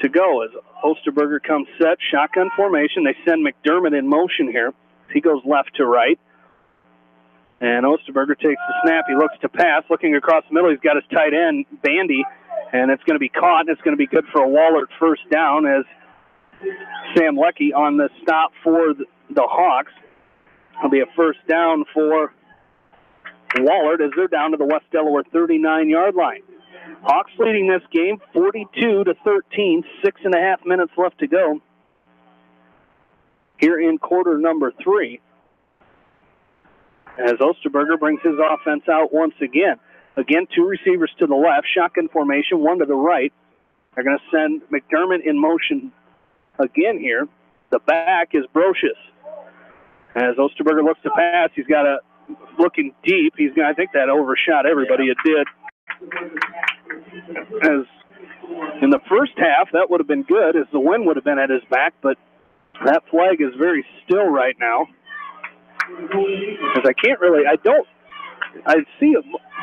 to go. As Osterberger comes set, shotgun formation. They send McDermott in motion here. He goes left to right. And Osterberger takes the snap. He looks to pass. Looking across the middle, he's got his tight end, Bandy. And it's going to be caught, and it's going to be good for a Wahlert first down as Sam Leckie on the stop for the Hawks. It'll be a first down for Wahlert as they're down to the West Delaware 39-yard line. Hawks leading this game 42-13, 6.5 minutes left to go here in quarter number 3. As Osterberger brings his offense out once again. Again, 2 receivers to the left, shotgun formation, 1 to the right. They're going to send McDermott in motion again here. The back is Brocious. As Osterberger looks to pass, he's got a looking deep. I think that overshot everybody. It did. As in the first half, that would have been good as the wind would have been at his back, but that flag is very still right now. Because I see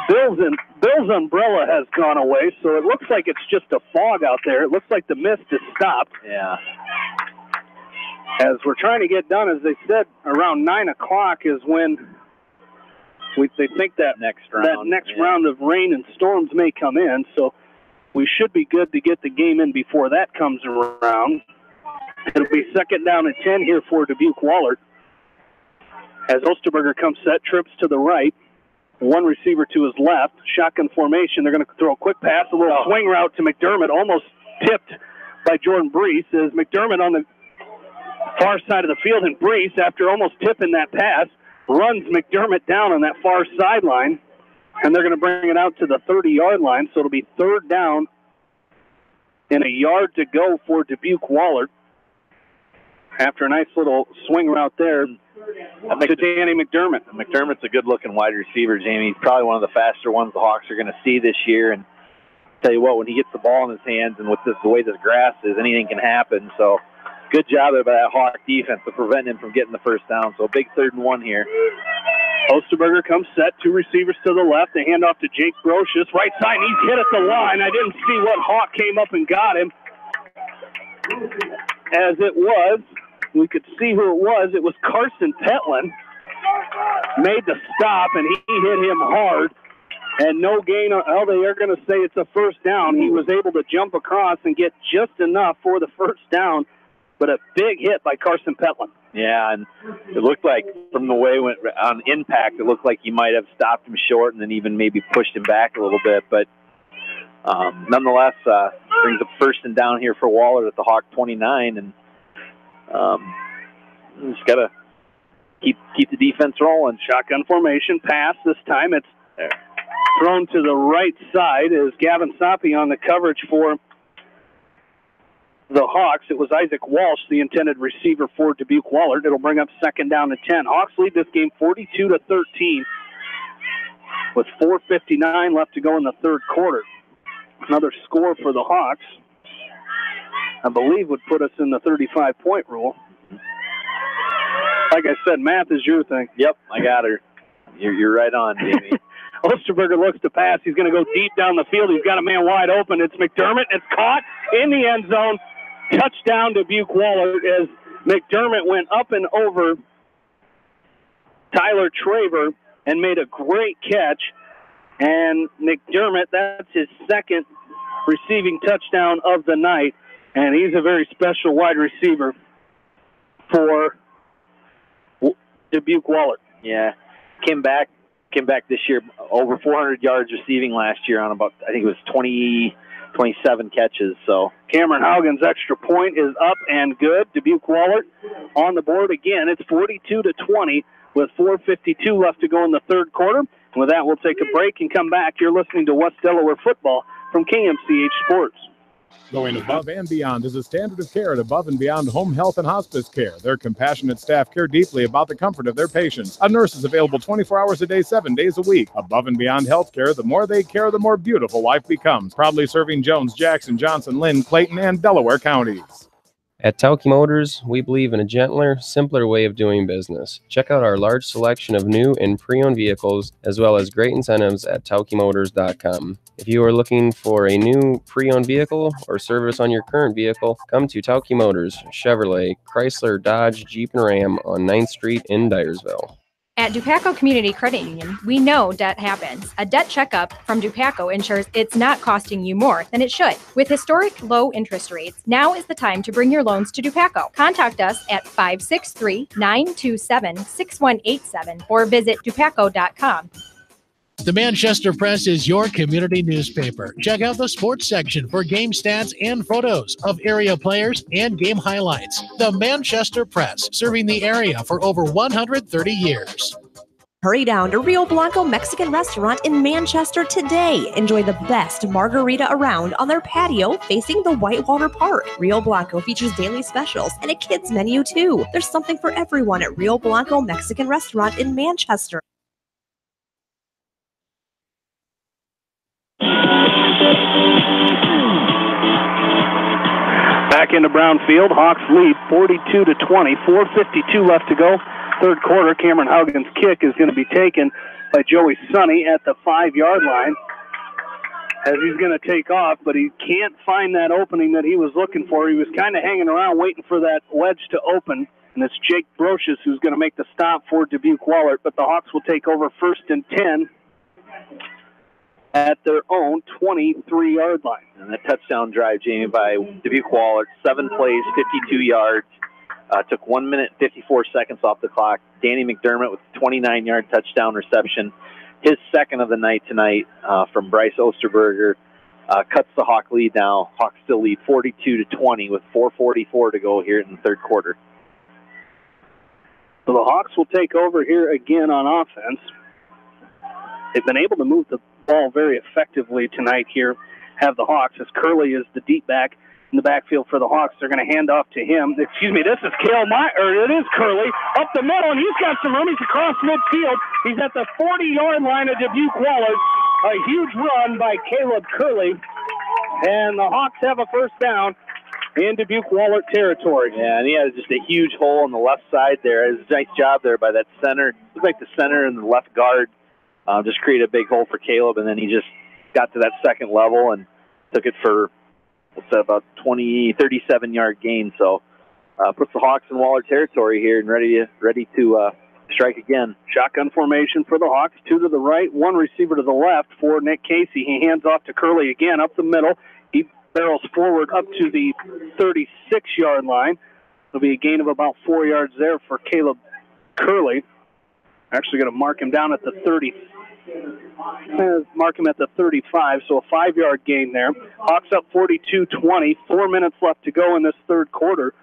Bill's umbrella has gone away, so it looks like it's just a fog out there. It looks like the mist has stopped. Yeah. As we're trying to get done, as they said, around 9 o'clock is when they think that next round of rain and storms may come in, so we should be good to get the game in before that comes around. It'll be 2nd down and 10 here for Dubuque Wahlert. As Osterberger comes set, trips to the right, 1 receiver to his left, shotgun formation. They're going to throw a quick pass, a little swing route to McDermott, almost tipped by Jordan Brees. As McDermott on the far side of the field, and Brees, after almost tipping that pass, runs McDermott down on that far sideline, and they're going to bring it out to the 30-yard line, so it'll be 3rd down and a yard to go for Dubuque Wahlert. After a nice little swing route there to Danny McDermott. McDermott's a good-looking wide receiver, Jamie. He's probably one of the faster ones the Hawks are going to see this year. And tell you what, when he gets the ball in his hands and with the way this grass is, anything can happen. So good job there by that Hawk defense to prevent him from getting the first down. So a big 3rd and 1 here. Osterberger comes set, 2 receivers to the left. They hand off to Jake Brocious. Right side, he's hit at the line. I didn't see what Hawk came up and got him. As it was, we could see who it was. It was Carson Petlin. Made the stop, and he hit him hard. And no gain. Oh, they are going to say it's a first down. He was able to jump across and get just enough for the first down, but a big hit by Carson Petlin. Yeah, and it looked like from the way it went on impact, it looked like he might have stopped him short and then even maybe pushed him back a little bit. But nonetheless, brings a first and down here for Wahlert at the Hawk 29, and just got to keep the defense rolling. Shotgun formation, pass. This time it's thrown to the right side as Gavin Soppe on the coverage for the Hawks. It was Isaac Walsh, the intended receiver for Dubuque Wahlert. It'll bring up second down to 10. Hawks lead this game 42-13 with 4:59 left to go in the third quarter. Another score for the Hawks, I believe, would put us in the 35-point rule. Like I said, math is your thing. Yep, I got her. You're right on, Jamie. Osterberger looks to pass. He's going to go deep down the field. He's got a man wide open. It's McDermott. It's caught in the end zone. Touchdown Dubuque Wahlert as McDermott went up and over Tyler Traver and made a great catch. And McDermott, that's his second receiving touchdown of the night. And he's a very special wide receiver for Dubuque Wahlert. Yeah, came back this year over 400 yards receiving last year on about, I think it was 27 catches. So Cameron Haugen's extra point is up and good. Dubuque Wahlert on the board again. It's 42-20 with 4:52 left to go in the third quarter. And with that, we'll take a break and come back. You're listening to West Delaware Football from KMCH Sports. Going above and beyond is a standard of care at Above and Beyond Home Health and Hospice Care. Their compassionate staff care deeply about the comfort of their patients. A nurse is available 24 hours a day, 7 days a week. Above and Beyond Healthcare, the more they care, the more beautiful life becomes. Proudly serving Jones, Jackson, Johnson, Lynn, Clayton, and Delaware counties. At Tauke Motors, we believe in a gentler, simpler way of doing business. Check out our large selection of new and pre-owned vehicles, as well as great incentives at TaukeMotors.com. If you are looking for a new pre-owned vehicle or service on your current vehicle, come to Tauke Motors, Chevrolet, Chrysler, Dodge, Jeep, and Ram on 9th Street in Dyersville. At Dupaco Community Credit Union, we know debt happens. A debt checkup from Dupaco ensures it's not costing you more than it should. With historic low interest rates, now is the time to bring your loans to Dupaco. Contact us at 563-927-6187 or visit dupaco.com. The Manchester Press is your community newspaper. Check out the sports section for game stats and photos of area players and game highlights. The Manchester Press, serving the area for over 130 years. Hurry down to Rio Blanco Mexican Restaurant in Manchester today. Enjoy the best margarita around on their patio facing the Whitewater Park. Rio Blanco features daily specials and a kids menu too. There's something for everyone at Rio Blanco Mexican Restaurant in Manchester. Back into Brownfield. Hawks lead 42-20. 4:52 left to go. Third quarter. Cameron Haugen's kick is going to be taken by Joey Sonny at the 5-yard line as he's going to take off, but he can't find that opening that he was looking for. He was kind of hanging around waiting for that wedge to open, and it's Jake Brocious who's going to make the stop for Dubuque Wahlert, but the Hawks will take over 1st and 10 at their own 23-yard line. And that touchdown drive, Jamie, by Dubuque Wahlert, 7 plays, 52 yards. Took 1 minute and 54 seconds off the clock. Danny McDermott with a 29-yard touchdown reception. His second of the night tonight from Bryce Osterberger. Cuts the Hawk lead now. Hawks still lead 42-20 with 4:44 to go here in the third quarter. So the Hawks will take over here again on offense. They've been able to move the ball very effectively tonight here, have the Hawks, as Curley is the deep back in the backfield for the Hawks. They're going to hand off to him. Excuse me, this is Cale Meyer, it is Curley, up the middle, and he's got some room. He's across midfield. He's at the 40-yard line of Dubuque Wahlert. A huge run by Caleb Curley, and the Hawks have a first down in Dubuque Wahlert territory. Yeah, and he has just a huge hole on the left side there. It was a nice job there by that center. It was like the center and the left guard just created a big hole for Caleb, and then he just got to that second level and took it for, what's that, about 37-yard gain. So puts the Hawks in Wahlert territory here and ready to strike again. Shotgun formation for the Hawks. 2 to the right, 1 receiver to the left for Nick Casey. He hands off to Curley again up the middle. He barrels forward up to the 36-yard line. There'll be a gain of about 4 yards there for Caleb Curley. Actually going to mark him down at the 30. Mark him at the 35, so a 5-yard gain there. Hawks up 42-20. 4 minutes left to go in this third quarter.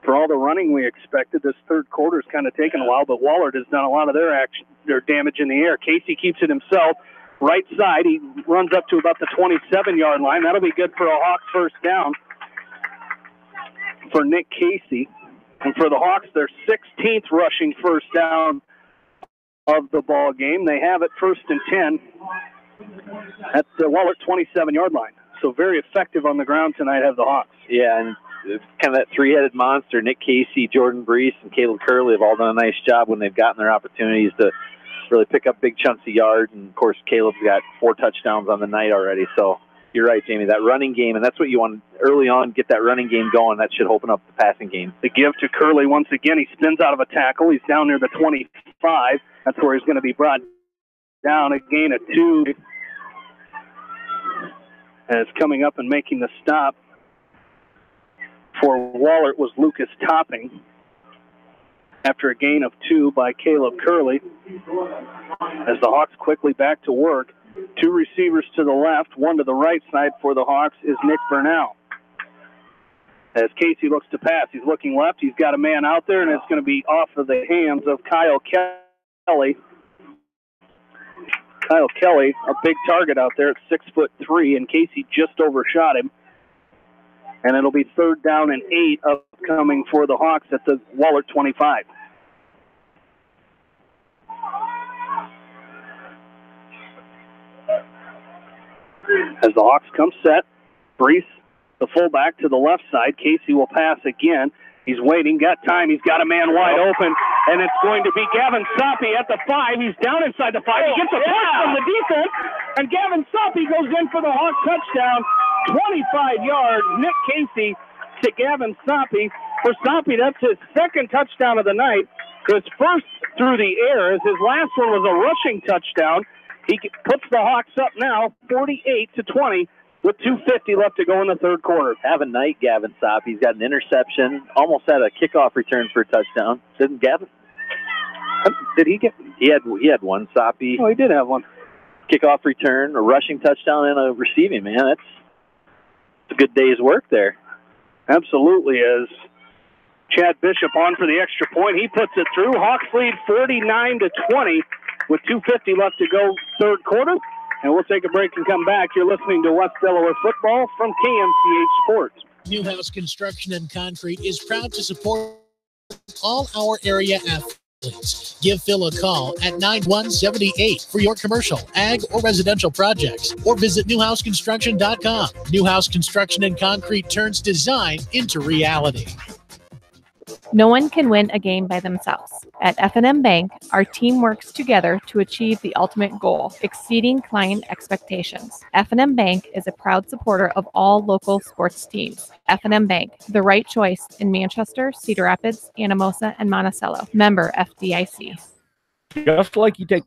For all the running we expected, this third quarter's kind of taken a while, but Wahlert has done a lot of their damage in the air. Casey keeps it himself. Right side, he runs up to about the 27-yard line. That'll be good for a Hawks first down for Nick Casey. And for the Hawks, their 16th rushing first down of the ball game. They have it 1st and 10 at the Wahlert 27-yard line. So very effective on the ground tonight have the Hawks. Yeah, and it's kind of that three-headed monster. Nick Casey, Jordan Brees, and Caleb Curley have all done a nice job when they've gotten their opportunities to really pick up big chunks of yards. And, of course, Caleb's got 4 touchdowns on the night already. So you're right, Jamie, that running game, and that's what you want early on, get that running game going. That should open up the passing game. The give to Curley once again. He spins out of a tackle. He's down near the 25. That's where he's going to be brought down. A gain of 2. As coming up and making the stop for Wahlert was Lucas Topping after a gain of 2 by Caleb Curley. As the Hawks quickly back to work. 2 receivers to the left, 1 to the right side for the Hawks is Nick Burnell. As Casey looks to pass, he's looking left. He's got a man out there, and it's going to be off of the hands of Kyle Kelly. Kyle Kelly, a big target out there at 6'3", and Casey just overshot him. And it'll be 3rd down and 8 upcoming for the Hawks at the Wahlert 25. As the Hawks come set, Brees, the fullback, to the left side. Casey will pass again. He's waiting, got time. He's got a man wide open, and it's going to be Gavin Soppe at the 5. He's down inside the 5. He gets a push from the defense, and Gavin Soppe goes in for the Hawk touchdown. 25 yards. Nick Casey to Gavin Soppe. For Soppe, that's his 2nd touchdown of the night. His first through the air, as his last one was a rushing touchdown. He puts the Hawks up now, 48-20, with 2:50 left to go in the third quarter. Have a night, Gavin Soppe. He's got an interception, almost had a kickoff return for a touchdown. Didn't Gavin? Did he get? He had one, Soppe. Oh, he did have one. Kickoff return, a rushing touchdown, and a receiving, man. That's a good day's work there. Absolutely is. Chad Bishop on for the extra point. He puts it through. Hawks lead 49-20 with 2:50 left to go third quarter. And we'll take a break and come back. You're listening to West Delaware football from KMCH Sports. Newhouse Construction and Concrete is proud to support all our area athletes. Give Phil a call at 9178 for your commercial, ag, or residential projects, or visit newhouseconstruction.com. Newhouse Construction and Concrete turns design into reality. No one can win a game by themselves. At F&M Bank, our team works together to achieve the ultimate goal, exceeding client expectations. F&M Bank is a proud supporter of all local sports teams. F&M Bank, the right choice in Manchester, Cedar Rapids, Anamosa, and Monticello. Member FDIC. Just like you take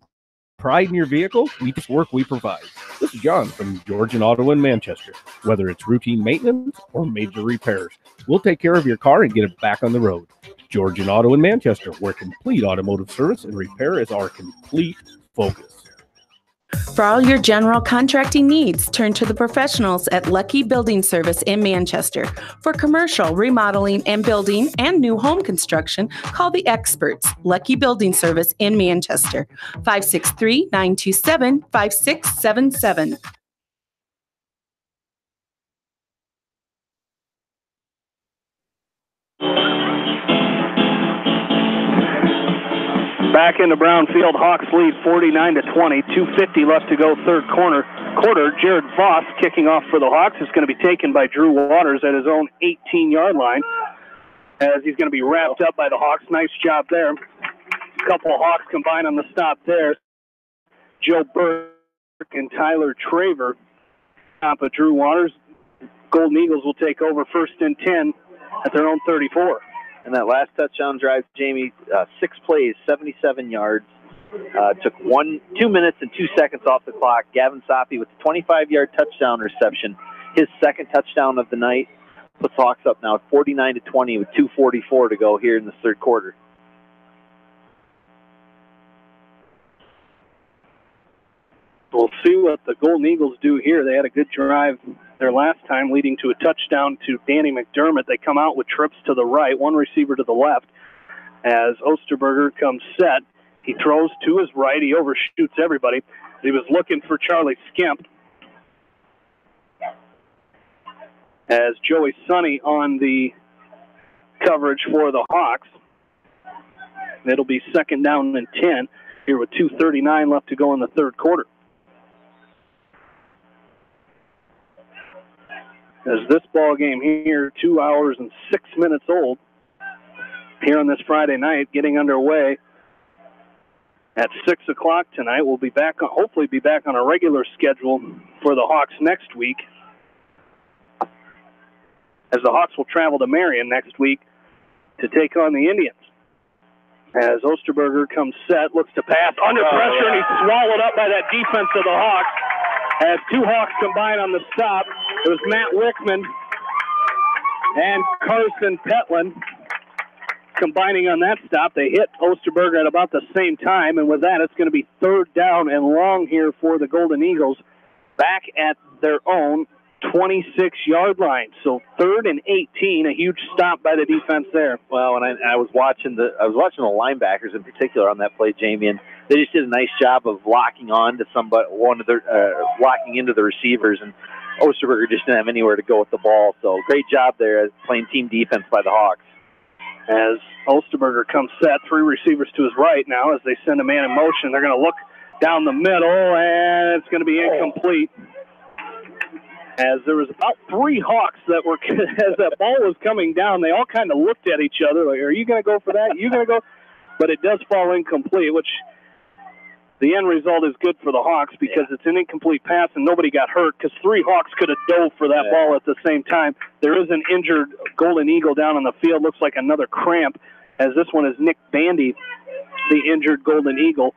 pride in your vehicle, we just work we provide. This is John from Georgian Auto in Manchester. Whether it's routine maintenance or major repairs, we'll take care of your car and get it back on the road. Georgian Auto in Manchester, where complete automotive service and repair is our complete focus. For all your general contracting needs, turn to the professionals at Lucky Building Service in Manchester. For commercial, remodeling, and building and new home construction, call the experts. Lucky Building Service in Manchester, 563-927-5677. Back into Brownfield, Hawks lead 49-20, 2:50 left to go third quarter. Jared Voss kicking off for the Hawks is going to be taken by Drew Waters at his own 18-yard line as he's going to be wrapped up by the Hawks. Nice job there. A couple of Hawks combined on the stop there. Joe Burke and Tyler Traver top of Drew Waters. Golden Eagles will take over 1st and 10 at their own 34. And that last touchdown drive, Jamie, 6 plays, 77 yards. Took 2 minutes and 2 seconds off the clock. Gavin Soppe with a 25-yard touchdown reception. His second touchdown of the night puts Hawks up now 49-20 with 2:44 to go here in the third quarter. We'll see what the Golden Eagles do here. They had a good drive their last time, leading to a touchdown to Danny McDermott. They come out with trips to the right, one receiver to the left. As Osterberger comes set, he throws to his right. He overshoots everybody. He was looking for Charlie Skimp. As Joey Sonny on the coverage for the Hawks. It'll be second down and 10 here with 2:39 left to go in the third quarter. As this ball game here, 2 hours and 6 minutes old, here on this Friday night, getting underway at 6 o'clock tonight. We'll be back, hopefully be back on a regular schedule for the Hawks next week, as the Hawks will travel to Marion next week to take on the Indians. As Osterberger comes set, looks to pass, under pressure, and he's swallowed up by that defense of the Hawks. As two Hawks combine on the stop, it was Matt Wickman and Carson Petland combining on that stop. They hit Osterberger at about the same time, and with that, it's going to be third down and long here for the Golden Eagles, back at their own 26-yard line. So 3rd and 18, a huge stop by the defense there. Well, and I was watching the linebackers in particular on that play, Jamie, and they just did a nice job of locking on to somebody, locking into the receivers, and Osterberger just didn't have anywhere to go with the ball. So great job there as playing team defense by the Hawks. As Osterberger comes set, 3 receivers to his right now as they send a man in motion. They're going to look down the middle, and it's going to be incomplete. As there was about 3 Hawks that were, as that ball was coming down, they all kind of looked at each other like, are you going to go for that? Are you going to go? But it does fall incomplete, which the end result is good for the Hawks because it's an incomplete pass and nobody got hurt because 3 Hawks could have dove for that ball at the same time. There is an injured Golden Eagle down on the field. Looks like another cramp, as this one is Nick Bandy, the injured Golden Eagle,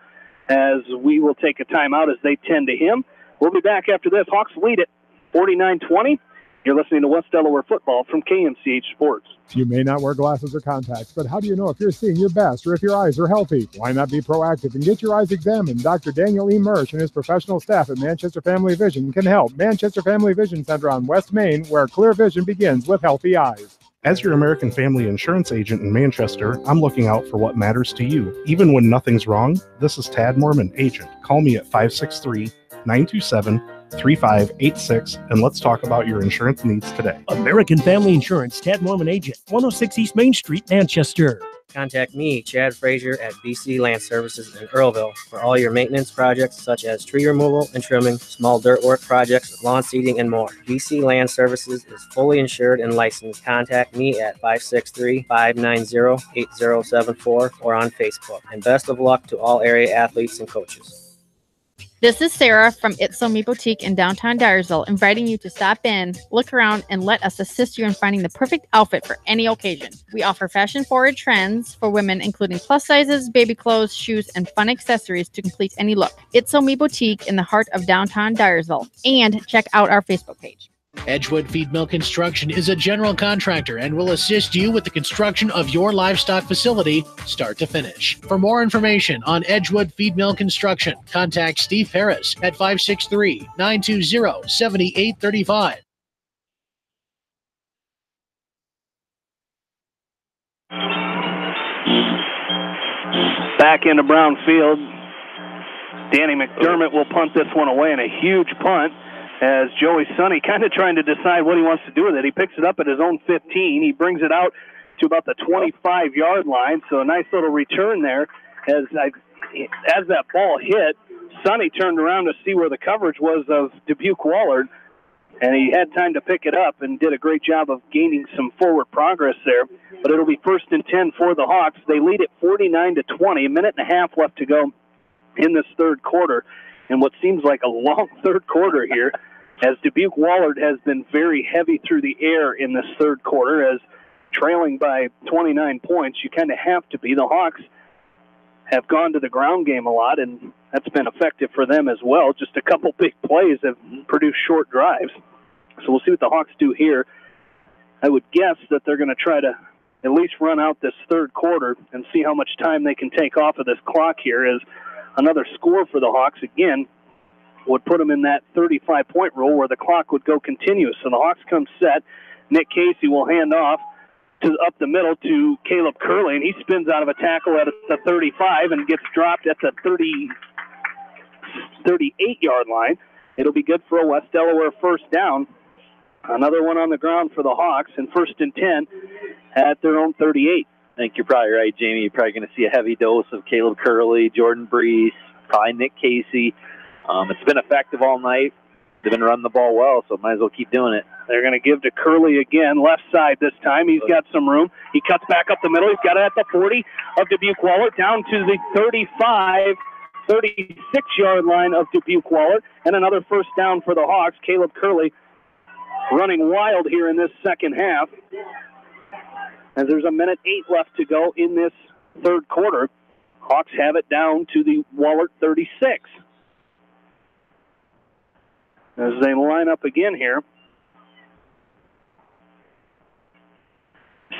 as we will take a timeout as they tend to him. We'll be back after this. Hawks lead it 49-20. You're listening to West Delaware Football from KMCH Sports. You may not wear glasses or contacts, but how do you know if you're seeing your best or if your eyes are healthy? Why not be proactive and get your eyes examined? Dr. Daniel E. Murch and his professional staff at Manchester Family Vision can help. Manchester Family Vision Center on West Main, where clear vision begins with healthy eyes. As your American Family Insurance agent in Manchester, I'm looking out for what matters to you. Even when nothing's wrong, this is Tad Mormon, agent. Call me at 563-927-3586, and let's talk about your insurance needs today. American Family Insurance, Tad Mormon Agent, 106 East Main Street, Manchester. Contact me, Chad Frazier, at BC Land Services in Earlville for all your maintenance projects such as tree removal and trimming, small dirt work projects, lawn seeding, and more. BC Land Services is fully insured and licensed. Contact me at 563-590-8074 or on Facebook. And best of luck to all area athletes and coaches. This is Sarah from It's So Me Boutique in downtown Dyersville, inviting you to stop in, look around, and let us assist you in finding the perfect outfit for any occasion. We offer fashion-forward trends for women, including plus sizes, baby clothes, shoes, and fun accessories to complete any look. It's So Me Boutique in the heart of downtown Dyersville. And check out our Facebook page. Edgewood Feed Mill Construction is a general contractor and will assist you with the construction of your livestock facility start to finish. For more information on Edgewood Feed Mill Construction, contact Steve Harris at 563-920-7835. Back into Brown Field. Danny McDermott will punt this one away in a huge punt, as Joey Sonny kind of trying to decide what he wants to do with it. He picks it up at his own 15. He brings it out to about the 25-yard line, so a nice little return there. As that ball hit, Sonny turned around to see where the coverage was of Dubuque Wahlert, and he had time to pick it up and did a great job of gaining some forward progress there. But it'll be 1st and 10 for the Hawks. They lead it 49-20, a minute and a half left to go in this third quarter. And what seems like a long third quarter here, as Dubuque Wahlert has been very heavy through the air in this third quarter, as trailing by 29 points, you kind of have to be. The Hawks have gone to the ground game a lot, and that's been effective for them as well. Just a couple big plays have produced short drives. So we'll see what the Hawks do here. I would guess that they're going to try to at least run out this third quarter and see how much time they can take off of this clock here, as another score for the Hawks, again, would put them in that 35-point rule where the clock would go continuous. So the Hawks come set. Nick Casey will hand off up the middle to Caleb Curley, and he spins out of a tackle at the 35 and gets dropped at the 38-yard line. It'll be good for a West Delaware first down. Another one on the ground for the Hawks, and 1st and 10 at their own 38. I think you're probably right, Jamie. You're probably going to see a heavy dose of Caleb Curley, Jordan Brees, probably Nick Casey. It's been effective all night. They've been running the ball well, so might as well keep doing it. They're going to give to Curley again, left side this time. He's got some room. He cuts back up the middle. He's got it at the 40 of Dubuque Wahlert, down to the 36-yard line of Dubuque Wahlert, and another first down for the Hawks. Caleb Curley running wild here in this second half, as there's 1:08 left to go in this third quarter. Hawks have it down to the Wahlert 36. As they line up again here,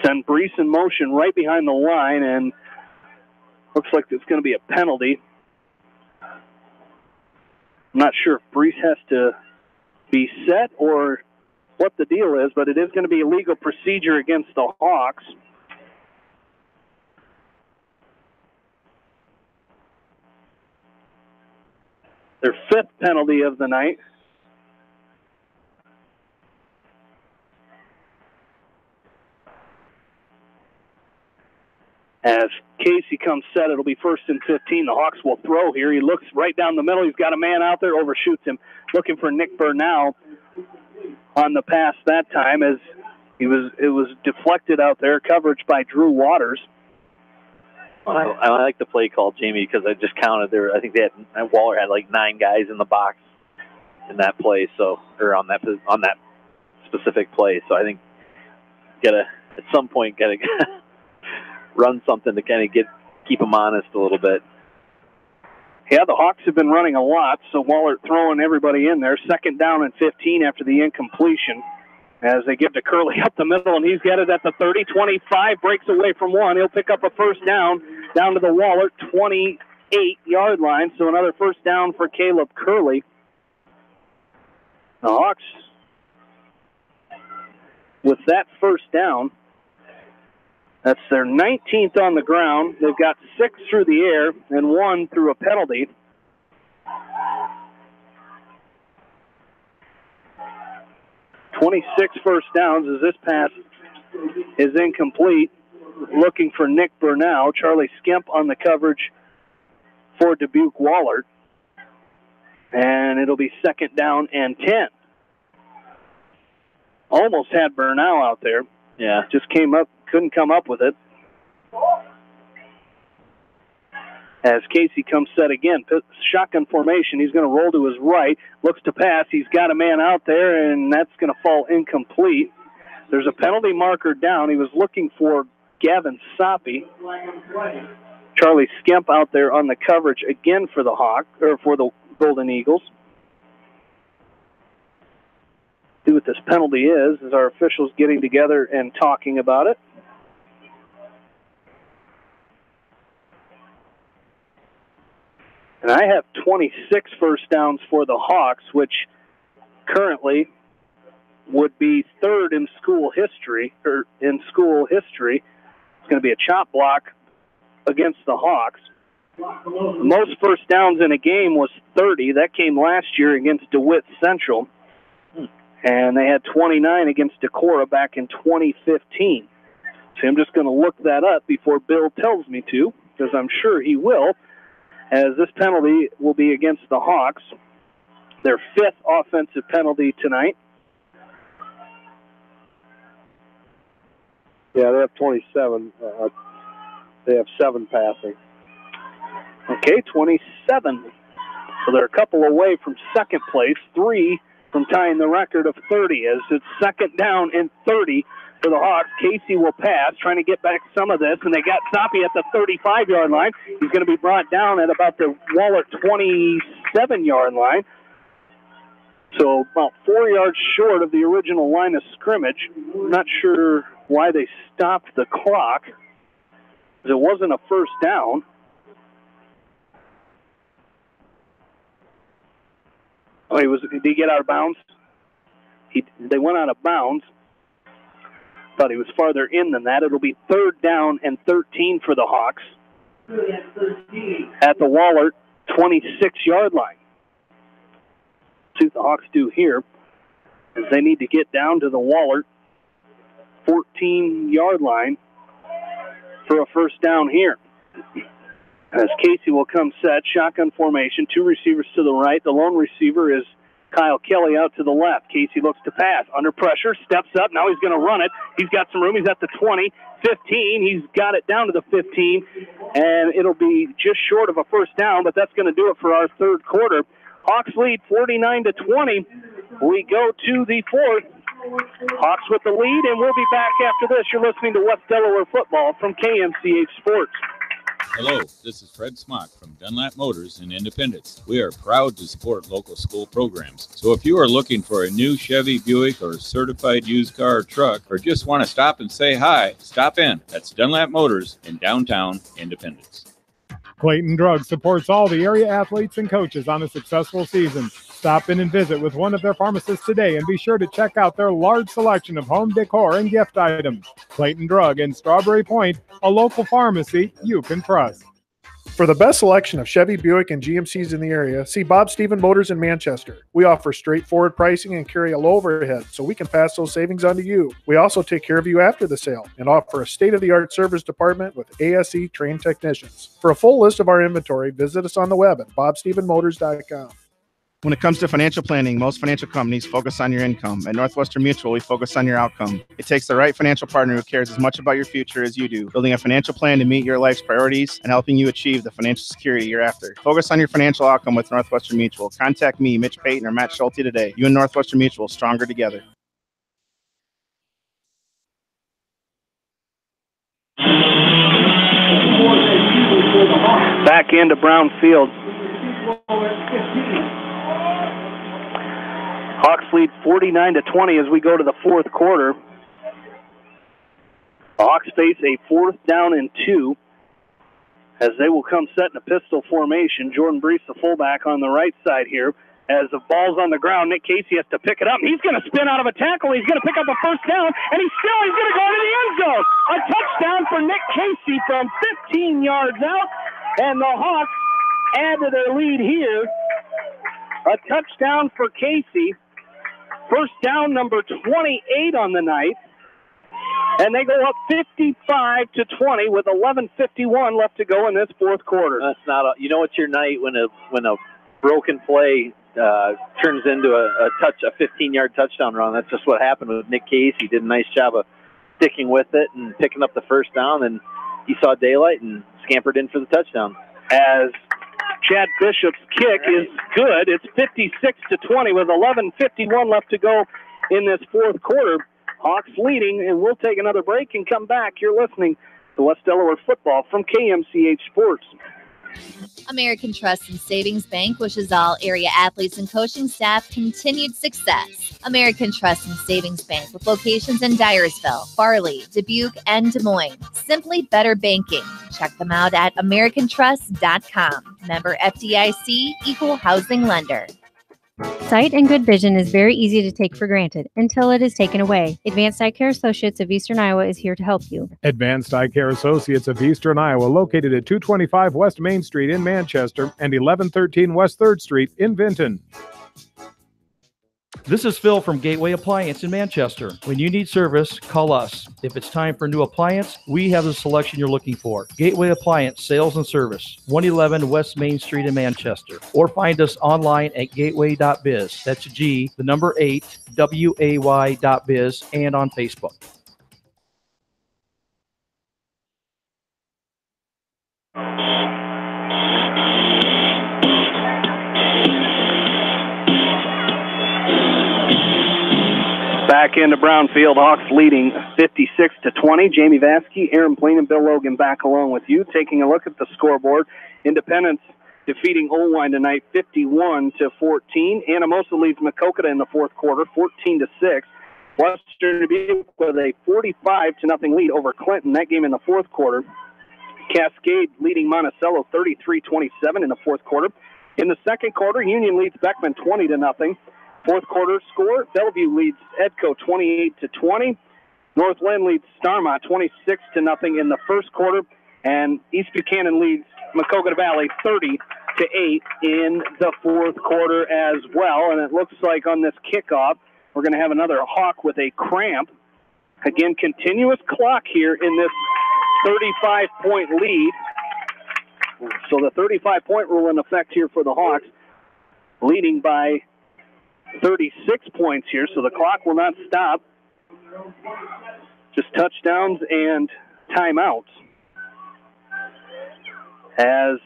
send Brees in motion right behind the line, and looks like it's going to be a penalty. I'm not sure if Brees has to be set or what the deal is, but it is going to be a legal procedure against the Hawks. Their 5th penalty of the night. As Casey comes set, it'll be 1st and 15. The Hawks will throw here. He looks right down the middle. He's got a man out there, overshoots him, looking for Nick Burnell on the pass that time, as it was deflected out there. Coverage by Drew Waters. I like the play call, Jamie, because I just counted there. I think Wahlert had like 9 guys in the box in that play, on that specific play. So I think at some point gotta run something to kind of keep them honest a little bit. Yeah, the Hawks have been running a lot, so Wahlert throwing everybody in there. 2nd down and 15 after the incompletion, as they give to Curley up the middle, and he's got it at the 30. 25, breaks away from one. He'll pick up a first down to the Wahlert 28-yard line, so another first down for Caleb Curley. The Hawks, with that first down, that's their 19th on the ground. They've got 6 through the air and 1 through a penalty. .26 first downs as this pass is incomplete. Looking for Nick Burnell. Charlie Skemp on the coverage for Dubuque Wahlert. And it'll be 2nd down and 10. Almost had Burnell out there. Yeah. Just couldn't come up with it. As Casey comes set again, shotgun formation. He's going to roll to his right, looks to pass. He's got a man out there, and that's going to fall incomplete. There's a penalty marker down. He was looking for Gavin Soppy. Charlie Skemp out there on the coverage again for the Golden Eagles. See what this penalty is our officials getting together and talking about it. And I have 26 first downs for the Hawks, which currently would be 3rd in school history. It's going to be a chop block against the Hawks. Most first downs in a game was 30. That came last year against DeWitt Central. And they had 29 against Decorah back in 2015. So I'm just going to look that up before Bill tells me to, because I'm sure he will, as this penalty will be against the Hawks. Their 5th offensive penalty tonight. Yeah, they have 27. They have 7 passing. Okay, 27. So they're a couple away from 2nd place, 3 from tying the record of 30, as it's 2nd down and 30 for the Hawks. Casey will pass, trying to get back some of this, and they got Soppy at the 35-yard line. He's going to be brought down at about the Wahlert 27-yard line. So about 4 yards short of the original line of scrimmage. I'm not sure why they stopped the clock. It wasn't a first down. Oh, did he get out of bounds? They went out of bounds. Thought he was farther in than that. It'll be 3rd down and 13 for the Hawks at the Wahlert 26-yard line. See what the Hawks do here is they need to get down to the Wahlert 14-yard line for a first down here. As Casey will come set, shotgun formation, 2 receivers to the right. The lone receiver is Kyle Kelly out to the left. Casey looks to pass. Under pressure, steps up. Now he's going to run it. He's got some room. He's at the 20, 15. He's got it down to the 15, and it'll be just short of a first down, but that's going to do it for our third quarter. Hawks lead 49-20. We go to the fourth. Hawks with the lead, and we'll be back after this. You're listening to West Delaware Football from KMCH Sports. Hello, this is Fred Smock from Dunlap Motors in Independence. We are proud to support local school programs. So if you are looking for a new Chevy, Buick, or certified used car or truck, or just want to stop and say hi, stop in. That's Dunlap Motors in downtown Independence. Clayton Drug supports all the area athletes and coaches on a successful season. Stop in and visit with one of their pharmacists today and be sure to check out their large selection of home decor and gift items. Clayton Drug in Strawberry Point, a local pharmacy you can trust. For the best selection of Chevy, Buick, and GMCs in the area, see Bob Stephen Motors in Manchester. We offer straightforward pricing and carry a low overhead, so we can pass those savings on to you. We also take care of you after the sale and offer a state-of-the-art service department with ASE trained technicians. For a full list of our inventory, visit us on the web at bobstephenmotors.com. When it comes to financial planning, most financial companies focus on your income. At Northwestern Mutual, we focus on your outcome. It takes the right financial partner who cares as much about your future as you do, building a financial plan to meet your life's priorities and helping you achieve the financial security you're after. Focus on your financial outcome with Northwestern Mutual. Contact me, Mitch Payton, or Matt Schulte today. You and Northwestern Mutual, stronger together. Back into Brown Field. Hawks lead 49-20 as we go to the fourth quarter. The Hawks face a 4th down and 2 as they will come set in a pistol formation. Jordan Brees, the fullback, on the right side here. As the ball's on the ground, Nick Casey has to pick it up. He's going to spin out of a tackle. He's going to pick up a first down, and he's going to go into the end zone. A touchdown for Nick Casey from 15 yards out, and the Hawks add to their lead here. A touchdown for Casey. First down number 28 on the night. And they go up 55-20 with 11:51 left to go in this fourth quarter. That's not you know it's your night when a broken play turns into a 15-yard touchdown run. That's just what happened with Nick Casey. He did a nice job of sticking with it and picking up the first down, and he saw daylight and scampered in for the touchdown. As Chad Bishop's kick is good. It's 56-20 with 11:51 left to go in this fourth quarter. Hawks leading, and we'll take another break and come back. You're listening to West Delaware Football from KMCH Sports. American Trust and Savings Bank wishes all area athletes and coaching staff continued success. American Trust and Savings Bank with locations in Dyersville, Farley, Dubuque, and Des Moines. Simply better banking. Check them out at americantrust.com. Member FDIC, equal housing lender. Sight and good vision is very easy to take for granted until it is taken away. Advanced Eye Care Associates of Eastern Iowa is here to help you. Advanced Eye Care Associates of Eastern Iowa, located at 225 West Main Street in Manchester and 1113 West 3rd Street in Vinton. This is Phil from Gateway Appliance in Manchester. When you need service, call us. If it's time for a new appliance, we have the selection you're looking for. Gateway Appliance Sales and Service, 111 West Main Street in Manchester. Or find us online at gateway.biz. That's G, the number 8, WAY.biz, and on Facebook. back into Brownfield. Hawks leading 56-20. Jamie Vaskey, Aaron Plain, and Bill Logan back along with you. Taking a look at the scoreboard, Independence defeating Olwine tonight 51-14. Anamosa leads Makokata in the fourth quarter 14-6. Western Dubuque with a 45-0 lead over Clinton. That game in the fourth quarter. Cascade leading Monticello 33-27 in the fourth quarter. In the second quarter, Union leads Beckman 20-0. Fourth quarter score, Bellevue leads Edco 28-20. Northland leads Starmont 26-0 in the first quarter. And East Buchanan leads Makokata Valley 30-8 in the fourth quarter as well. And it looks like on this kickoff, we're going to have another Hawk with a cramp. Again, continuous clock here in this 35-point lead. So the 35-point rule in effect here for the Hawks, leading by 36 points here, so the clock will not stop. Just touchdowns and timeouts. As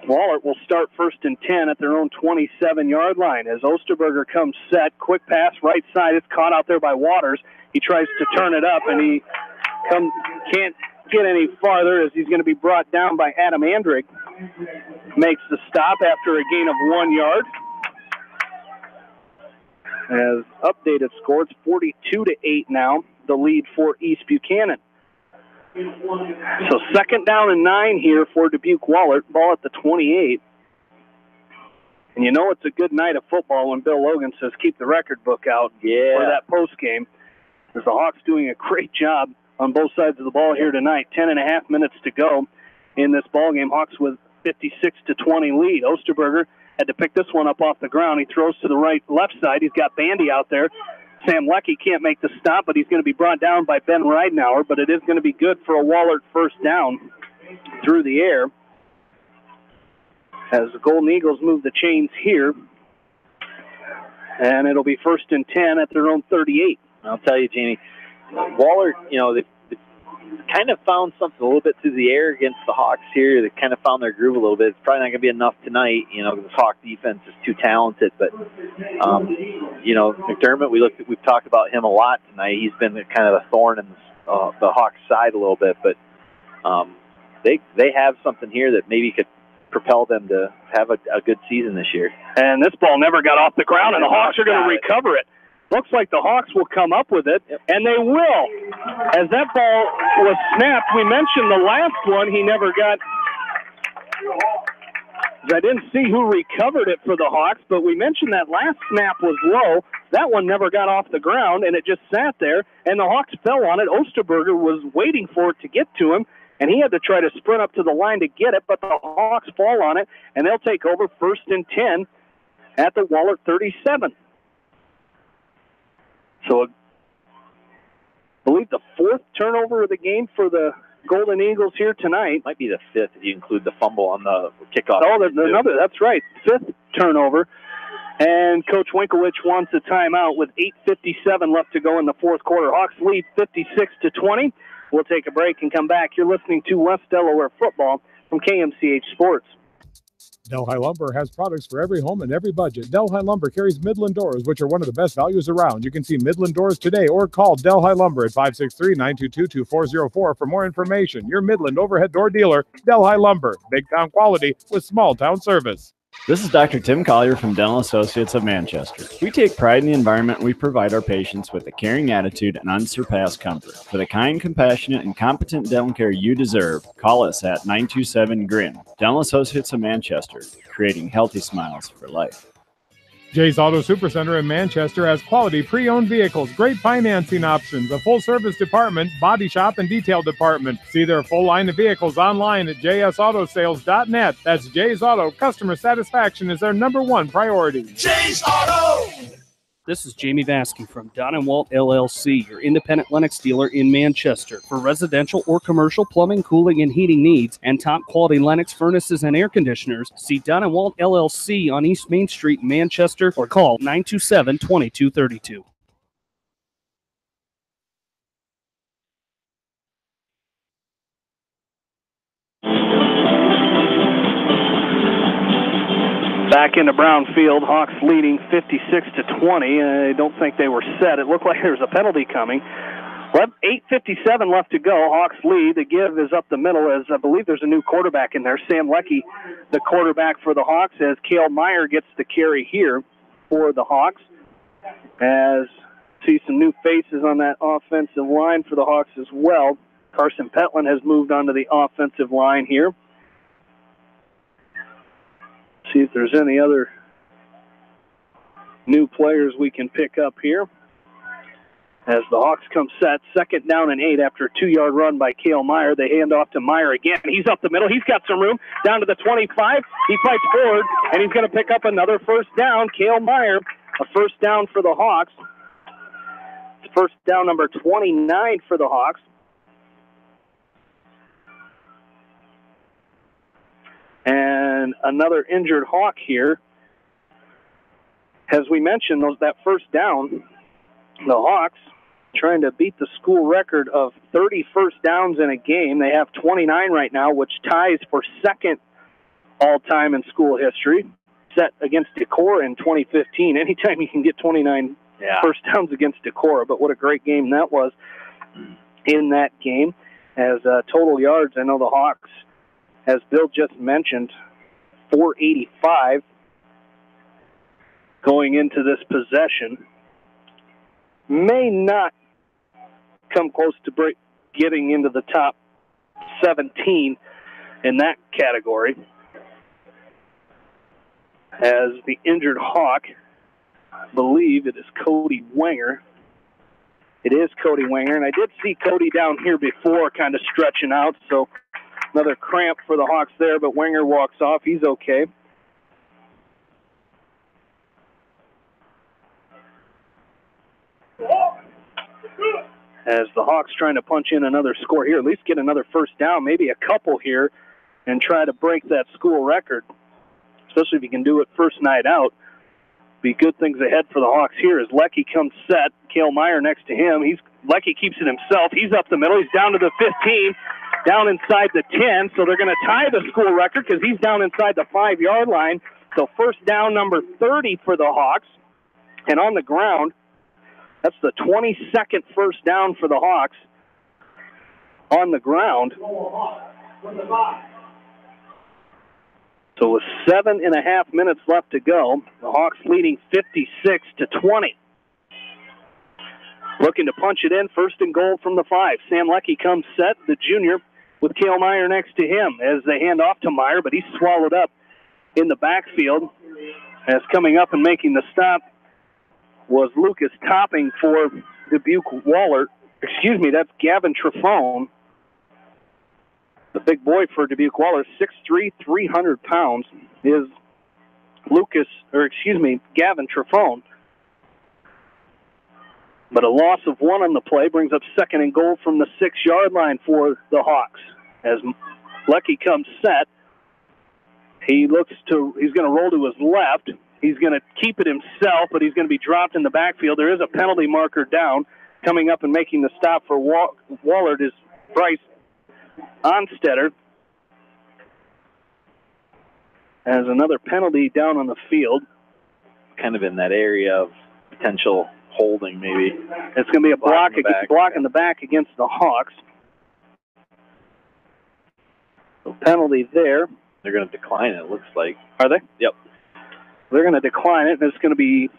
Wahlert will start 1st and 10 at their own 27-yard line. As Osterberger comes set, quick pass right side. It's caught out there by Waters. He tries to turn it up, and he can't get any farther as he's going to be brought down by Adam Andrick. Makes the stop after a gain of 1 yard. As updated score, it's 42-8 now, the lead for East Buchanan. So 2nd down and 9 here for Dubuque Wahlert, ball at the 28. And you know it's a good night of football when Bill Logan says keep the record book out for that post game. As the Hawks doing a great job on both sides of the ball here tonight. 10.5 minutes to go in this ball game. Hawks with 56-20 lead. Osterberger had to pick this one up off the ground. He throws to the left side. He's got Bandy out there. Sam Leckie can't make the stop, but he's going to be brought down by Ben Reidenauer. But it is going to be good for a Wahlert first down through the air. As the Golden Eagles move the chains here. And it'll be 1st and 10 at their own 38. I'll tell you, Jamie, Wahlert, they kind of found something a little bit through the air against the Hawks here. They kind of found their groove a little bit. It's probably not going to be enough tonight. This Hawk defense is too talented. But, McDermott, we've talked about him a lot tonight. He's been kind of a thorn in the Hawks' side a little bit. But they have something here that maybe could propel them to have a good season this year. And this ball never got off the ground, and the Hawks are going to recover it. Looks like the Hawks will come up with it, and they will. As that ball was snapped, we mentioned the last one, he never got. I didn't see who recovered it for the Hawks, but we mentioned that last snap was low. That one never got off the ground, and it just sat there, and the Hawks fell on it. Osterberger was waiting for it to get to him, and he had to try to sprint up to the line to get it, but the Hawks fall on it, and they'll take over 1st and 10 at the Wahlert 37. So I believe the 4th turnover of the game for the Golden Eagles here tonight. Might be the 5th if you include the fumble on the kickoff. Oh, there's another. That's right. 5th turnover. And Coach Winkowicz wants a timeout with 8:57 left to go in the fourth quarter. Hawks lead 56-20. We'll take a break and come back. You're listening to West Delaware football from KMCH Sports. Delhi Lumber has products for every home and every budget. Delhi Lumber carries Midland doors, which are one of the best values around. You can see Midland doors today or call Delhi Lumber at 563-922-2404 for more information. Your Midland overhead door dealer, Delhi Lumber. Big town quality with small town service. This is Dr. Tim Collier from Dental Associates of Manchester. We take pride in the environment we provide our patients with a caring attitude and unsurpassed comfort. For the kind, compassionate, and competent dental care you deserve, call us at 927-GRIN. Dental Associates of Manchester, creating healthy smiles for life. Jay's Auto Supercenter in Manchester has quality pre-owned vehicles, great financing options, a full-service department, body shop, and detail department. See their full line of vehicles online at jsautosales.net. That's Jay's Auto. Customer satisfaction is their #1 priority. Jay's Auto! This is Jamie Vaskey from Don & Walt LLC, your independent Lennox dealer in Manchester. For residential or commercial plumbing, cooling, and heating needs, and top-quality Lennox furnaces and air conditioners, see Don & Walt LLC on East Main Street in Manchester or call 927-2232. Back into Brownfield, Hawks leading 56-20. I don't think they were set. It looked like there was a penalty coming. 8:57 left to go. Hawks lead. The give is up the middle as I believe there's a new quarterback in there. Sam Leckie, the quarterback for the Hawks, as Cale Meyer gets the carry here for the Hawks. As see some new faces on that offensive line for the Hawks as well. Carson Petland has moved onto the offensive line here. See if there's any other new players we can pick up here. As the Hawks come set, 2nd down and 8 after a 2-yard run by Cale Meyer. They hand off to Meyer again. He's up the middle. He's got some room. Down to the 25. He fights forward, and he's going to pick up another first down. Cale Meyer, a first down for the Hawks. First down number 29 for the Hawks. And another injured Hawk here. As we mentioned, that first down, the Hawks trying to beat the school record of 30 first downs in a game. They have 29 right now, which ties for 2nd all-time in school history, set against Decorah in 2015. Anytime you can get 29 first downs against Decorah, but what a great game that was in that game. As total yards, I know the Hawks, as Bill just mentioned, 485 going into this possession. May not come close to getting into the top 17 in that category. As the injured Hawk, I believe it is Cody Wenger. It is Cody Wenger, and I did see Cody down here before kind of stretching out, so another cramp for the Hawks there, but Wenger walks off. He's okay. As the Hawks trying to punch in another score here, at least get another first down, maybe a couple here, and try to break that school record, especially if you can do it first night out. Be good things ahead for the Hawks here as Leckie comes set. Cale Meyer next to him. Leckie keeps it himself. He's up the middle. He's down to the 15, down inside the 10, so they're going to tie the school record because he's down inside the 5-yard line. So first down number 30 for the Hawks. And on the ground, that's the 22nd first down for the Hawks on the ground. So with 7.5 minutes left to go, the Hawks leading 56-20. Looking to punch it in, 1st and goal from the 5. Sam Leckie comes set, the junior, with Cale Meyer next to him as they hand off to Meyer, but he's swallowed up in the backfield. As coming up and making the stop was Lucas Topping for Dubuque Wahlert. Excuse me, that's Gavin Trefone. The big boy for Dubuque Wahlert, 6'3", 300 pounds, is Gavin Trefone. But a loss of 1 on the play brings up 2nd and goal from the 6-yard line for the Hawks. As Leckie comes set, he's going to roll to his left. He's going to keep it himself, but he's going to be dropped in the backfield. There is a penalty marker down. Coming up and making the stop for Wahlert is Bryce Onstetter. As another penalty down on the field. Kind of in that area of potential holding, maybe. It's going to be a block in the back against the Hawks. So penalty there. They're going to decline it, looks like. Are they? Yep. They're going to decline it, and it's going to be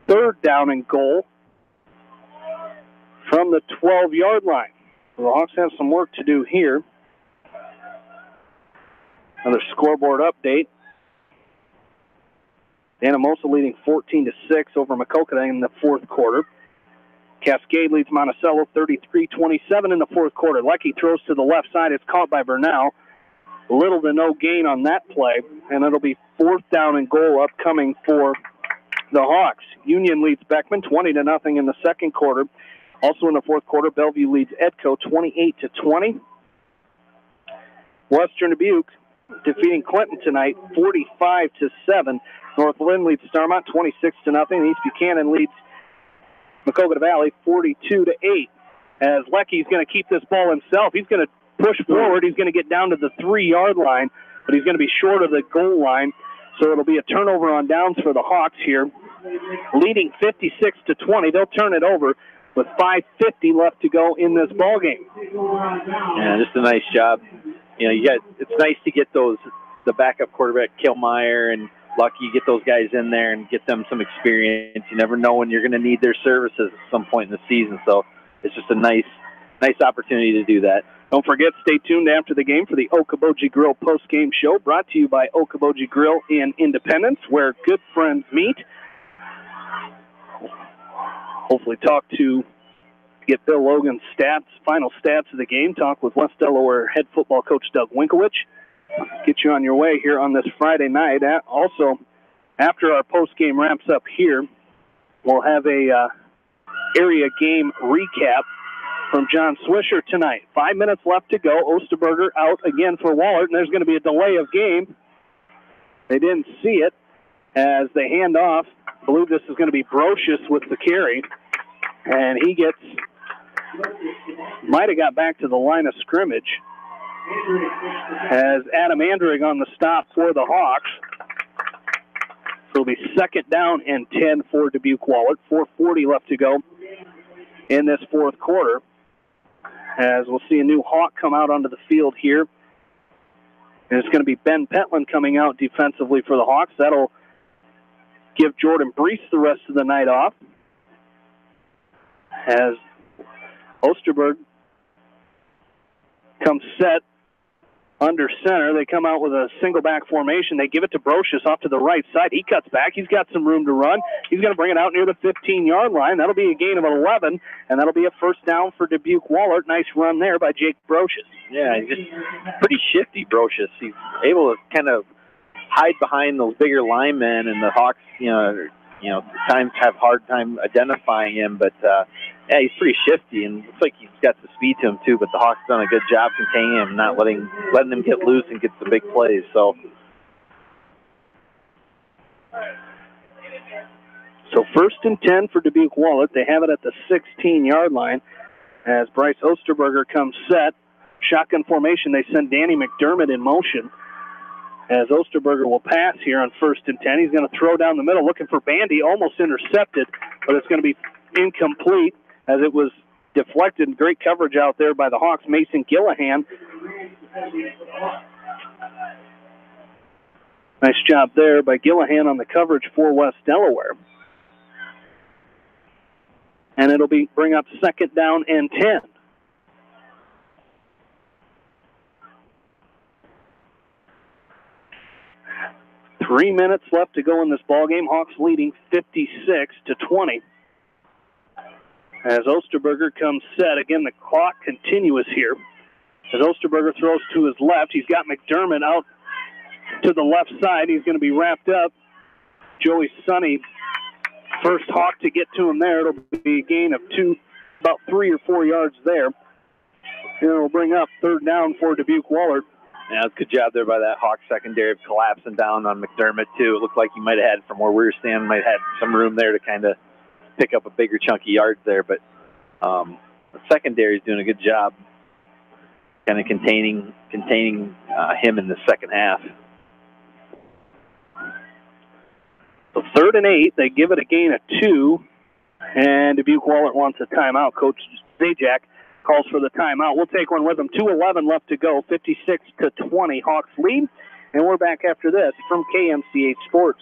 3rd down and goal from the 12-yard line. So the Hawks have some work to do here. Another scoreboard update. Anamosa leading 14-6 over Maquoketa in the 4th quarter. Cascade leads Monticello 33-27 in the 4th quarter. Leckie throws to the left side. It's caught by Bernal. Little to no gain on that play, and it'll be 4th down and goal upcoming for the Hawks. Union leads Beckman 20-0 in the 2nd quarter. Also in the 4th quarter, Bellevue leads Edco 28-20. Western Dubuque defeating Clinton tonight 45-7. North Lynn leads Starmont 26-0. East Buchanan leads Maquoketa Valley 42-8. As Leckie's going to keep this ball himself, he's going to push forward. He's going to get down to the 3-yard line, but he's going to be short of the goal line. So it'll be a turnover on downs for the Hawks here, leading 56-20. They'll turn it over with 5:50 left to go in this ball game. Yeah, just a nice job. It's nice to get the backup quarterback, Kilmeyer and Lucky, get those guys in there and get them some experience. You never know when you're going to need their services at some point in the season. So it's just a nice opportunity to do that. Don't forget, stay tuned after the game for the Okoboji Grill post-game show, brought to you by Okoboji Grill in Independence, where good friends meet. Hopefully get Bill Logan's final stats of the game, talk with West Delaware head football coach Doug Winkowicz. Get you on your way here on this Friday night. Also, after our post-game wraps up here, we'll have a area game recap from John Swisher tonight. 5 minutes left to go. Osterberger out again for Wahlert, and there's going to be a delay of game. They didn't see it as they hand off. I believe this is going to be Brocious with the carry, and he might have got back to the line of scrimmage as Adam Andrig on the stop for the Hawks. So it'll be 2nd down and 10 for Dubuque Wahlert. 4:40 left to go in this fourth quarter, as we'll see a new Hawk come out onto the field here. And it's going to be Ben Pentland coming out defensively for the Hawks. That'll give Jordan Brees the rest of the night off, as Osterberg comes set under center. They come out with a single back formation. They give it to Brocious off to the right side. He cuts back. He's got some room to run. He's going to bring it out near the 15-yard line. That'll be a gain of 11, and that'll be a first down for Dubuque Wahlert. Nice run there by Jake Brocious. Yeah, he's just pretty shifty, Brocious. He's able to kind of hide behind those bigger linemen, and the Hawks, times have hard time identifying him, but yeah, he's pretty shifty, and looks like he's got the speed to him too, but the Hawks done a good job containing him, not letting him get loose and get some big plays. So 1st and 10 for Dubuque Wahlert. They have it at the 16-yard line as Bryce Osterberger comes set. Shotgun formation. They send Danny McDermott in motion, as Osterberger will pass here on 1st and 10. He's going to throw down the middle, looking for Bandy, almost intercepted, but it's going to be incomplete as it was deflected. Great coverage out there by the Hawks. Mason Gillahan. Nice job there by Gillahan on the coverage for West Delaware. And it'll bring up 2nd down and 10. Three minutes left to go in this ballgame. Hawks leading 56-20. As Osterberger comes set, again, the clock continuous here. As Osterberger throws to his left, he's got McDermott out to the left side. He's going to be wrapped up. Joey Sonny, first Hawk to get to him there. It'll be a gain of about 3 or 4 yards there. And it'll bring up 3rd down for Dubuque Wahlert. Yeah, good job there by that Hawk secondary of collapsing down on McDermott, too. It looked like he might have had, from where we were standing, might have had some room there to kind of pick up a bigger chunky yards there. But the secondary is doing a good job kind of containing him in the second half. So 3rd and 8, they give it a gain of 2, and Dubuque Wahlert wants a timeout. Coach Zajac calls for the timeout. We'll take one with them. 2:11 left to go, 56-20. Hawks lead, and we're back after this from KMCH Sports.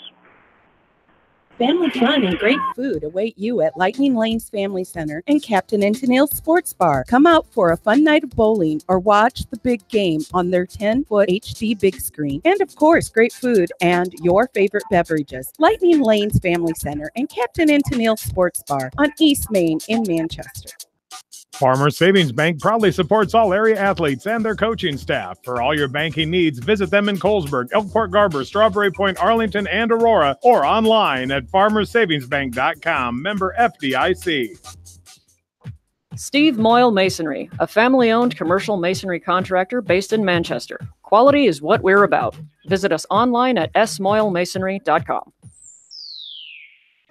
Family fun and great food await you at Lightning Lanes Family Center and Captain and Tennille's Sports Bar. Come out for a fun night of bowling or watch the big game on their 10-foot HD big screen. And of course, great food and your favorite beverages. Lightning Lanes Family Center and Captain and Tennille's Sports Bar on East Main in Manchester. Farmers Savings Bank proudly supports all area athletes and their coaching staff. For all your banking needs, visit them in Colesburg, Elkport Garber, Strawberry Point, Arlington, and Aurora, or online at farmersavingsbank.com. Member FDIC. Steve Moyle Masonry, a family-owned commercial masonry contractor based in Manchester. Quality is what we're about. Visit us online at smoylemasonry.com.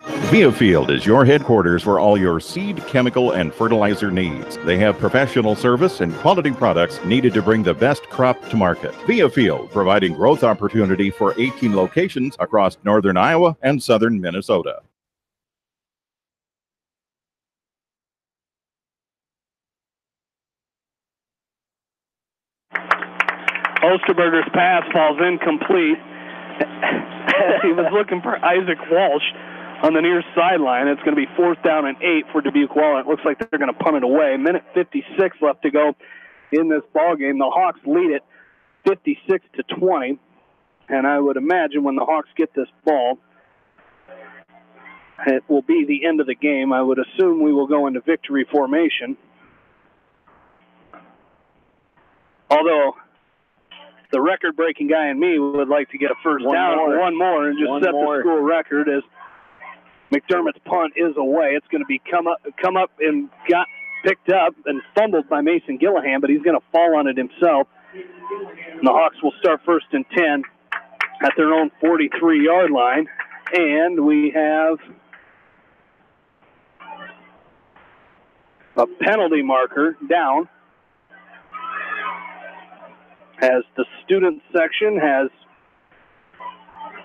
Viafield is your headquarters for all your seed, chemical, and fertilizer needs. They have professional service and quality products needed to bring the best crop to market. Viafield, providing growth opportunity for 18 locations across northern Iowa and southern Minnesota. Osterberger's pass falls incomplete. He was looking for Isaac Walsh on the near sideline. It's going to be 4th down and 8 for Dubuque Wahlert. It looks like they're going to punt it away. Minute 56 left to go in this ball game. The Hawks lead it 56-20. And I would imagine when the Hawks get this ball, it will be the end of the game. I would assume we will go into victory formation. Although the record-breaking guy in me would like to get a first down, one more, and just set the school record as McDermott's punt is away. It's going to be come up and got picked up and fumbled by Mason Gillihan, but he's going to fall on it himself. And the Hawks will start 1st and 10 at their own 43-yard line, and we have a penalty marker down as the student section has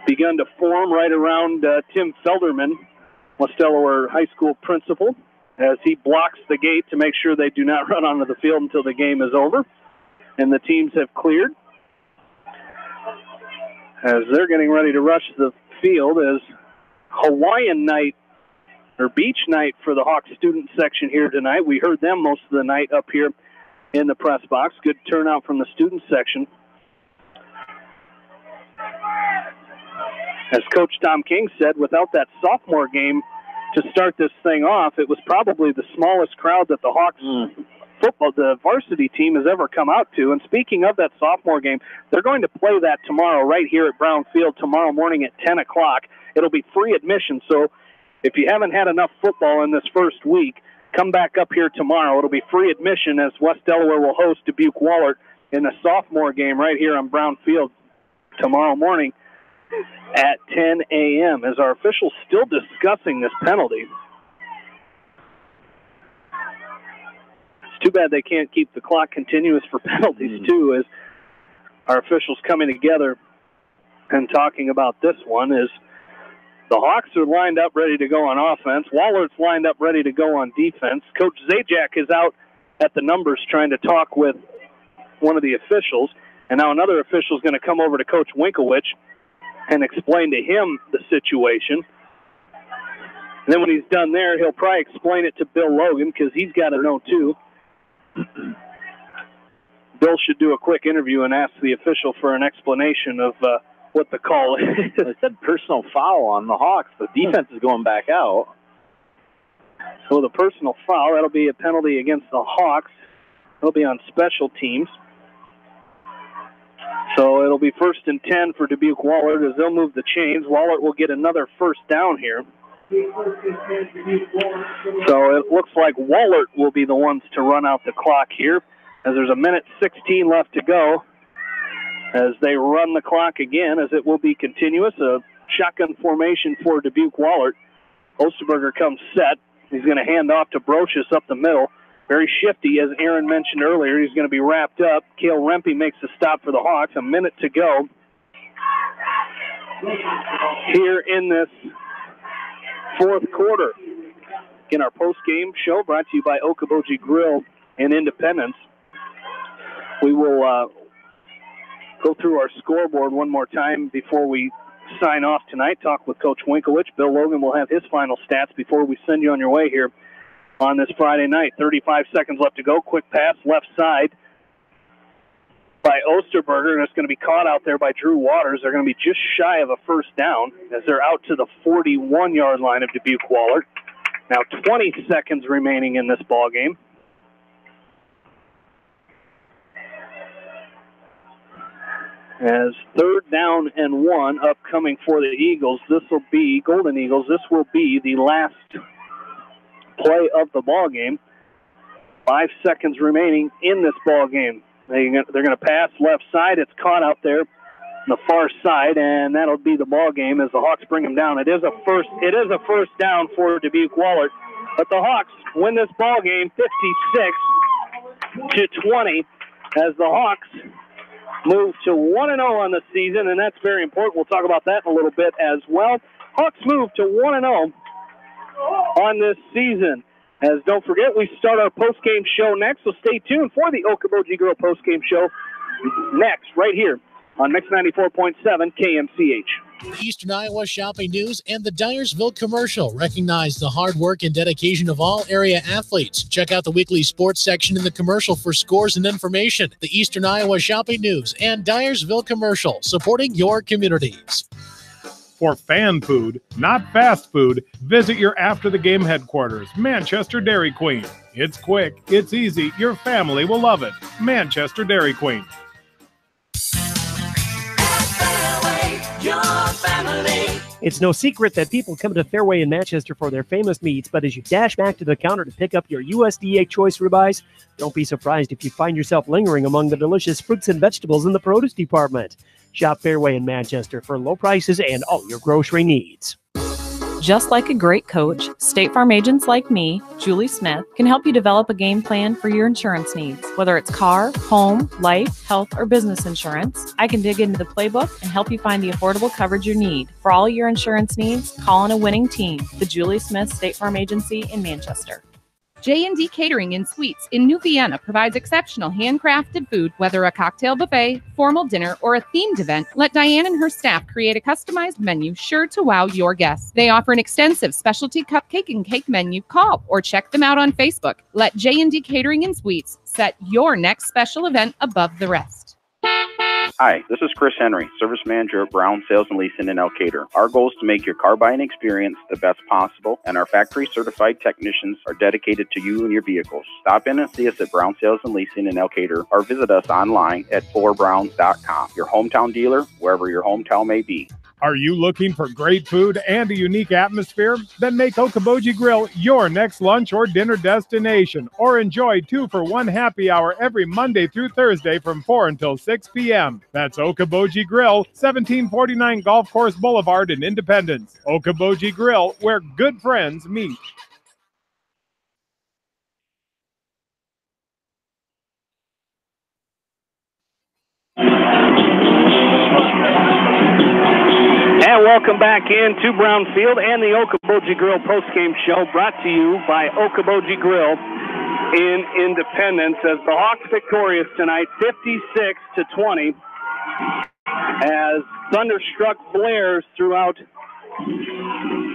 begun to form right around Tim Felderman, West Delaware High School principal, as he blocks the gate to make sure they do not run onto the field until the game is over. And the teams have cleared as they're getting ready to rush the field as Hawaiian night or beach night for the Hawks student section here tonight. We heard them most of the night up here in the press box. Good turnout from the student section. As Coach Tom King said, without that sophomore game to start this thing off, it was probably the smallest crowd that the Hawks football, the varsity team, has ever come out to. And speaking of that sophomore game, they're going to play that tomorrow right here at Brown Field tomorrow morning at 10 o'clock. It'll be free admission, so if you haven't had enough football in this first week, come back up here tomorrow. It'll be free admission as West Delaware will host Dubuque Wahlert in the sophomore game right here on Brown Field tomorrow morning at 10 a.m. As our officials still discussing this penalty. It's too bad they can't keep the clock continuous for penalties, too, as our officials coming together and talking about this one is the Hawks are lined up ready to go on offense. Wallert's lined up ready to go on defense. Coach Zajac is out at the numbers trying to talk with one of the officials, and now another official is going to come over to Coach Winkowicz and explain to him the situation. And then when he's done there, he'll probably explain it to Bill Logan because he's got to know too. Bill should do a quick interview and ask the official for an explanation of what the call is. It said personal foul on the Hawks. The defense is going back out. So the personal foul, that'll be a penalty against the Hawks. It'll be on special teams. So it'll be 1st and 10 for Dubuque Wahlert as they'll move the chains. Wahlert will get another first down here. So it looks like Wahlert will be the ones to run out the clock here as there's a minute 16 left to go as they run the clock again, as it will be continuous. A shotgun formation for Dubuque Wahlert. Osterberger comes set. He's going to hand off to Brocious up the middle. Very shifty, as Aaron mentioned earlier. He's going to be wrapped up. Cale Rempe makes a stop for the Hawks. A minute to go here in this fourth quarter. Again, our post-game show brought to you by Okoboji Grill and Independence. We will go through our scoreboard one more time before we sign off tonight. Talk with Coach Winkowicz. Bill Logan will have his final stats before we send you on your way here on this Friday night. 35 seconds left to go. Quick pass left side by Osterberger, and it's going to be caught out there by Drew Waters. They're going to be just shy of a first down as they're out to the 41-yard line of Dubuque Wahlert. Now 20 seconds remaining in this ball game. As 3rd down and 1 upcoming for the Eagles. This will be Golden Eagles. This will be the last play of the ball game. 5 seconds remaining in this ball game. They're going to pass left side. It's caught out there the far side, and that'll be the ball game as the Hawks bring him down. It is a first down for Dubuque Wahlert, but the Hawks win this ball game 56-20 as the Hawks move to 1-0 on the season, and that's very important. We'll talk about that in a little bit as well. Hawks move to 1-0 on this season. As don't forget, we start our post-game show next, so stay tuned for the Okoboji Grill post-game show next, right here on Mix 94.7 KMCH. Eastern Iowa Shopping News and the Dyersville Commercial recognize the hard work and dedication of all area athletes. Check out the weekly sports section in the commercial for scores and information. The Eastern Iowa Shopping News and Dyersville Commercial, supporting your communities. For fan food, not fast food, visit your after-the-game headquarters, Manchester Dairy Queen. It's quick, it's easy, your family will love it. Manchester Dairy Queen. Your family. It's no secret that people come to Fairway in Manchester for their famous meats, but as you dash back to the counter to pick up your USDA choice ribeyes, don't be surprised if you find yourself lingering among the delicious fruits and vegetables in the produce department. Shop Fairway in Manchester for low prices and all your grocery needs. Just like a great coach, State Farm agents like me, Julie Smith, can help you develop a game plan for your insurance needs. Whether it's car, home, life, health, or business insurance, I can dig into the playbook and help you find the affordable coverage you need. For all your insurance needs, call on a winning team. The Julie Smith State Farm Agency in Manchester. J&D Catering and Suites in New Vienna provides exceptional handcrafted food, whether a cocktail buffet, formal dinner, or a themed event. Let Diane and her staff create a customized menu sure to wow your guests. They offer an extensive specialty cupcake and cake menu. Call or check them out on Facebook. Let J&D Catering and Suites set your next special event above the rest. Hi, this is Chris Henry, Service Manager at Brown Sales and Leasing in Elkader. Our goal is to make your car buying experience the best possible, and our factory-certified technicians are dedicated to you and your vehicles. Stop in and see us at Brown Sales and Leasing in Elkader, or visit us online at forbrowns.com. Your hometown dealer, wherever your hometown may be. Are you looking for great food and a unique atmosphere? Then make Okoboji Grill your next lunch or dinner destination, or enjoy 2-for-1 happy hour every Monday through Thursday from 4 until 6 p.m. That's Okoboji Grill, 1749 Golf Course Boulevard in Independence. Okoboji Grill, where good friends meet. And welcome back into Brownfield and the Okoboji Grill postgame show, brought to you by Okoboji Grill in Independence, as the Hawks victorious tonight, 56-20, as thunderstruck blares throughout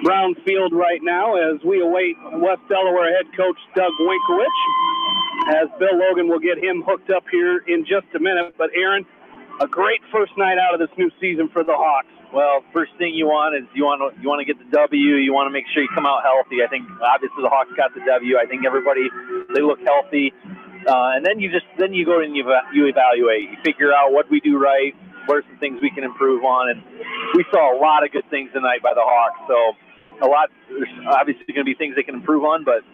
Brownfield right now as we await West Delaware head coach Doug Winkowich, as Bill Logan will get him hooked up here in just a minute. But Aaron, a great first night out of this new season for the Hawks. Well, first thing you want is you want to get the W. You want to make sure you come out healthy. I think obviously the Hawks got the W. I think they look healthy, and then you go and you evaluate. You figure out what we do right, what are some things we can improve on, and we saw a lot of good things tonight by the Hawks. So there's obviously going to be things they can improve on, but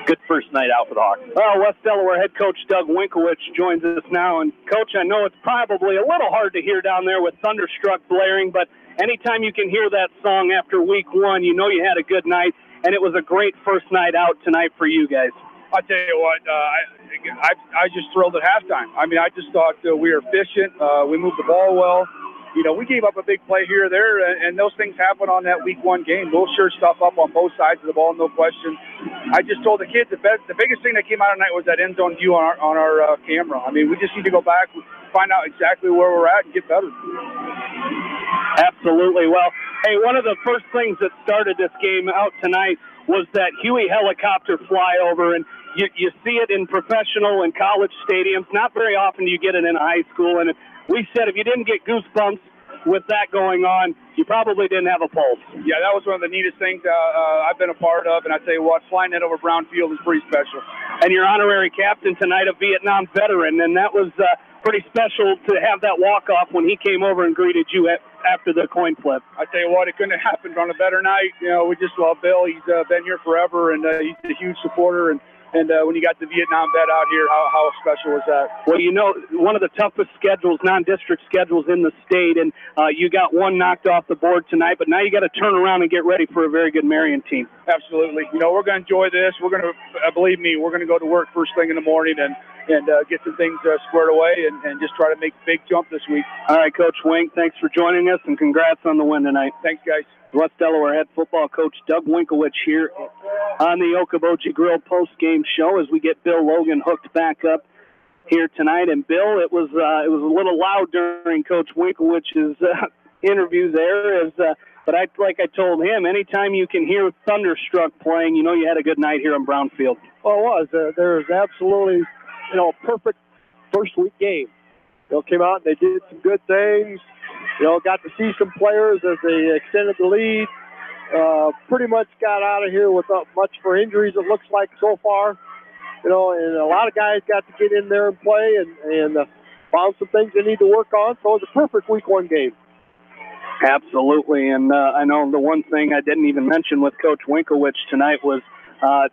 good first night out for the Hawks. Well, West Delaware head coach Doug Winkowich joins us now. And, Coach, I know it's probably a little hard to hear down there with thunderstruck blaring, but anytime you can hear that song after week one, you know you had a good night, and it was a great first night out tonight for you guys. I'll tell you what, I just thrilled at halftime. I mean, I just thought we were efficient. We moved the ball well. You know, we gave up a big play here or there, and those things happen on that week one game. We'll sure stuff up on both sides of the ball, no question. I just told the kids the biggest thing that came out tonight was that end zone view on our camera. I mean, we just need to go back, find out exactly where we're at, and get better. Absolutely. Well, hey, one of the first things that started this game out tonight was that Huey helicopter flyover, and you see it in professional and college stadiums. Not very often do you get it in a high school, and we said if you didn't get goosebumps with that going on, you probably didn't have a pulse. Yeah, that was one of the neatest things I've been a part of, and I tell you what, flying that over Brownfield is pretty special. And your honorary captain tonight, a Vietnam veteran, and that was pretty special to have that walk-off when he came over and greeted you after the coin flip. I tell you what, it couldn't have happened on a better night. You know, we just love Bill. He's been here forever, and he's a huge supporter, and And when you got the Vietnam vet out here, how special was that? Well, you know, one of the toughest schedules, non-district schedules in the state, and you got one knocked off the board tonight, but now you got to turn around and get ready for a very good Marion team. Absolutely. You know, we're going to enjoy this. We're going to, believe me, we're going to go to work first thing in the morning and get some things squared away and just try to make a big jump this week. All right, Coach Wink, thanks for joining us, and congrats on the win tonight. Thanks, guys. West Delaware head football coach Doug Winkowicz here on the Okoboji Grill post-game show as we get Bill Logan hooked back up here tonight. And Bill, it was a little loud during Coach Winkowicz's interview there, but like I told him, anytime you can hear Thunderstruck playing, you know you had a good night here in Brownfield. Well, it was. There was absolutely, perfect first week game. Came out and they did some good things. Got to see some players as they extended the lead. Pretty much got out of here without much for injuries, it looks like so far. And a lot of guys got to get in there and play and found some things they need to work on. So it was a perfect week one game. Absolutely. And I know the one thing I didn't even mention with Coach Winkowicz tonight was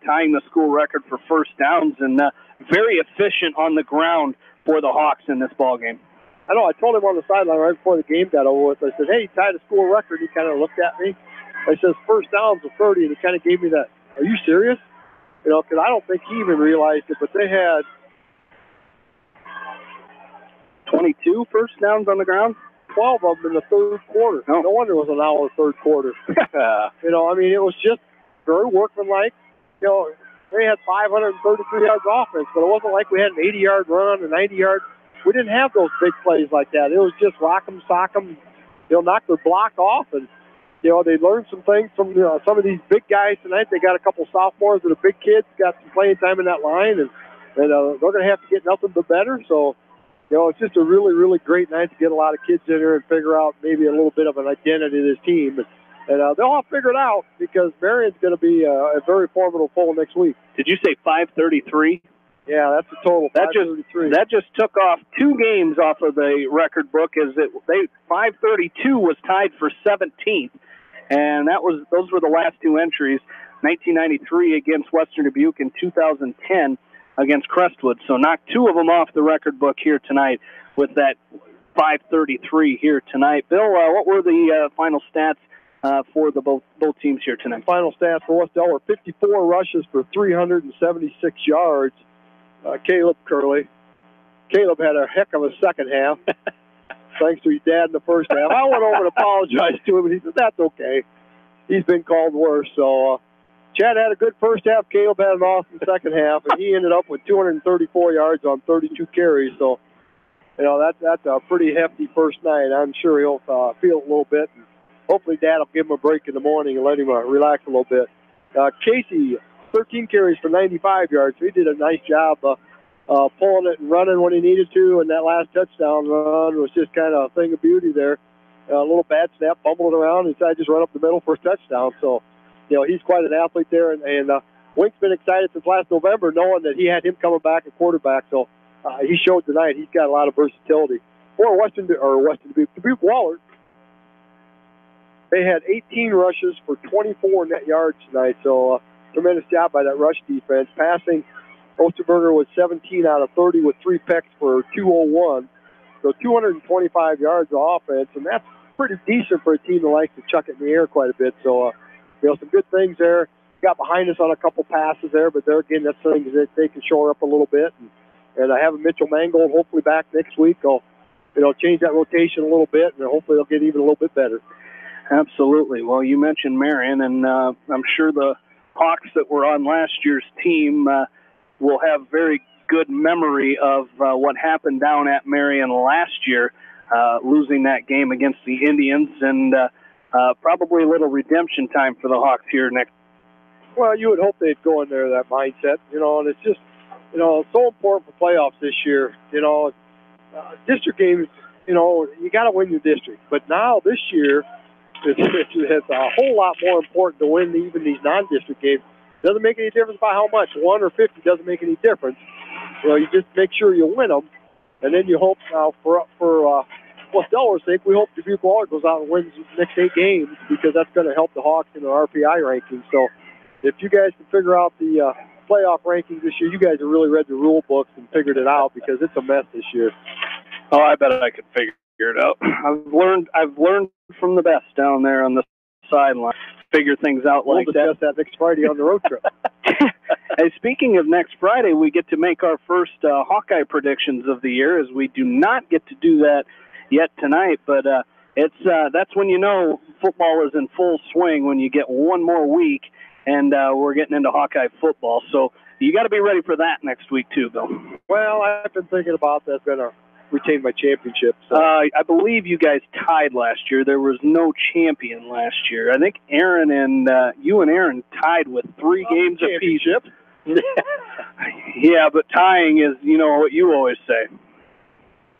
tying the school record for first downs and very efficient on the ground for the Hawks in this ball game. I know. I told him on the sideline right before the game got over with. I said, "Hey, he tied a school record." He kind of looked at me. I said, "First downs of 30," and he kind of gave me that. Are you serious? Because I don't think he even realized it. But they had 22 first downs on the ground. 12 of them in the third quarter. No wonder it was an hour third quarter. It was just very workmanlike. They had 533 yards offense, but it wasn't like we had an 80-yard run, a 90-yard. We didn't have those big plays like that. It was just rock 'em, sock 'em, knock their block off. And, they learned some things from some of these big guys tonight. They got a couple sophomores that are big kids, got some playing time in that line, and they're going to have to get nothing but better. So, it's just a really, really great night to get a lot of kids in here and figure out maybe a little bit of an identity of this team. And they'll all figure it out because Marion's going to be a very formidable foe next week. Did you say 533? Yeah, that's a total. That just took off 2 games off of the record book. 532 was tied for 17th, and those were the last 2 entries. 1993 against Western Dubuque and 2010 against Crestwood. So knocked 2 of them off the record book here tonight with that 533 here tonight. Bill, what were the final stats for the both teams here tonight? Final stats for West Delaware: 54 rushes for 376 yards. Caleb Curley. Caleb had a heck of a second half, thanks to his dad in the first half. I went over and apologized to him, and he said, "That's okay. He's been called worse." So Chad had a good first half. Caleb had an awesome second half, and he ended up with 234 yards on 32 carries. So, that's a pretty hefty first night. I'm sure he'll feel it a little bit. And hopefully Dad will give him a break in the morning and let him relax a little bit. Casey, 13 carries for 95 yards. So he did a nice job pulling it and running when he needed to, and that last touchdown run was just kind of a thing of beauty there. A little bad snap, bumbling around, and decided to just run up the middle for a touchdown. So, he's quite an athlete there, and Wink's been excited since last November knowing that he had him coming back at quarterback. So he showed tonight he's got a lot of versatility. For Dubuque Wahlert, they had 18 rushes for 24 net yards tonight. So tremendous job by that rush defense. Passing, Osterberger was 17 out of 30 with 3 picks for 201. So 225 yards of offense, and that's pretty decent for a team that likes to chuck it in the air quite a bit. So, some good things there. Got behind us on a couple passes there, but there again, that's things that they can shore up a little bit. And I have Mitchell Mangold hopefully back next week. I'll, change that rotation a little bit, and hopefully they'll get even a little bit better. Absolutely. Well, you mentioned Marion, and I'm sure the Hawks that were on last year's team will have very good memory of what happened down at Marion last year, losing that game against the Indians, and probably a little redemption time for the Hawks here next. Well, you would hope they'd go in there that mindset, and it's just, it's so important for playoffs this year. District games, you got to win your district, but now this year, it's a whole lot more important to win even these non-district games. Doesn't make any difference by how much. 1 or 50 doesn't make any difference. You just make sure you win them, and then you hope for West Delaware's sake, we hope Dubuque Wahlert goes out and wins the next 8 games because that's going to help the Hawks in their RPI rankings. So if you guys can figure out the playoff rankings this year. You guys have really read the rule books and figured it out because it's a mess this year. Oh, I bet I could figure it out. I've learned from the best down there on the sideline. Figure things out like that. We'll discuss that next Friday on the road trip. Hey, speaking of next Friday, we get to make our first Hawkeye predictions of the year, as we do not get to do that yet tonight. But that's when you know football is in full swing, when you get one more week, and we're getting into Hawkeye football. So you got to be ready for that next week too, Bill. Well, I've been thinking about that. Going to retain my championship. So. I believe you guys tied last year. There was no champion last year. I think Aaron and you and Aaron tied with 3 games apiece. Yeah, but tying is, you know what you always say,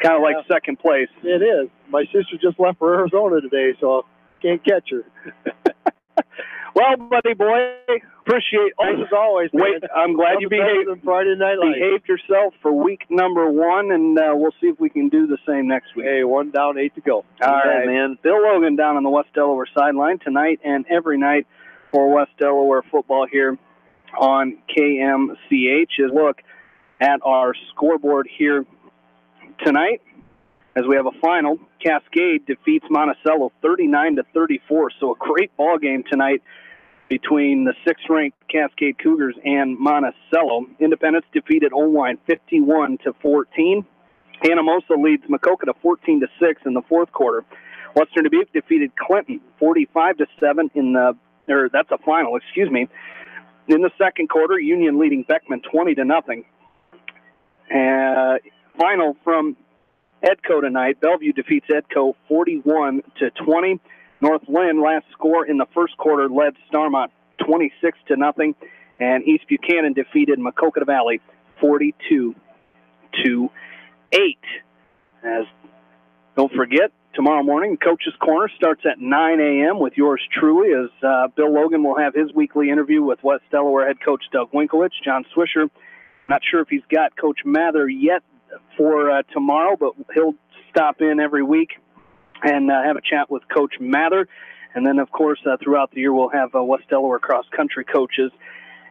kind of like second place. It is. My sister just left for Arizona today, so can't catch her. Well, buddy boy, appreciate Thanks as always, man. Wait, I'm glad you behaved yourself for week number 1, and we'll see if we can do the same next week. Hey, 1 down, 8 to go. All right, man. Bill Logan down on the West Delaware sideline tonight and every night for West Delaware football here on KMCH. Is look at our scoreboard here tonight as we have a final. Cascade defeats Monticello 39-34, so a great ball game tonight between the 6th-ranked Cascade Cougars and Monticello. Independence defeated Owine 51-14. Anamosa leads Maquoketa 14-6 in the 4th quarter. Western Dubuque defeated Clinton 45-7 that's a final, excuse me. In the 2nd quarter, Union leading Beckman 20-0. Final from Edco tonight. Bellevue defeats Edco 41-20. North Lynn, last score in the 1st quarter, led Starmont 26-0. And East Buchanan defeated Maquoketa Valley 42-8. Don't forget, tomorrow morning, Coach's Corner starts at 9 a.m. with yours truly, as Bill Logan will have his weekly interview with West Delaware head coach Doug Winkowicz. John Swisher, not sure if he's got Coach Mather yet for tomorrow, but he'll stop in every week and have a chat with Coach Mather. And then, of course, throughout the year, we'll have West Delaware cross-country coaches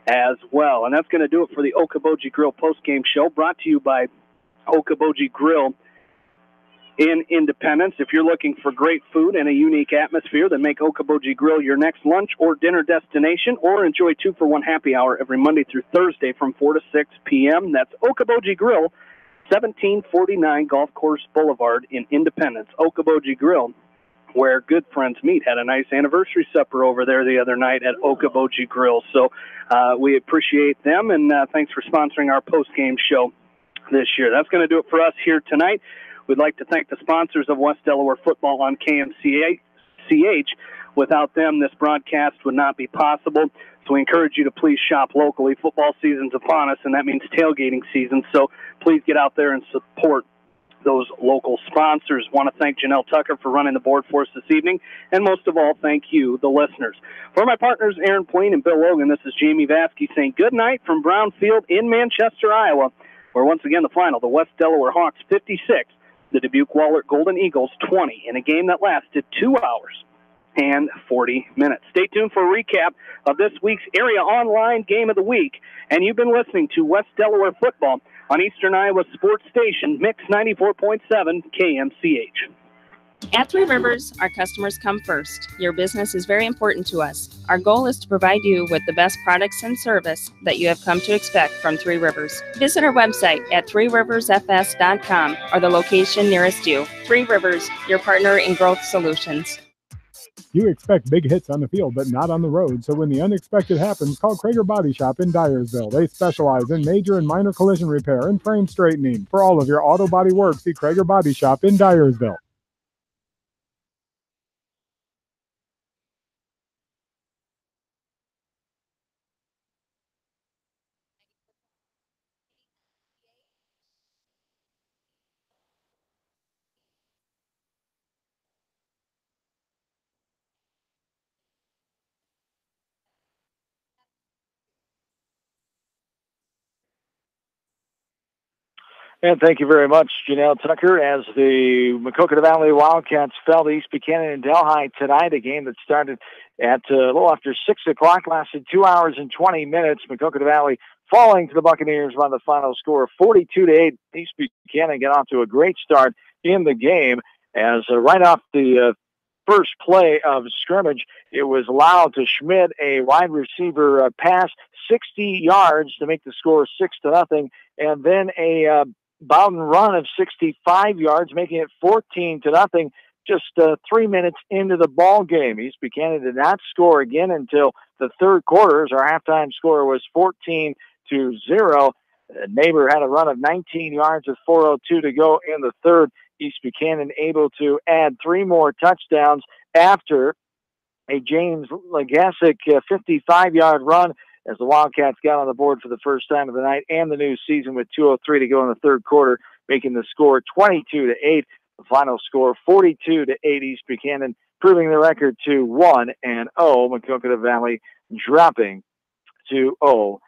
as well. And that's going to do it for the Okoboji Grill postgame show, brought to you by Okoboji Grill in Independence. If you're looking for great food and a unique atmosphere, then make Okoboji Grill your next lunch or dinner destination, or enjoy 2-for-1 happy hour every Monday through Thursday from 4 to 6 p.m. That's Okoboji Grill, 1749 Golf Course Boulevard in Independence. Okoboji Grill, where good friends meet. Had a nice anniversary supper over there the other night at Okoboji Grill. So we appreciate them, and thanks for sponsoring our post-game show this year. That's going to do it for us here tonight. We'd like to thank the sponsors of West Delaware football on KMCH. Without them, this broadcast would not be possible. So we encourage you to please shop locally. Football season's upon us, and that means tailgating season. So please get out there and support those local sponsors. Want to thank Janelle Tucker for running the board for us this evening. And most of all, thank you, the listeners. For my partners, Aaron Pleen and Bill Logan, this is Jamie Vasky saying good night from Brownfield in Manchester, Iowa, where once again the final, the West Delaware Hawks 56, the Dubuque Wahlert Golden Eagles 20, in a game that lasted 2 hours and 40 minutes. Stay tuned for a recap of this week's Area Online Game of the Week. And you've been listening to West Delaware Football on Eastern Iowa Sports Station, Mix 94.7 KMCH. At Three Rivers, our customers come first. Your business is very important to us. Our goal is to provide you with the best products and service that you have come to expect from Three Rivers. Visit our website at threeriversfs.com or the location nearest you. Three Rivers, your partner in growth solutions. You expect big hits on the field, but not on the road. So when the unexpected happens, call Krager Body Shop in Dyersville. They specialize in major and minor collision repair and frame straightening. For all of your auto body work, see Krager Body Shop in Dyersville. And thank you very much, Janelle Tucker, as the Maquoketa Valley Wildcats fell to East Buchanan and Delhi tonight, a game that started at a little after 6 o'clock, lasted 2 hours and 20 minutes. Maquoketa Valley falling to the Buccaneers by the final score of 42-8. East Buchanan got off to a great start in the game, as right off the first play of scrimmage, it was allowed to Schmidt, a wide receiver pass, 60 yards to make the score 6-0, and then a Bowden run of 65 yards, making it 14-0. Just 3 minutes into the ball game, East Buchanan did not score again until the third quarter. Our halftime score was 14-0. Neighbor had a run of 19 yards with 4:02 to go in the third. East Buchanan able to add 3 more touchdowns after a James Legasic 55-yard run, as the Wildcats got on the board for the first time of the night and the new season with 2:03 to go in the third quarter, making the score 22-8. The final score 42-8. East Buchanan proving the record to 1-0. Maquoketa Valley dropping to 0-1.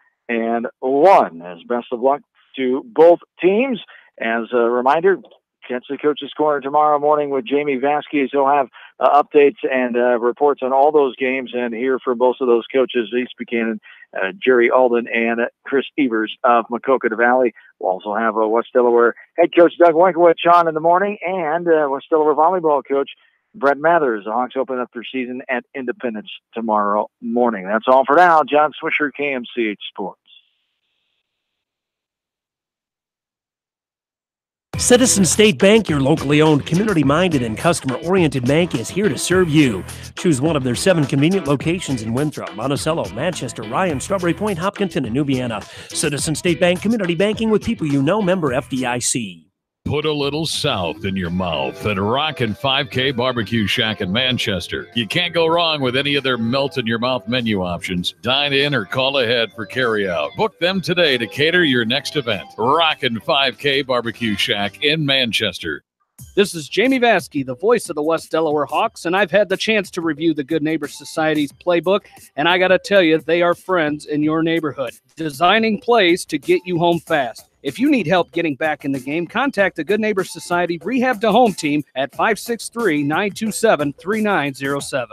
As best of luck to both teams. As a reminder, catch the Coach's Corner tomorrow morning with Jamie Vasquez. He'll have updates and reports on all those games, and hear from both of those coaches, East Buchanan, Jerry Alden, and Chris Evers of Maquoketa Valley. We'll also have West Delaware head coach Doug Winkowicz on in the morning, and West Delaware volleyball coach Brett Mathers. The Hawks open up their season at Independence tomorrow morning. That's all for now. John Swisher, KMCH Sports. Citizen State Bank, your locally owned, community-minded, and customer-oriented bank, is here to serve you. Choose one of their 7 convenient locations in Winthrop, Monticello, Manchester, Ryan, Strawberry Point, Hopkinton, and New Vienna. Citizen State Bank, community banking with people you know, member FDIC. Put a little south in your mouth at Rockin' 5K Barbecue Shack in Manchester. You can't go wrong with any of their melt-in-your-mouth menu options. Dine in or call ahead for carry-out. Book them today to cater your next event. Rockin' 5K Barbecue Shack in Manchester. This is Jamie Vasquez, the voice of the West Delaware Hawks, and I've had the chance to review the Good Neighbor Society's playbook, and I got to tell you, they are friends in your neighborhood, designing plays to get you home fast. If you need help getting back in the game, contact the Good Neighbor Society Rehab to Home team at 563-927-3907.